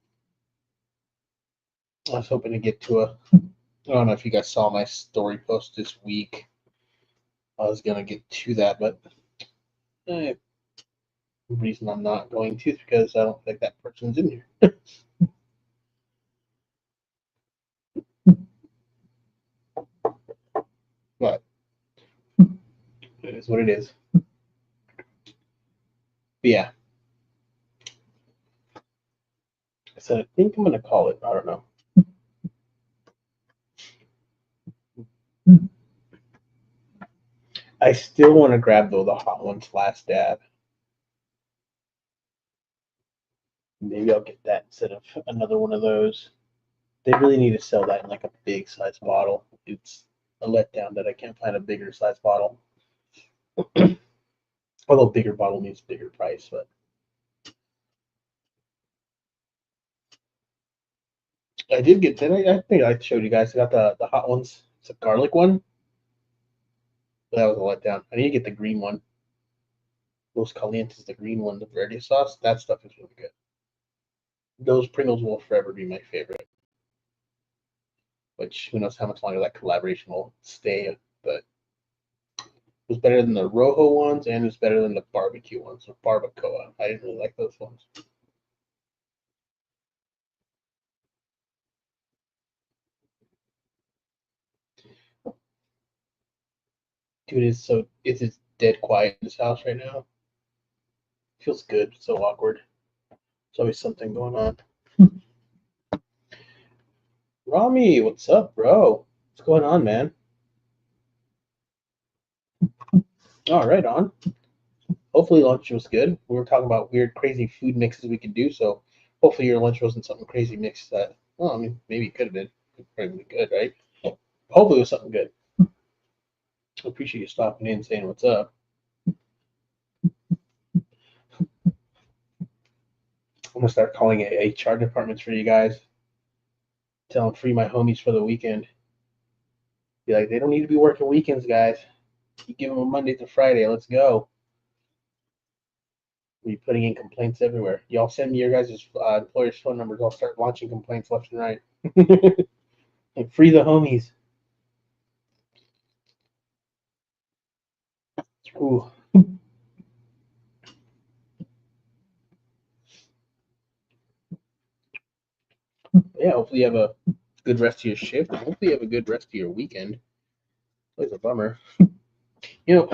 I was hoping to get to a. I don't know if you guys saw my story post this week. I was gonna get to that, but the reason I'm not going to is because I don't think that person's in here. But it is what it is. But yeah. I said I think I'm gonna call it. I don't know. I still want to grab the Hot Ones last dab. Maybe I'll get that instead of another one of those. They really need to sell that in like a big size bottle. It's a letdown that I can't find a bigger size bottle. Although bigger bottle means bigger price, but I did get that. I think I showed you guys. I got the Hot Ones. It's a garlic one. That was a letdown. I need to get the green one. Los Calientes, the green one, the verde sauce. That stuff is really good. Those Pringles will forever be my favorite. Which who knows how much longer that collaboration will stay, but it was better than the Rojo ones and it was better than the barbecue ones, or barbacoa. I didn't really like those ones. Dude, it's dead quiet in this house right now. Feels good, so awkward. There's always something going on. Rami, what's up, bro? What's going on, man? All right, on. Hopefully lunch was good. We were talking about weird, crazy food mixes we could do, so hopefully your lunch wasn't something crazy mixed that. Well, I mean, maybe it could have been. Probably good, right? Hopefully it was something good. I appreciate you stopping in and saying what's up. I'm gonna start calling it HR departments for you guys. Tell them free my homies for the weekend. Be like, they don't need to be working weekends, guys. You give them a Monday to Friday. Let's go. We're putting in complaints everywhere. Y'all send me your guys' employers' phone numbers. I'll start launching complaints left and right. And free the homies. Ooh. Yeah, hopefully you have a good rest of your shift. And hopefully you have a good rest of your weekend. Always a bummer. You know,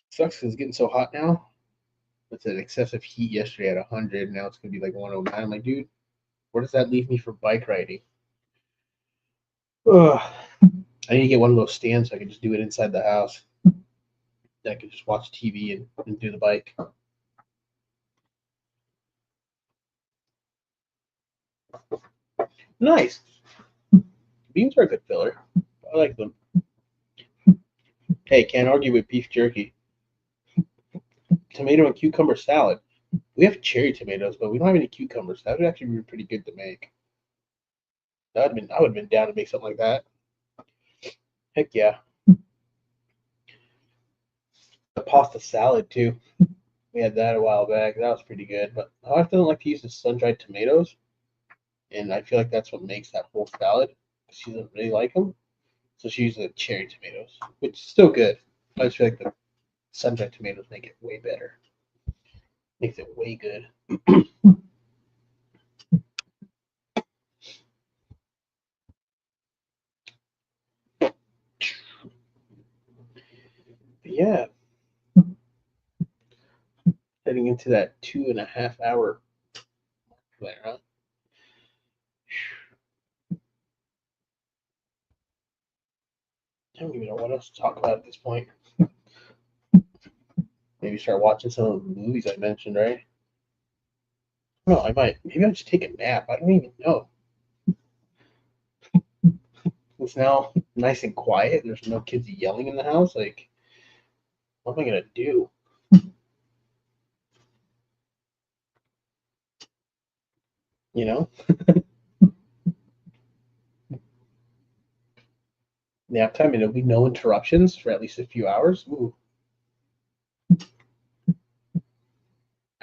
sucks because it's getting so hot now. It's an excessive heat yesterday at 100. Now it's going to be like 109. I'm like, dude, where does that leave me for bike riding? Ugh. I need to get one of those stands so I can just do it inside the house. I can just watch TV and do the bike. Nice. Beans are a good filler. I like them. Hey, can't argue with beef jerky. Tomato and cucumber salad. We have cherry tomatoes, but we don't have any cucumbers. That would actually be pretty good to make. I would have been down to make something like that. Heck yeah. The pasta salad too. We had that a while back. That was pretty good. But my wife doesn't like to use the sun-dried tomatoes, and I feel like that's what makes that whole salad. She doesn't really like them, so she uses the cherry tomatoes, which is still good. I just feel like the sun-dried tomatoes make it way better. Makes it way good. But yeah, heading into that 2.5 hour there, huh? I don't even know what else to talk about at this point. Maybe start watching some of the movies I mentioned, right? No, I might. Maybe I'll just take a nap. I don't even know. It's now nice and quiet. There's no kids yelling in the house. Like, what am I gonna do? You know, nap time, and there'll be no interruptions for at least a few hours. Ooh,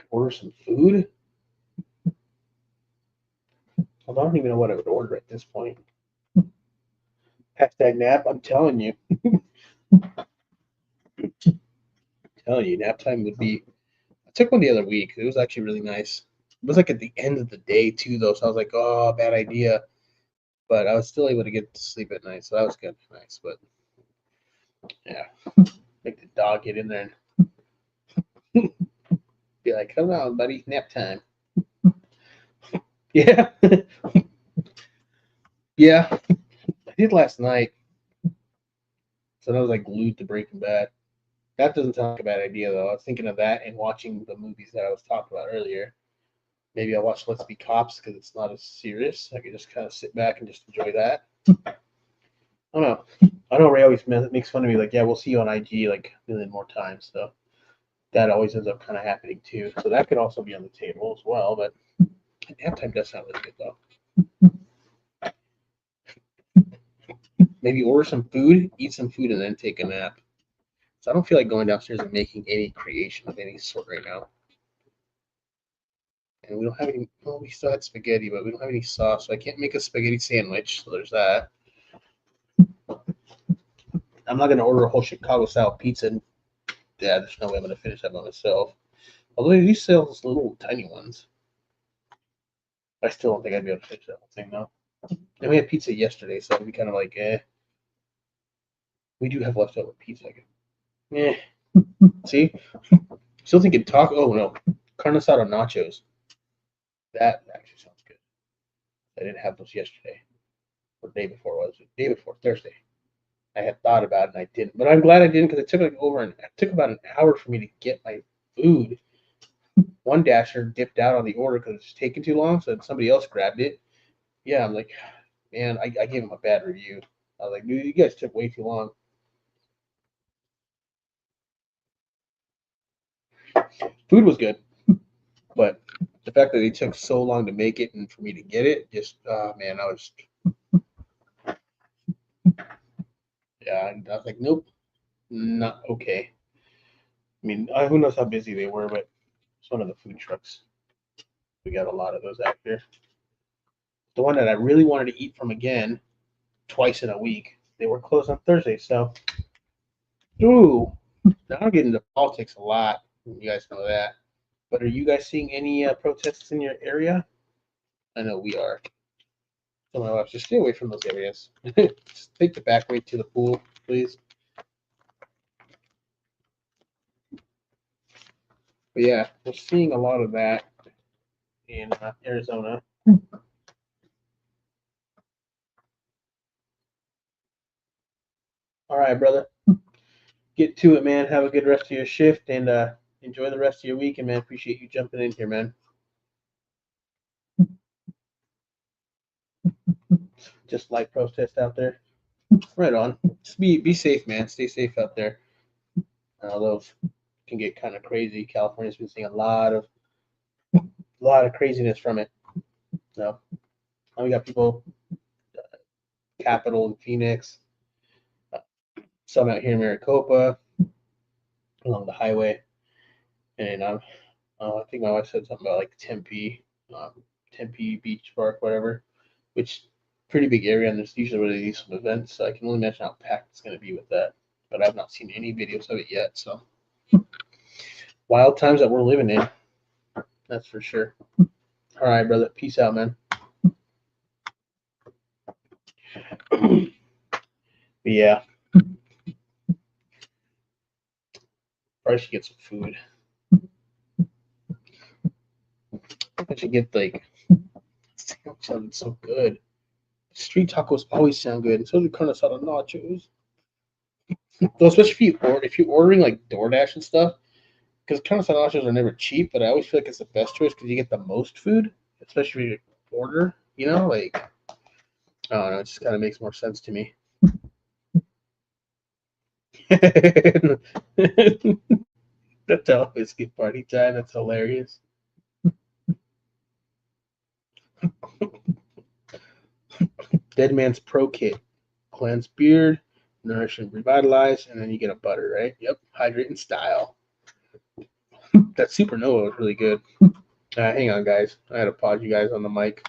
order some food. I don't even know what I would order at this point. Hashtag nap. I'm telling you, nap time would be. I took one the other week. It was actually really nice. It was like at the end of the day too, though. So I was like, oh, bad idea. But I was still able to get to sleep at night, so that was good, nice. But yeah, make the dog get in there and be like, "Come on, buddy, nap time." Yeah, yeah, I did last night, so I was like glued to Breaking Bad. That doesn't sound like a bad idea though. I was thinking of that and watching the movies that I was talking about earlier. Maybe I'll watch Let's Be Cops because it's not as serious. I could just kind of sit back and just enjoy that. I don't know. I know Ray always makes fun of me, like, "Yeah, we'll see you on IG like a million more times." So that always ends up kind of happening too. So that could also be on the table as well. But halftime does sound really good though. Maybe order some food, eat some food, and then take a nap. So I don't feel like going downstairs and making any creation of any sort right now. And we don't have any. Well, we still had spaghetti, but we don't have any sauce, so I can't make a spaghetti sandwich. So there's that. I'm not gonna order a whole Chicago style pizza. And, yeah, there's no way I'm gonna finish that by myself. Although they do sell those little tiny ones. I still don't think I'd be able to finish that whole thing though. And we had pizza yesterday, so it'd be kind of like, eh. We do have leftover pizza. Eh. See, still thinking taco. Oh no, carne asada nachos. That actually sounds good. I didn't have those yesterday. Or the day before was it? Day before Thursday. I had thought about it and I didn't, but I'm glad I didn't because it took it took about an hour for me to get my food. One dasher dipped out on the order because it's taking too long, so somebody else grabbed it. Yeah, I'm like, man, I gave him a bad review. I was like, dude, you guys took way too long. Food was good, but the fact that they took so long to make it and for me to get it, just man, I was like, nope, not okay. I mean, who knows how busy they were, but it's one of the food trucks. We got a lot of those out here. The one that I really wanted to eat from again, twice in a week, they were closed on Thursday. So, ooh, now I'm getting into politics a lot. You guys know that. But are you guys seeing any protests in your area? I know we are. So my wife, just stay away from those areas. Just take the back way to the pool, please. But yeah, we're seeing a lot of that in Arizona. All right, brother. Get to it, man. Have a good rest of your shift and enjoy the rest of your week. And man, appreciate you jumping in here, man. Just light protest out there. Right on. Just be safe, man. Stay safe out there. Those can get kind of crazy. California's been seeing a lot of craziness from it. So we got people, Capital in Phoenix, uh, some out here in Maricopa along the highway, and I think my wife said something about like Tempe Beach Park, whatever, which pretty big area, and there's usually where they do some events. So I can only imagine how packed it's going to be with that. But I've not seen any videos of it yet. So wild times that we're living in, that's for sure. All right, brother. Peace out, man. But yeah, probably should get some food. I should get like sounded so good. Street tacos always sound good, and so do carne asada nachos. Though especially if you're ordering like DoorDash and stuff, because carne asada nachos are never cheap, but I always feel like it's the best choice because you get the most food, especially if you order. You know, like I don't know. It just kind of makes more sense to me. That's how biscuit party time. That's hilarious. Dead Man's Pro Kit. Cleanse beard, nourish and revitalize, and then you get a butter, right? Yep. Hydrate in style. That supernova was really good. Hang on, guys. I had to pause you guys on the mic.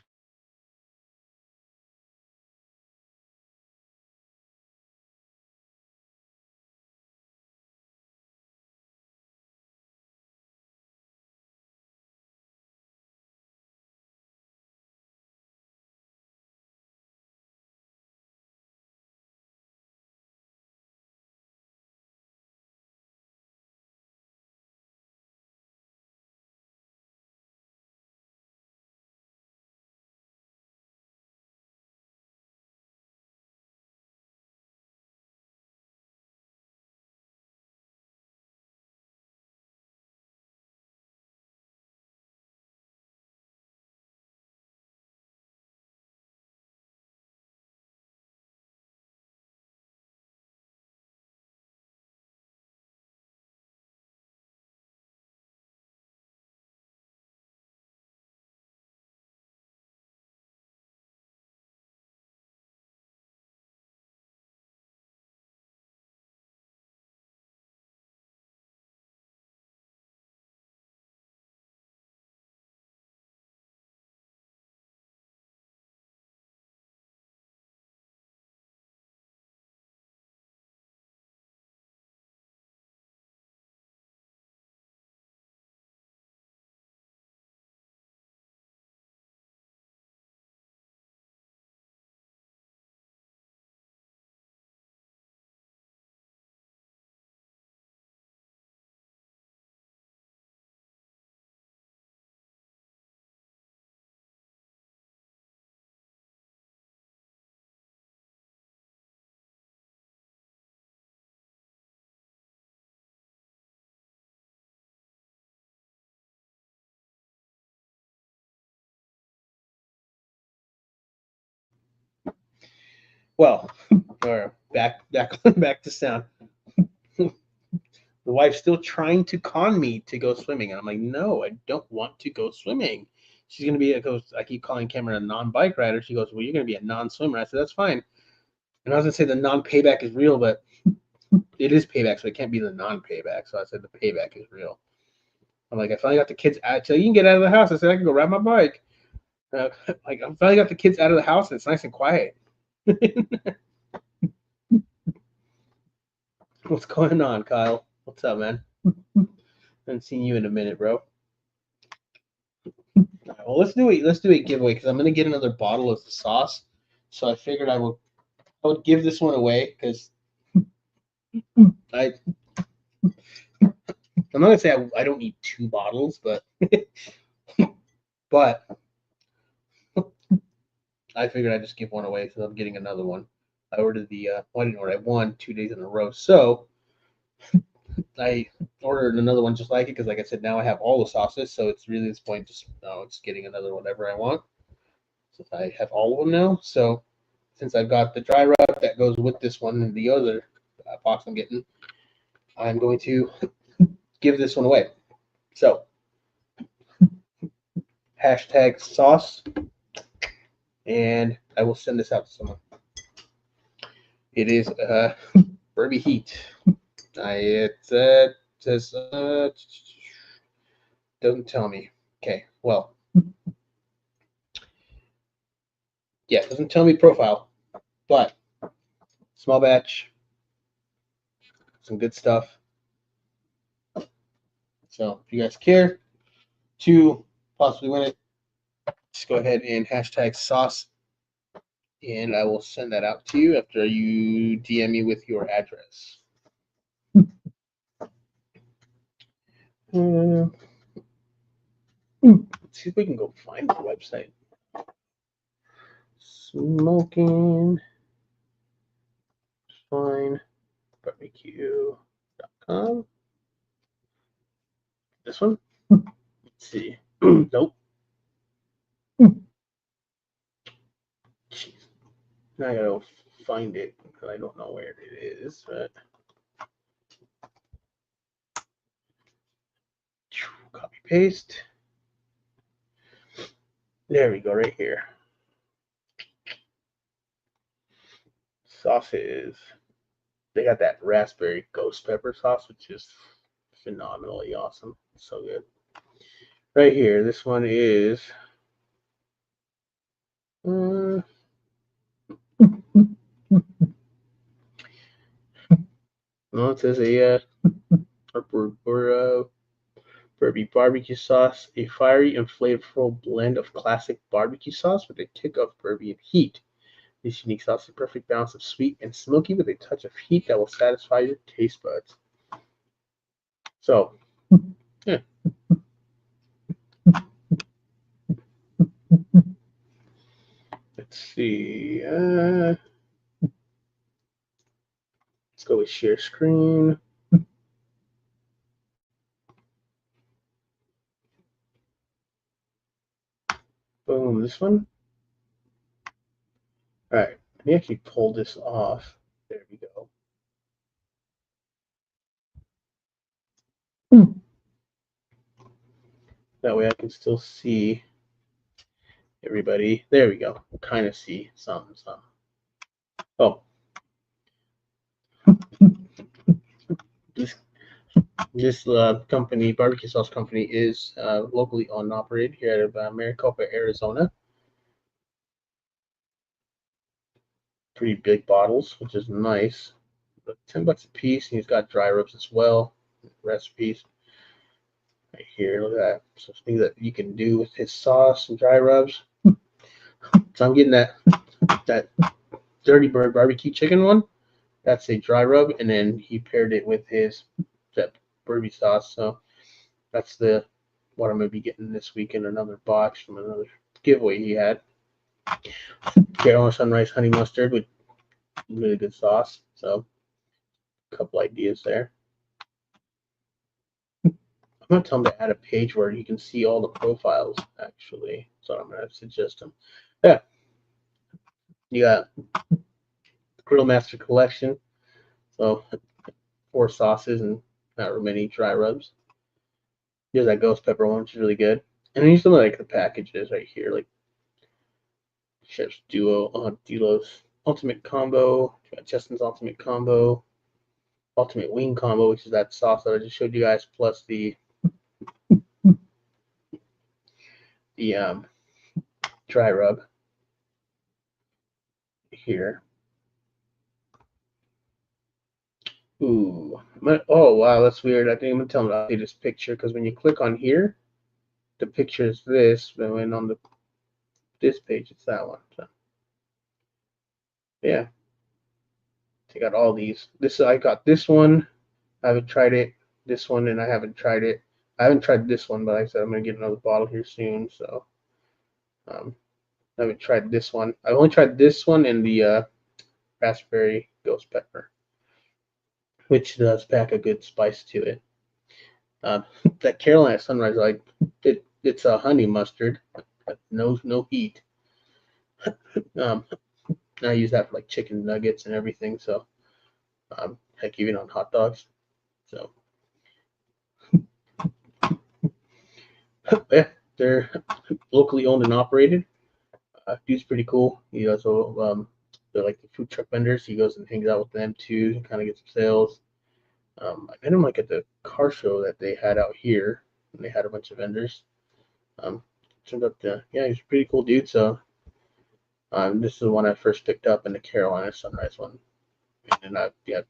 Well, back to sound. The wife's still trying to con me to go swimming, and I'm like, no, I don't want to go swimming. She's gonna be. I keep calling Cameron a non-bike rider. She goes, well, you're gonna be a non-swimmer. I said, that's fine. And I was gonna say the non-payback is real, but it is payback, so it can't be the non-payback. So I said the payback is real. I'm like, I finally got the kids out. So you can get out of the house. I said I can go ride my bike. Like I finally got the kids out of the house, and it's nice and quiet. What's going on, Kyle? What's up, man? Haven't seen you in a minute, bro. Right, well, let's do a giveaway because I'm gonna get another bottle of the sauce. So I figured I would give this one away because I I'm not gonna say I don't need two bottles, but but I figured I'd just give one away because I'm getting another one. I ordered the well, I didn't order. I won 2 days in a row, so I ordered another one just like it because, like I said, now I have all the sauces, so it's really this point just it's getting another whatever I want. Since I have all of them now, so since I've got the dry rub that goes with this one and the other box I'm getting, I'm going to give this one away. So hashtag sauce, and I will send this out to someone. It is Burby Heat. It says doesn't tell me. Okay, well, yeah, it doesn't tell me profile, but small batch, some good stuff. So if you guys care to possibly win it, just go ahead and hashtag sauce, and I will send that out to you after you DM me with your address. Let's see if we can go find the website. Smoking fine barbecue.com. This one? Let's see. Nope. Jeez. Now I gotta find it because I don't know where it is. But copy paste. There we go, right here. Sauces. They got that raspberry ghost pepper sauce, which is phenomenally awesome. So good. Right here, this one is. Well, it says a Burby barbecue sauce, a fiery and flavorful blend of classic barbecue sauce with a kick of Burby and heat. This unique sauce is a perfect balance of sweet and smoky with a touch of heat that will satisfy your taste buds. So, yeah. Let's see. Let's go with share screen. Boom, this one. All right, let me actually pull this off. There we go. That way I can still see everybody. There we go. Kind of see some. Oh, this company, barbecue sauce company, is locally owned and operated here out of Maricopa, Arizona. Pretty big bottles, which is nice. But $10 a piece, and he's got dry rubs as well. Recipes right here. Look at that. So things that you can do with his sauce and dry rubs. So I'm getting that Dirty Bird barbecue chicken one. That's a dry rub, and then he paired it with his that Burby sauce. So that's the what I'm gonna be getting this week in another box from another giveaway he had. Carolina Sunrise honey mustard with really good sauce. So a couple ideas there. I'm gonna tell him to add a page where you can see all the profiles. Actually, so I'm gonna suggest him. Yeah, you got Grill Master Collection. So 4 sauces and not many dry rubs. There's that ghost pepper one, which is really good. And then you some like the packages right here, like Chef's Duo's Ultimate Combo, Justin's Ultimate Combo, Ultimate Wing Combo, which is that sauce that I just showed you guys, plus the dry rub here. Ooh, oh wow, that's weird. I think I'm gonna tell him to update this picture because when you click on here, the picture is this, but when on this page, it's that one. So yeah, I got all these. I got this one. I haven't tried it. This one, and I haven't tried it. I haven't tried this one, but like I said I'm gonna get another bottle here soon. So I haven't tried this one. I've only tried this one and the raspberry ghost pepper, which does pack a good spice to it. That Carolina Sunrise, like it's a honey mustard, no heat. I use that for like chicken nuggets and everything. So heck, even on hot dogs. So yeah, they're locally owned and operated. Dude's pretty cool. He also they're like the food truck vendors. He goes and hangs out with them too, kind of gets some sales. I met him like at the car show that they had out here, and they had a bunch of vendors. Turned out to he's a pretty cool dude. So this is the one I first picked up, in the Carolina Sunrise one, and I've kind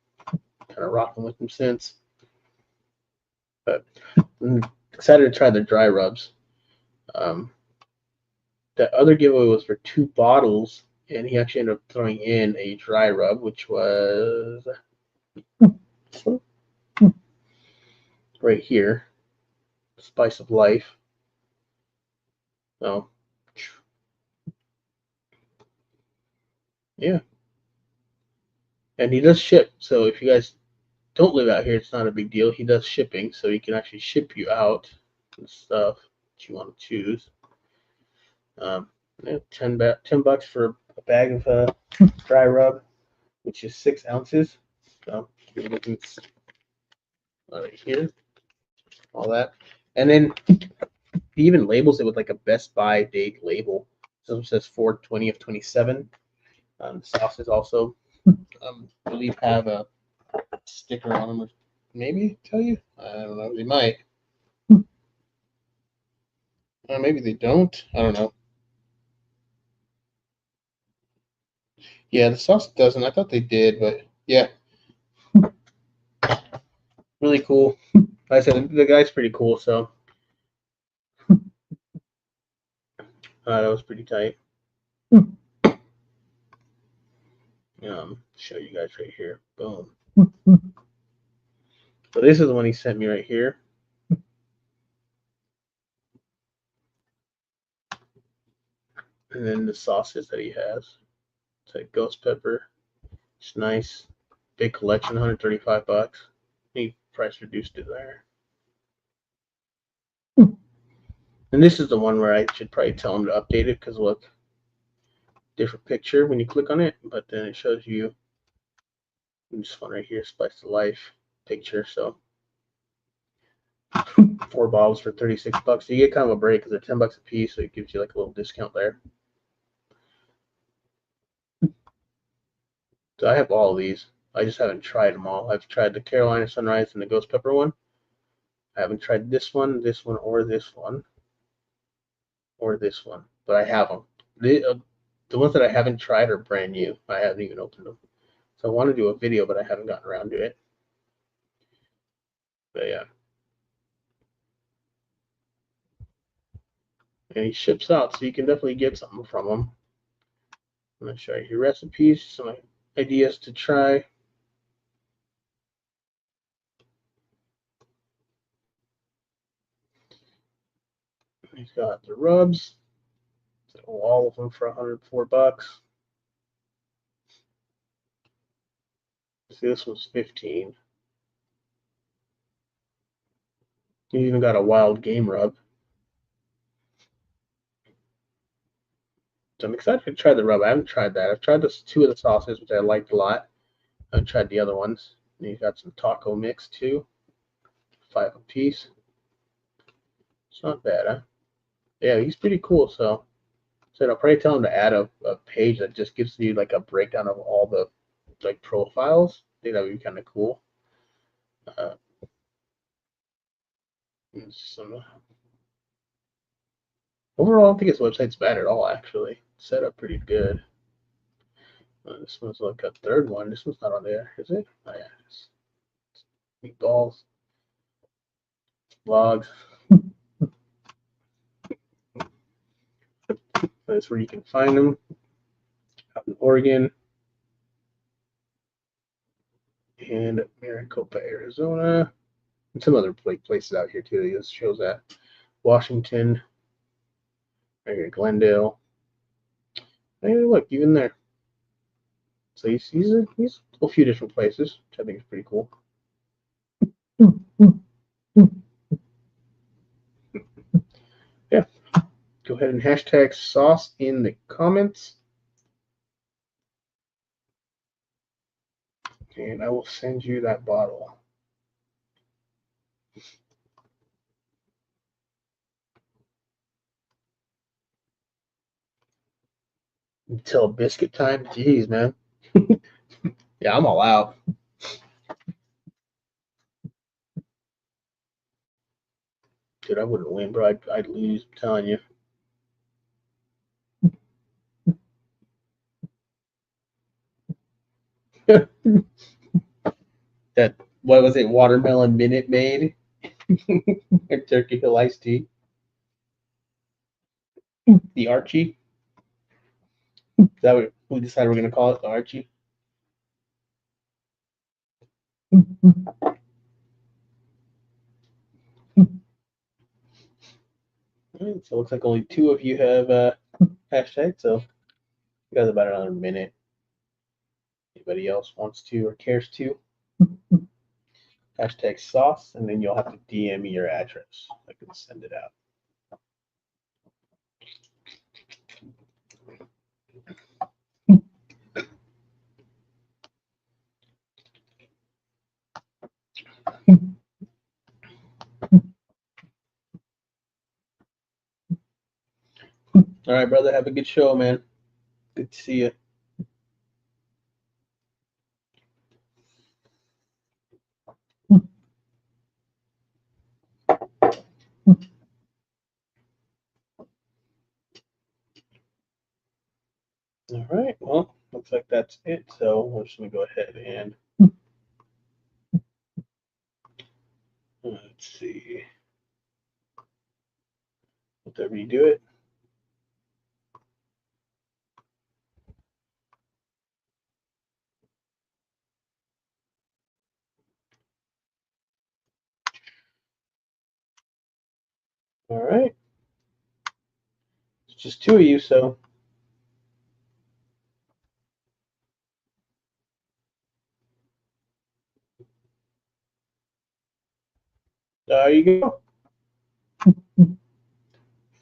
of rocking with him since. But I'm excited to try the dry rubs. The other giveaway was for 2 bottles, and he actually ended up throwing in a dry rub, which was right here, Spice of Life. Oh, yeah. And he does ship, so if you guys don't live out here, it's not a big deal. He does shipping, so he can actually ship you out and stuff that you want to choose. Yeah, $10 for a bag of dry rub, which is 6 ounces. So you're looking right here, all that, and then he even labels it with like a Best Buy date label. So it says 4/20 of 27. The sauces also, I believe, have a sticker on them, or maybe tell you. I don't know. They might. Maybe they don't. I don't know. Yeah, the sauce doesn't. I thought they did, but yeah, really cool. Like I said, the guy's pretty cool, so that was pretty tight. Show you guys right here. Boom. So this is the one he sent me right here. And then the sauces that he has. It's like ghost pepper. It's nice. Big collection, 135 bucks. He price reduced it there. And this is the one where I should probably tell him to update it, because look, different picture when you click on it, but then it shows you this one right here, Spice to Life picture. So 4 bottles for 36 bucks. So you get kind of a break because they're 10 bucks a piece, so it gives you like a little discount there. So I have all of these. I just haven't tried them all. I've tried the Carolina Sunrise and the Ghost Pepper one. I haven't tried this one, or this one, or this one, but I have them. The ones that I haven't tried are brand new. I haven't even opened them. So I want to do a video, but I haven't gotten around to it. But yeah. And he ships out, so you can definitely get something from him. I'm going to show you your recipes, some ideas to try. He's got the rubs, so all of them for 104 bucks. See, this was 15. He even got a wild game rub. So I'm excited to try the rub. I haven't tried that. I've tried two of the sauces, which I liked a lot. I haven't tried the other ones. And he's got some taco mix too, 5 a piece. It's not bad, huh? Yeah, he's pretty cool. So I'll probably tell him to add a page that just gives you like a breakdown of all the like profiles. I think that would be kind of cool. Overall, I don't think his website's bad at all. Actually, it's set up pretty good. This one's like a third one. This one's not on there, is it? Oh yeah, it's meatballs, vlogs. That's where you can find them. Out in Oregon and Maricopa, Arizona, and some other places out here too. This shows that Washington, right here, Glendale. Hey, look, even there. So he's a few different places, which I think is pretty cool. Yeah, go ahead and hashtag sauce in the comments, and I will send you that bottle. Until biscuit time, jeez, man. Yeah, I'm all out. Dude, I wouldn't win, bro. I'd lose. I'm telling you. That, what was it? Watermelon Minute Maid, Turkey Hill iced tea. The Archie. Is that what we decided we're gonna call it? The Archie. Right, so it looks like only 2 of you have hashtag. So you guys have about another minute. Anybody else wants to or cares to? Hashtag sauce, and then you'll have to DM me your address. I can send it out. All right, brother. Have a good show, man. Good to see you. All right. Well, looks like that's it. So we're just gonna go ahead and let's see. Let that redo it. All right. It's just two of you, so there you go.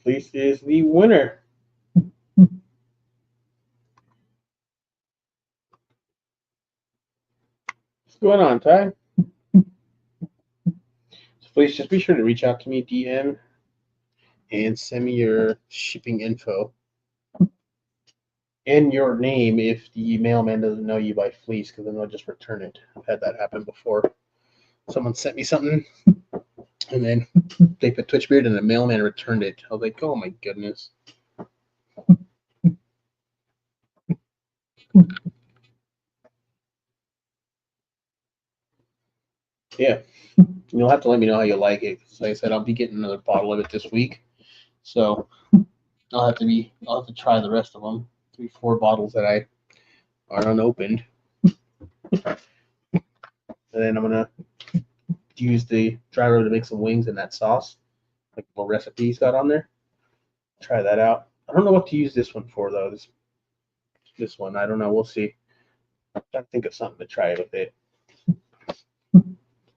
Fleece is the winner. What's going on, Ty? So please just be sure to reach out to me, DM, and send me your shipping info and your name if the mailman doesn't know you by fleece, because then they'll just return it. I've had that happen before. Someone sent me something, and then they put Twitch Beard, and the mailman returned it. I was like, oh my goodness. Yeah, you'll have to let me know how you like it. Because like I said, I'll be getting another bottle of it this week, so I'll have to try the rest of them. 4 bottles that I are unopened, and then I'm gonna use the dry rub to make some wings and that sauce, like the recipes got on there. Try that out. I don't know what to use this one for though. This one, I don't know. We'll see. I'm trying to think of something to try with it.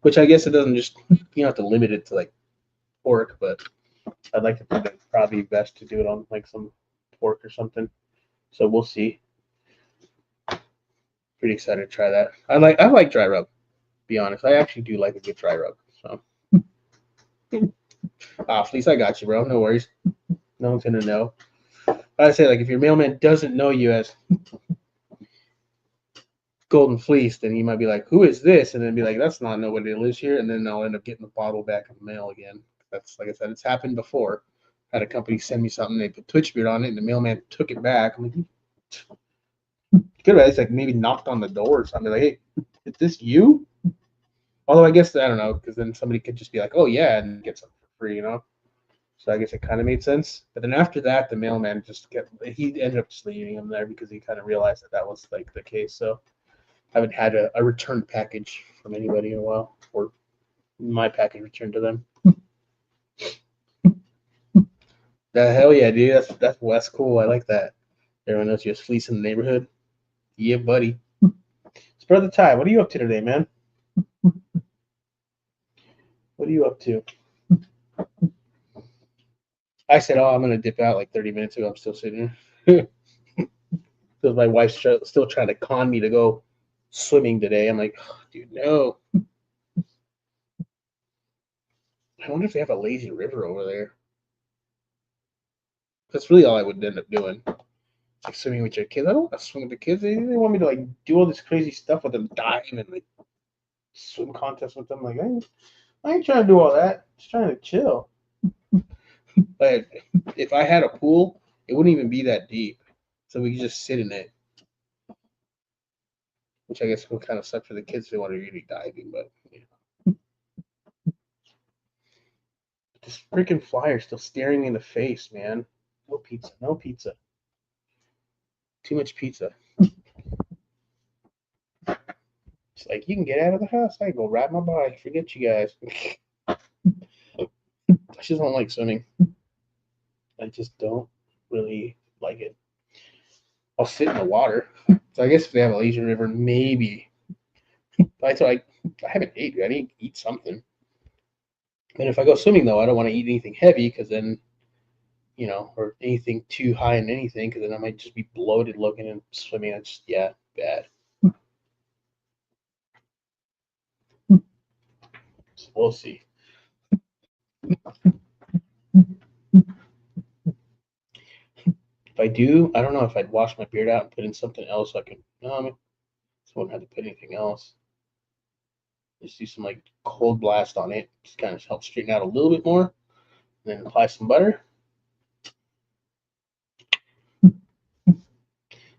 Which I guess it doesn't just you don't have to limit it to like pork, but I'd like to think it's probably best to do it on like some pork or something. So we'll see. Pretty excited to try that. I like dry rub. To be honest, I actually do like a good dry rub. So fleece, I got you, bro. No worries. No one's gonna know. I say like if your mailman doesn't know you as Golden Fleece, then you might be like, "Who is this?" And then be like, "That's not nobody that lives here." And then I'll end up getting the bottle back in the mail again. That's like I said, it's happened before. I had a company send me something, they put Twitch Beard on it, and the mailman took it back. I'm like, could have like maybe knocked on the door or something. Like, hey, is this you? Although I guess I don't know, because then somebody could just be like, "Oh yeah," and get something for free, you know. So I guess it kind of made sense. But then after that, the mailman just kept. He ended up just leaving him there because he kind of realized that that was like the case. So I haven't had a return package from anybody in a while, or my package returned to them. The hell yeah, dude. That's cool. I like that. Everyone knows you're fleecing the neighborhood. Yeah, buddy. It's Brother Ty. What are you up to today, man? What are you up to? I said, oh, I'm gonna dip out like 30 minutes ago. I'm still sitting here. Because my wife's still trying to con me to go swimming today. I'm like, oh, dude, no. I wonder if they have a lazy river over there. That's really all I would end up doing. Like swimming with your kids. I don't want to swim with the kids. They want me to like do all this crazy stuff with them, dive and like swim contests with them. Like I ain't trying to do all that. Just trying to chill. But if I had a pool, it wouldn't even be that deep, so we could just sit in it. Which I guess will kind of suck for the kids if they want to really diving. But you know. This freaking flyer still staring me in the face, man. No pizza. No pizza. Too much pizza. It's like you can get out of the house. I can go ride my bike. Forget you guys. I just don't like swimming. I just don't really like it. I'll sit in the water. So I guess if they have a lazy river, maybe. But I haven't ate. I need to eat something. And if I go swimming though, I don't want to eat anything heavy because then, or anything too high in anything because then I might just be bloated looking and swimming. It's just bad. So we'll see. If I do, I don't know if I'd wash my beard out and put in something else so I could. No, I mean, so I wouldn't have to put anything else. Just do some like cold blast on it. Just kind of help straighten out a little bit more. And then apply some butter.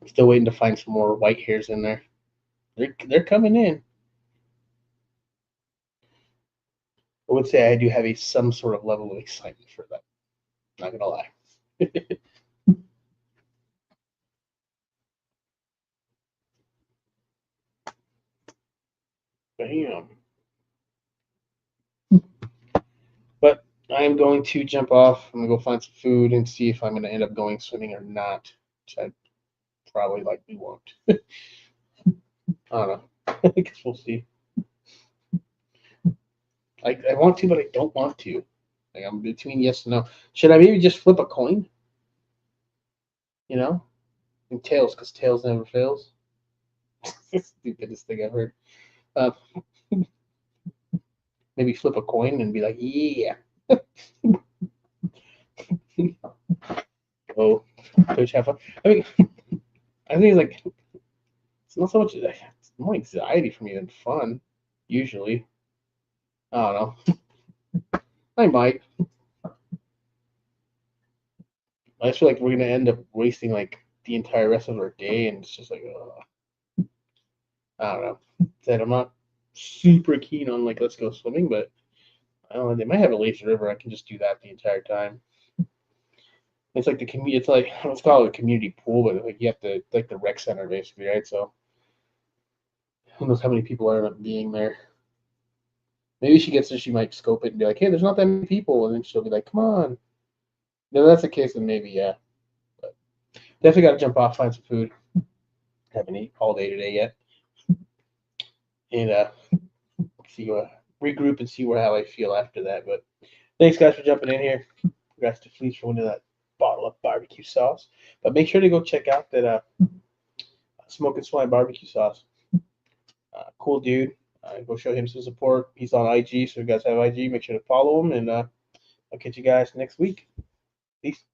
Still waiting to find some more white hairs in there. They're coming in. I would say I do have some sort of level of excitement for that. Not gonna lie. Bam. But I am going to jump off. I'm gonna go find some food and see if I'm gonna end up going swimming or not. Which I probably likely won't. I don't know. I guess we'll see. I want to, but I don't want to. Like I'm between yes and no. Should I maybe just flip a coin? You know, and tails, because tails never fails. Stupidest thing I've heard. Uh, maybe flip a coin and be like, yeah. Oh, coach, have fun. I mean, I think it's like it's not so much. It's more anxiety for me than fun. Usually, I don't know. I might. I just feel like we're gonna end up wasting like the entire rest of our day, and it's just like, I don't know. Said I'm not super keen on like let's go swimming, but I don't know. They might have a lazy river. I can just do that the entire time. It's like the community. It's like let's call it a community pool, but like you have to like the rec center basically, right? So who knows how many people are up being there. Maybe she gets there, she might scope it and be like, "Hey, there's not that many people," and then she'll be like, "Come on." If that's the case, then maybe yeah. But definitely got to jump off, find some food. Haven't eaten all day today yet, and see regroup and see where how I feel after that. But thanks guys for jumping in here. Congrats to Fleece for winning that bottle of barbecue sauce. But make sure to go check out that Smoking Swine barbecue sauce. Cool dude. Go show him some support. He's on IG, so if you guys have IG, make sure to follow him, and I'll catch you guys next week. Peace.